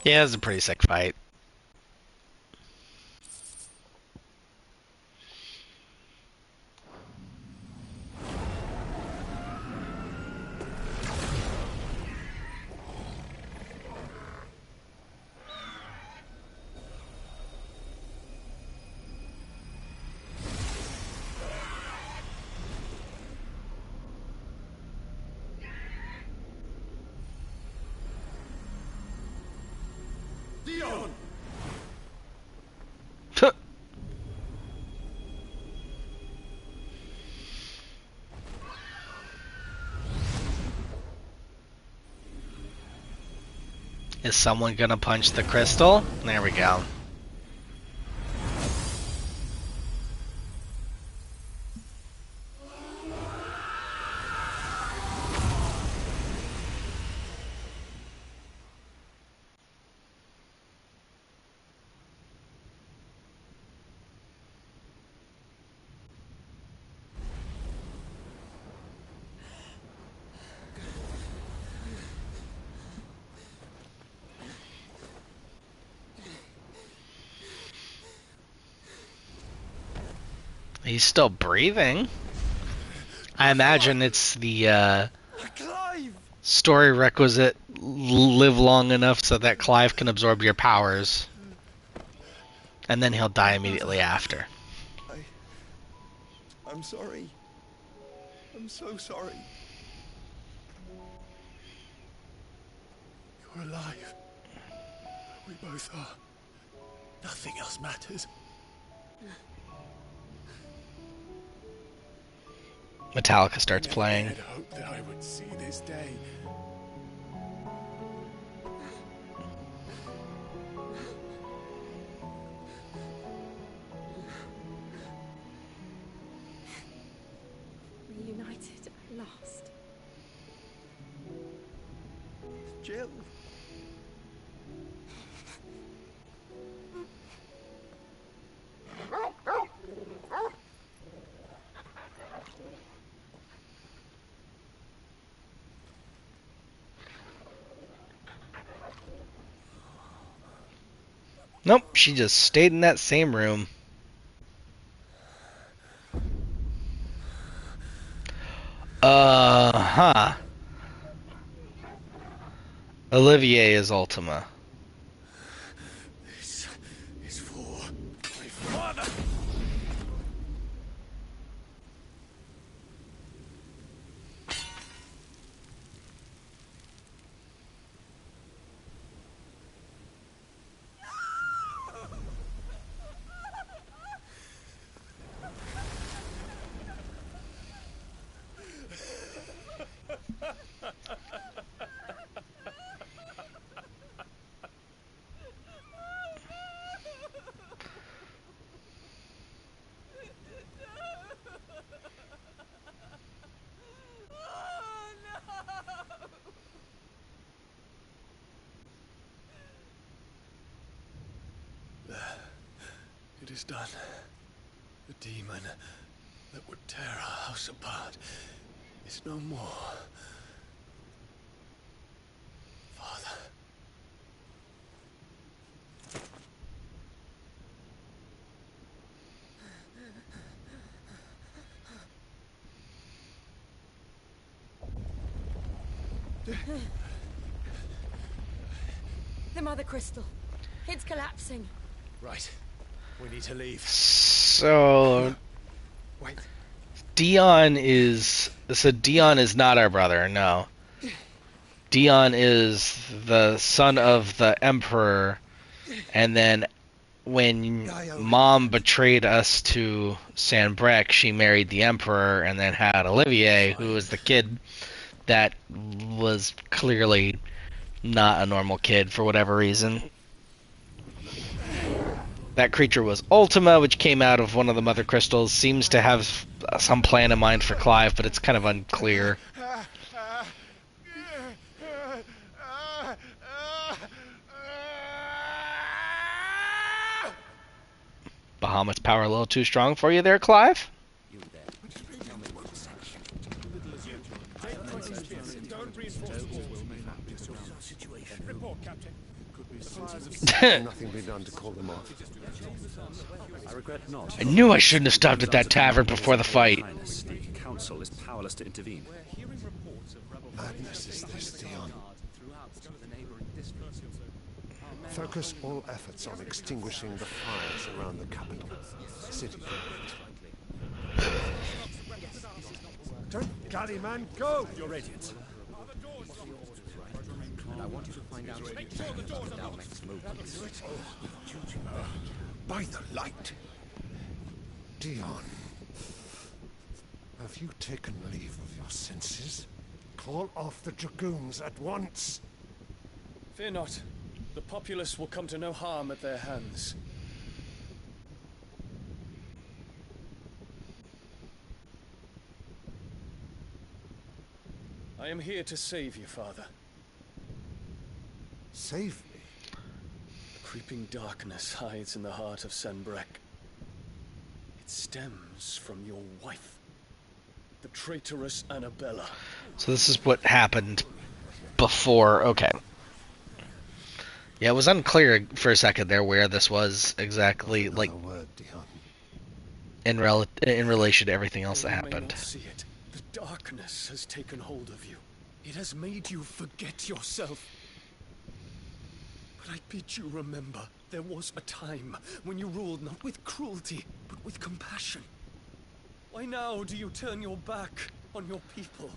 Yeah, it was a pretty sick fight. Dion! Is someone gonna punch the crystal? There we go. He's still breathing. I imagine it's the story requisite live long enough so that Clive can absorb your powers. And then he'll die immediately after. I'm sorry. I'm so sorry. You're alive. We both are. Nothing else matters. Metallica starts playing. I had hoped that I would see this day. Reunited at last. Jill. Nope, she just stayed in that same room. Huh. Olivier is Ultima. This is for my father. It is done. The demon that would tear our house apart is no more. Father. The Mother Crystal. It's collapsing. Right. We need to leave. So Wait. Dion is not our brother, no. Dion is the son of the Emperor, and then when Mom betrayed us to Sanbreque, she married the Emperor and then had Olivier, who was the kid that was clearly not a normal kid for whatever reason. That creature was Ultima, which came out of one of the Mother Crystals. Seems to have some plan in mind for Clive, but it's kind of unclear. Bahamut's power a little too strong for you there, Clive? Report, Captain. Nothing be done to call them off. I regret not. I knew I shouldn't have stopped at that tavern before the fight. The council is powerless to intervene. Madness is this, Dion. Focus all efforts on extinguishing the fires around the capital. City. Don't galley, man, go! Your Radiance. And I want you to find out Dalmec's motives. By the light! Dion, have you taken leave of your senses? Call off the dragoons at once! Fear not. The populace will come to no harm at their hands. I am here to save you, Father. Save me? The creeping darkness hides in the heart of Sanbreque. It stems from your wife, the traitorous Annabella. So this is what happened before. Okay. Yeah, it was unclear for a second there where this was exactly. Like, word, Dion. in relation to everything else that You may happened. not see it. The darkness has taken hold of you. It has made you forget yourself. But I bid you remember, there was a time when you ruled not with cruelty, but with compassion. Why now do you turn your back on your people?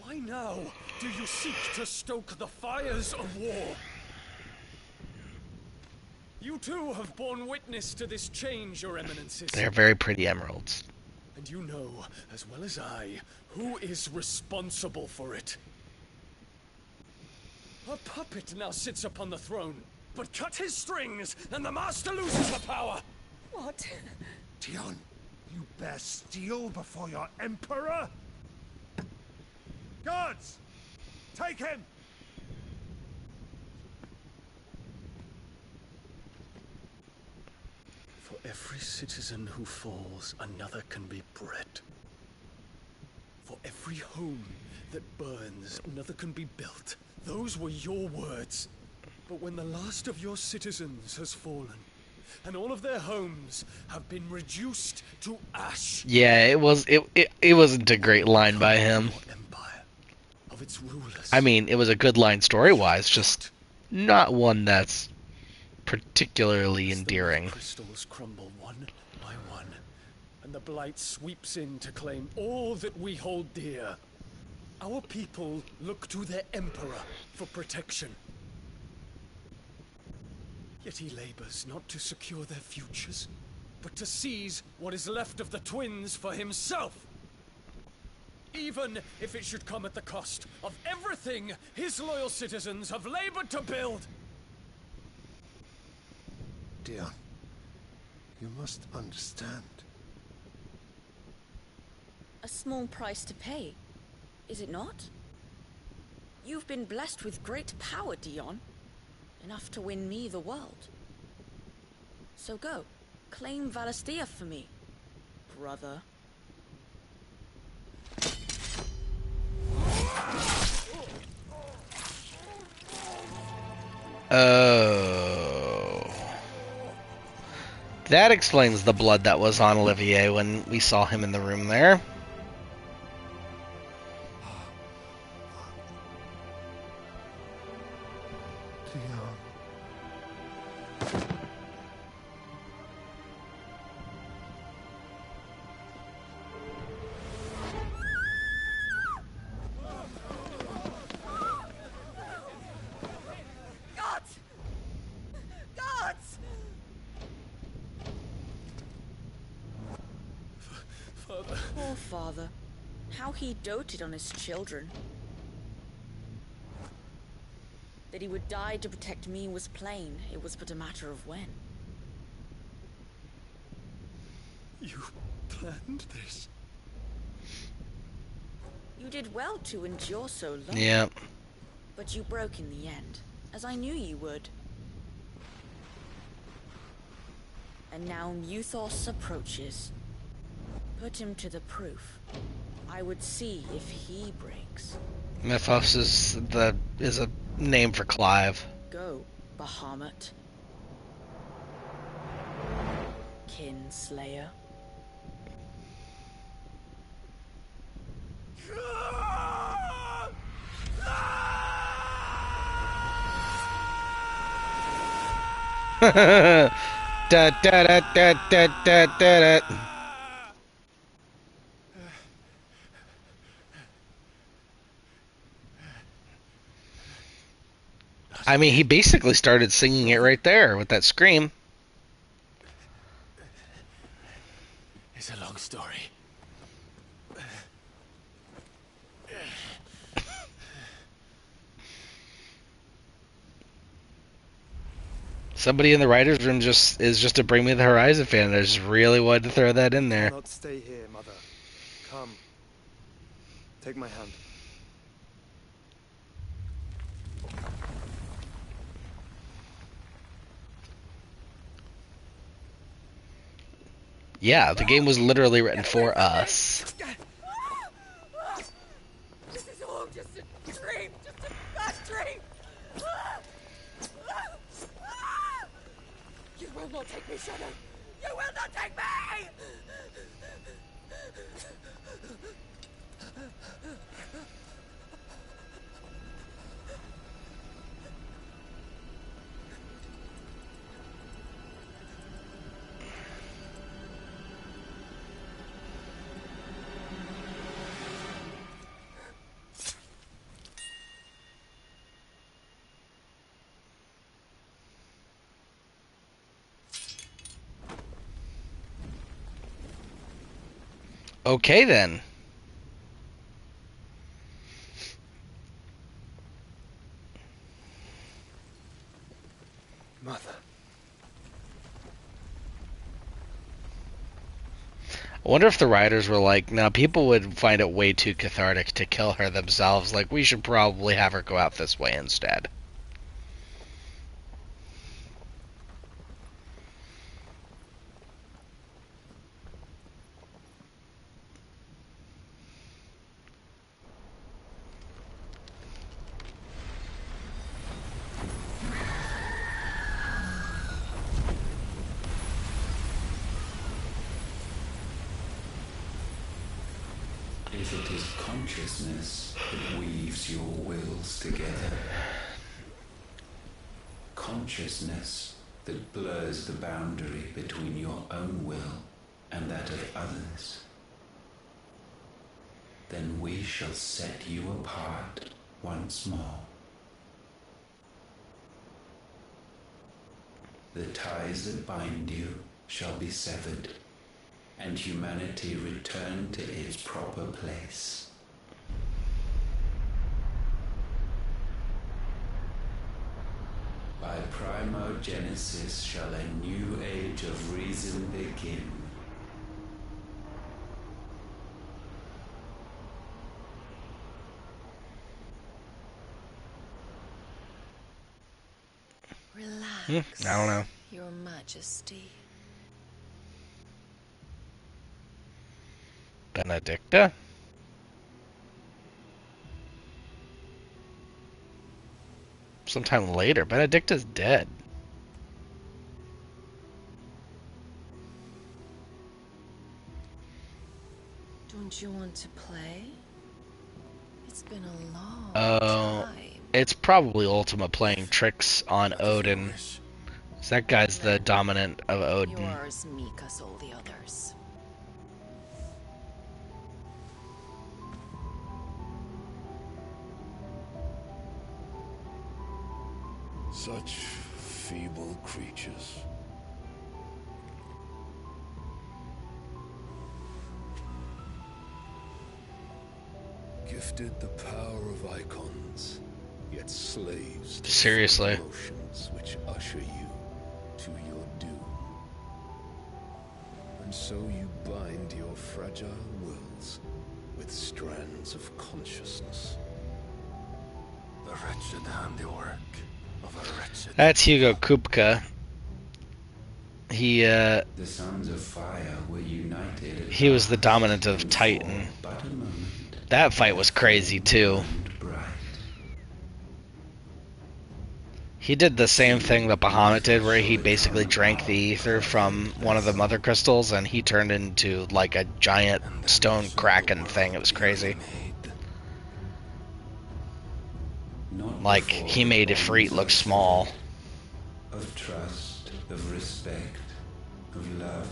Why now do you seek to stoke the fires of war? You too have borne witness to this change, your eminences. They're very pretty emeralds. And you know, as well as I, who is responsible for it. A puppet now sits upon the throne, but cut his strings, and the master loses the power! What? Dion, you bear steel before your emperor? Guards! Take him! For every citizen who falls, another can be bred. For every home that burns, another can be built. Those were your words. But when the last of your citizens has fallen, and all of their homes have been reduced to ash... Yeah, it wasn't a great line by him. Of its rulers. I mean, it was a good line story-wise, just not one that's particularly endearing. Crystals crumble one by one, and the blight sweeps in to claim all that we hold dear. Our people look to their emperor for protection. Yet he labors not to secure their futures, but to seize what is left of the twins for himself. Even if it should come at the cost of everything his loyal citizens have labored to build. Dion, you must understand. A small price to pay, is it not? You've been blessed with great power, Dion. Enough to win me the world. So go, claim Valisthea for me, brother. Oh. That explains the blood that was on Olivier when we saw him in the room there. Gods! Gods! Father. Poor father. How he doted on his children. That he would die to protect me was plain. It was but a matter of when. You planned this? You did well to endure so long. Yep. But you broke in the end, as I knew you would. And now Muthos approaches. Put him to the proof. I would see if he breaks. Mythos is a name for Clive. Go, Bahamut. Kinslayer. Da da da da da da da. I mean, he basically started singing it right there with that scream. It's a long story. Somebody in the writer's room is just a Bring Me the Horizon fan. I just really wanted to throw that in there. Do not stay here, mother. Come. Take my hand. Yeah, the game was literally written for us. This is all just a dream, just a bad dream. You will not take me, Shadow. You will not take me! Okay then. Mother. I wonder if the writers were like, no, people would find it way too cathartic to kill her themselves. Like, we should probably have her go out this way instead. If it is consciousness that weaves your wills together, consciousness that blurs the boundary between your own will and that of others, then we shall set you apart once more. The ties that bind you shall be severed, and humanity return to its proper place. By primogenesis shall a new age of reason begin. Relax. I don't know. Your Majesty. Benedicta? Sometime later. Benedicta's dead. Don't you want to play? It's been a long Oh, time. it's probably Ultima playing tricks on Odin. 'Cause that guy's the dominant of Odin. Yours, meek as all the others. Such feeble creatures. Gifted the power of icons, yet slaves to Seriously. emotions which usher you to your doom. And so you bind your fragile wills with strands of consciousness. The wretched handiwork of a wretched... That's Hugo Kupka. The sons of fire were united. He was the dominant of Titan. That fight was crazy too. He did the same thing that Bahamut did, where he basically drank the ether from one of the mother crystals, and he turned into like a giant stone kraken thing. It was crazy. Like, he made Ifrit look small. Of trust, of respect, of love.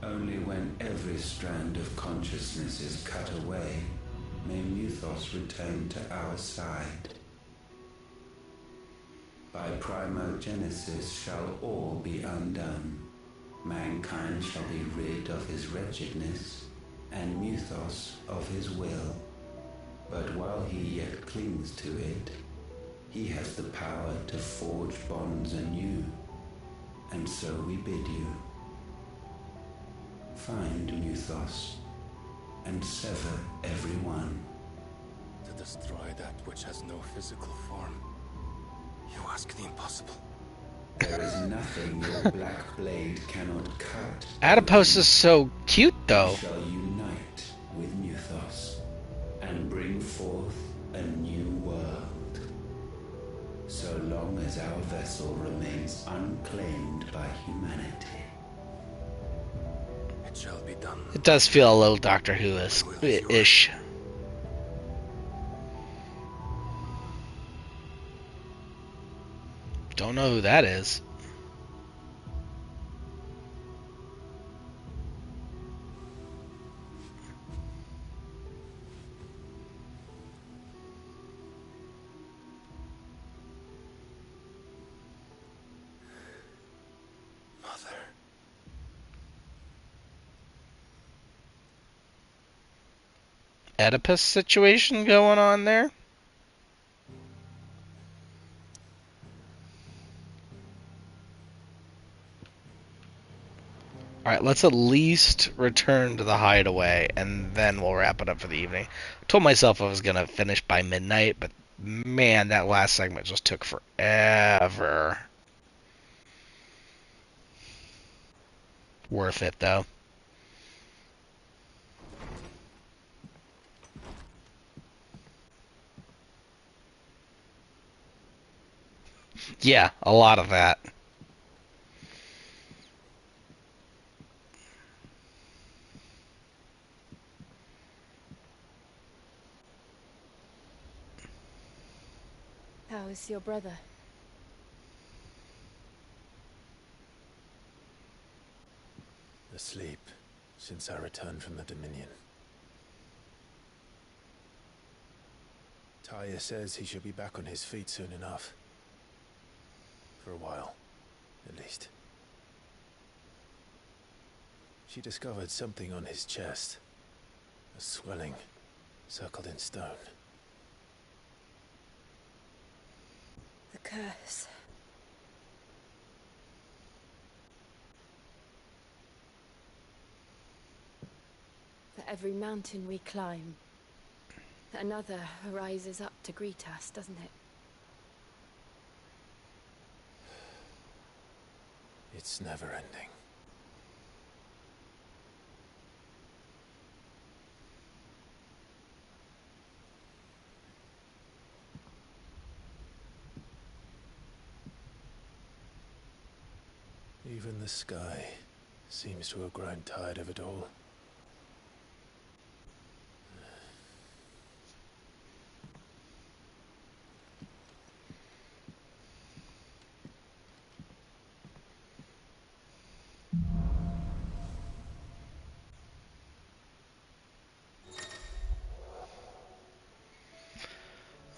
Only when every strand of consciousness is cut away may Mythos return to our side. By primogenesis shall all be undone. Mankind shall be rid of his wretchedness, and Mythos of his will. But while he yet clings to it, he has the power to forge bonds anew. And so we bid you. Find Mythos, and sever every one. To destroy that which has no physical form, you ask the impossible. There is nothing your black blade cannot cut. Adipose is so cute, though. We shall unite with Mythos, and bring forth a new world. So long as our vessel remains unclaimed by humanity. shall be done. It does feel a little Doctor Who-ish. Don't know who that is. Oedipus situation going on there? Alright, let's at least return to the hideaway, and then we'll wrap it up for the evening. I told myself I was going to finish by midnight, but man, that last segment just took forever. Worth it, though. Yeah, a lot of that. How is your brother? Asleep since I returned from the Dominion. Talia says he should be back on his feet soon enough. For a while, at least. She discovered something on his chest. A swelling, circled in stone. The curse. For every mountain we climb, another rises up to greet us, doesn't it? It's never ending. Even the sky seems to have grown tired of it all.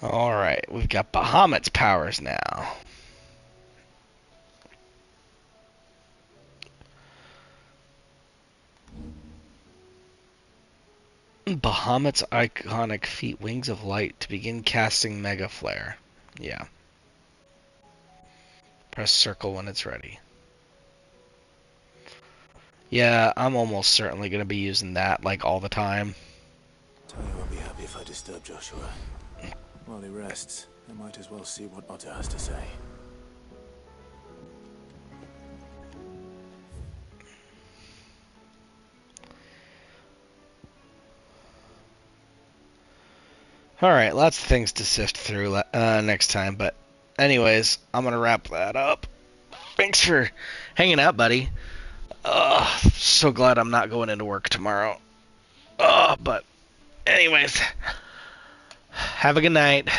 Alright, we've got Bahamut's powers now. Bahamut's iconic feat, Wings of Light, to begin casting Mega Flare. Yeah. Press circle when it's ready. Yeah, I'm almost certainly going to be using that, like, all the time. Talia won't be happy if I disturb Joshua. While he rests, I might as well see what Otter has to say. Alright, lots of things to sift through next time, but anyways, I'm going to wrap that up. Thanks for hanging out, buddy. So glad I'm not going into work tomorrow. But anyways, have a good night.